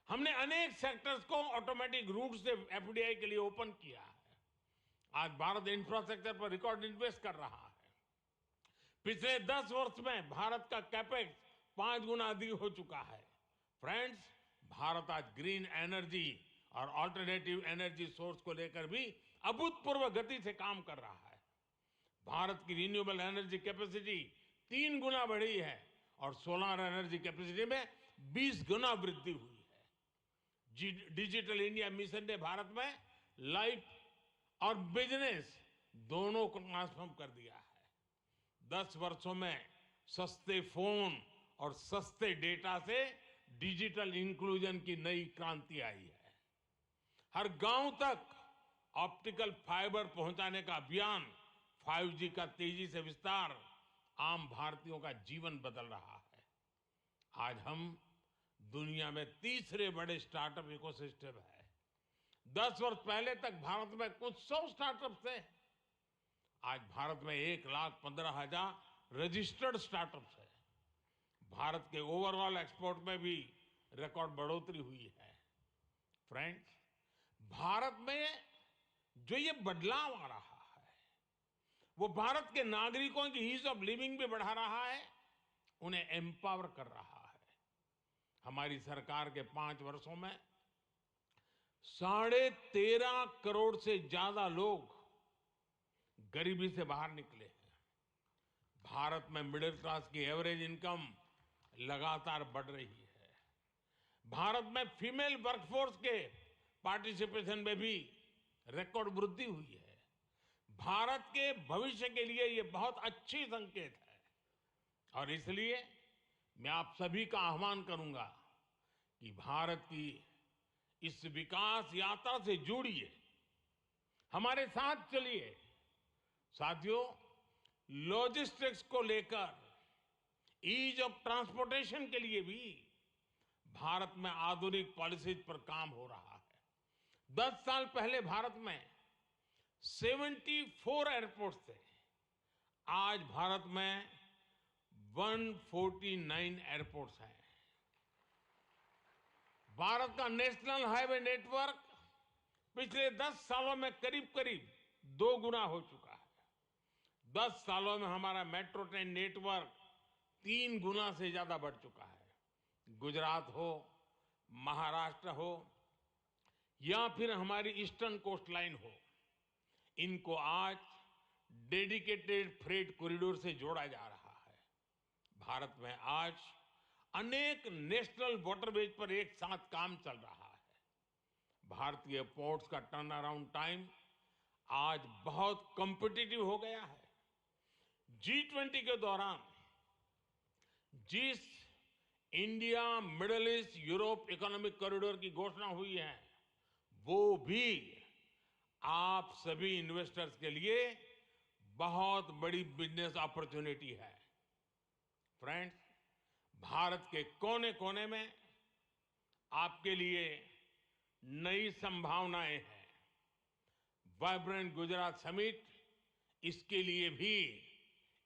हमने अनेक सेक्टर्स को ऑटोमेटिक रूट से FDI के लिए ओपन किया है। आज भारत इंफ्रास्ट्रक्चर पर रिकॉर्ड इन्वेस्ट कर रहा है। पिछले 10 वर्ष में भारत का कैपेक्स 5 गुना अधिक हो चुका है। फ्रेंड्स, भारत आज ग्रीन एनर्जी और ऑल्टरनेटिव एनर्जी सोर्स को लेकर भी अभूतपूर्व गति से काम कर रहा है। भारत की रिन्यूएबल एनर्जी कैपेसिटी 3 गुना बढ़ी है और सोलर एनर्जी कैपेसिटी में 20 गुना वृद्धि हुई है। डिजिटल इंडिया मिशन ने भारत में लाइफ और बिजनेस दोनों को ट्रांसफॉर्म कर दिया है। 10 वर्षों में सस्ते फोन और सस्ते डेटा से डिजिटल इंक्लूजन की नई क्रांति आई है। हर गांव तक ऑप्टिकल फाइबर पहुंचाने का अभियान, 5G का तेजी से विस्तार आम भारतीयों का जीवन बदल रहा है। आज हम दुनिया में तीसरे बड़े स्टार्टअप इकोसिस्टम है। 10 वर्ष पहले तक भारत में कुछ 100 स्टार्टअप थे। आज भारत में 1,15,000 रजिस्टर्ड स्टार्टअप्स है। भारत के ओवरऑल एक्सपोर्ट में भी रिकॉर्ड बढ़ोतरी हुई है। फ्रेंड्स, भारत में जो ये बदलाव आ रहा है, वो भारत के नागरिकों की ईज ऑफ लिविंग भी बढ़ा रहा है, उन्हें एम्पावर कर रहा है। हमारी सरकार के 5 वर्षों में 13.5 करोड़ से ज्यादा लोग गरीबी से बाहर निकले हैं। भारत में मिडिल क्लास की एवरेज इनकम लगातार बढ़ रही है। भारत में फीमेल वर्कफोर्स के पार्टिसिपेशन में भी रिकॉर्ड वृद्धि हुई है। भारत के भविष्य के लिए ये बहुत अच्छी संकेत है। और इसलिए मैं आप सभी का आह्वान करूंगा कि भारत की इस विकास यात्रा से जुड़िए, हमारे साथ चलिए। साथियों, लॉजिस्टिक्स को लेकर ईज ऑफ ट्रांसपोर्टेशन के लिए भी भारत में आधुनिक पॉलिसीज पर काम हो रहा है। 10 साल पहले भारत में 74 एयरपोर्ट्स थे, आज भारत में 149 एयरपोर्ट्स हैं। भारत का नेशनल हाईवे नेटवर्क पिछले 10 सालों में करीब करीब 2 गुना हो चुका है। 10 सालों में हमारा मेट्रो ट्रेन नेटवर्क 3 गुना से ज्यादा बढ़ चुका है। गुजरात हो, महाराष्ट्र हो या फिर हमारी ईस्टर्न कोस्ट लाइन हो, इनको आज डेडिकेटेड फ्रेट कॉरिडोर से जोड़ा जा रहा है। भारत में आज अनेक नेशनल वाटरवेज पर एक साथ काम चल रहा है। भारतीय पोर्ट्स का टर्न अराउंड टाइम आज बहुत कॉम्पिटिटिव हो गया है। G20 के दौरान जिस India middle east Europe economic corridor की घोषणा हुई है, वो भी आप सभी इन्वेस्टर्स के लिए बहुत बड़ी बिजनेस अपॉर्चुनिटी है। फ्रेंड्स, भारत के कोने कोने में आपके लिए नई संभावनाएं हैं। वाइब्रेंट गुजरात समिट इसके लिए भी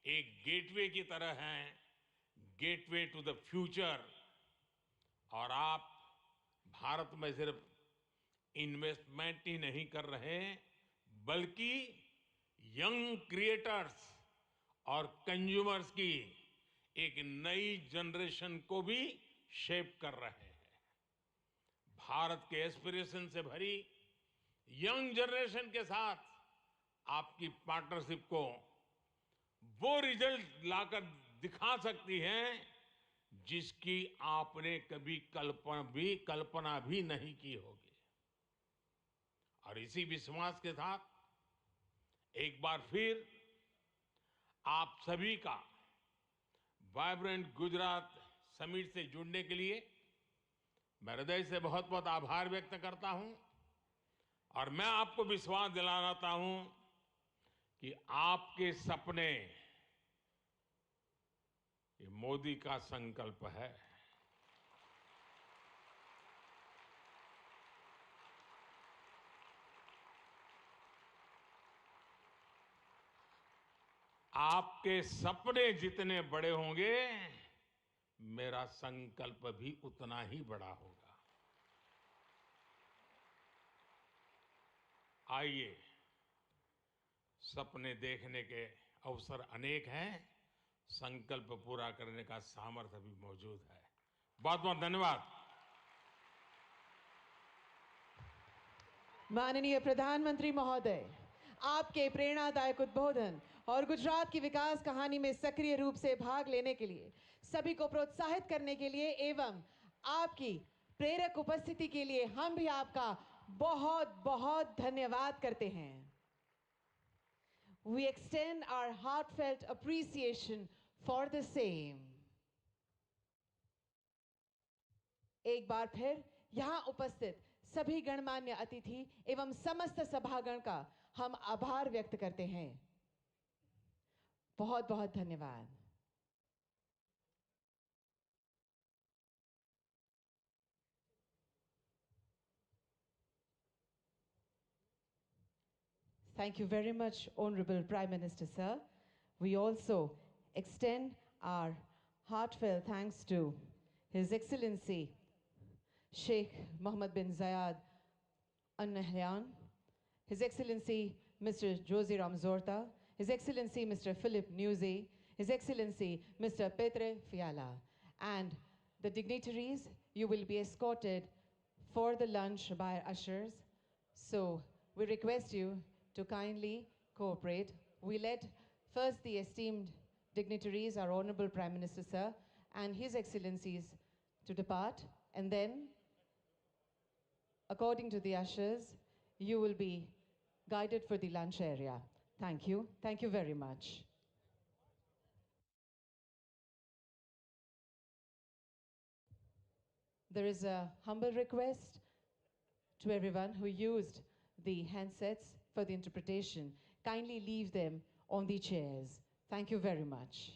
एक गेटवे की तरह है, गेटवे टू द फ्यूचर। और आप भारत में सिर्फ इन्वेस्टमेंट ही नहीं कर रहे, बल्कि यंग क्रिएटर्स और कंज्यूमर्स की एक नई जनरेशन को भी शेप कर रहे हैं। भारत के एस्पिरेशन से भरी यंग जनरेशन के साथ आपकी पार्टनरशिप को वो रिजल्ट लाकर दिखा सकती है जिसकी आपने कभी कल्पना भी नहीं की होगी। और इसी विश्वास के साथ एक बार फिर आप सभी का वाइब्रेंट गुजरात समिट से जुड़ने के लिए मैं हृदय से बहुत बहुत आभार व्यक्त करता हूं। और मैं आपको विश्वास दिलाता हूं कि आपके सपने ये मोदी का संकल्प है। आपके सपने जितने बड़े होंगे, मेरा संकल्प भी उतना ही बड़ा होगा। आइए, सपने देखने के अवसर अनेक हैं, संकल्प पूरा करने का सामर्थ्य भी मौजूद है। बहुत बहुत धन्यवाद। माननीय प्रधानमंत्री महोदय, आपके प्रेरणादायक उद्बोधन और गुजरात की विकास कहानी में सक्रिय रूप से भाग लेने के लिए, सभी को प्रोत्साहित करने के लिए एवं आपकी प्रेरक उपस्थिति के लिए हम भी आपका बहुत बहुत धन्यवाद करते हैं। We extend our heartfelt appreciation for the same. एक बार फिर यहाँ उपस्थित सभी गणमान्य अतिथि एवं समस्त सभागण का हम आभार व्यक्त करते हैं। बहुत बहुत धन्यवाद। Thank you very much, Honorable Prime Minister, sir. We also extend our heartfelt thanks to His Excellency Sheikh Mohammed bin Zayed Al Nahyan, His Excellency Mr. Josie Ramzorta, His Excellency Mr. Philip Newsey, His Excellency Mr. Petre Fiala. And the dignitaries, you will be escorted for the lunch by ushers. So we request you to kindly cooperate. We let first the esteemed dignitaries, our Honorable Prime Minister, sir, and His Excellencies to depart, and then, according to the ushers, you will be guided for the lunch area. Thank you. Thank you very much. There is a humble request to everyone who used the handsets for the interpretation. Kindly leave them on the chairs. Thank you very much.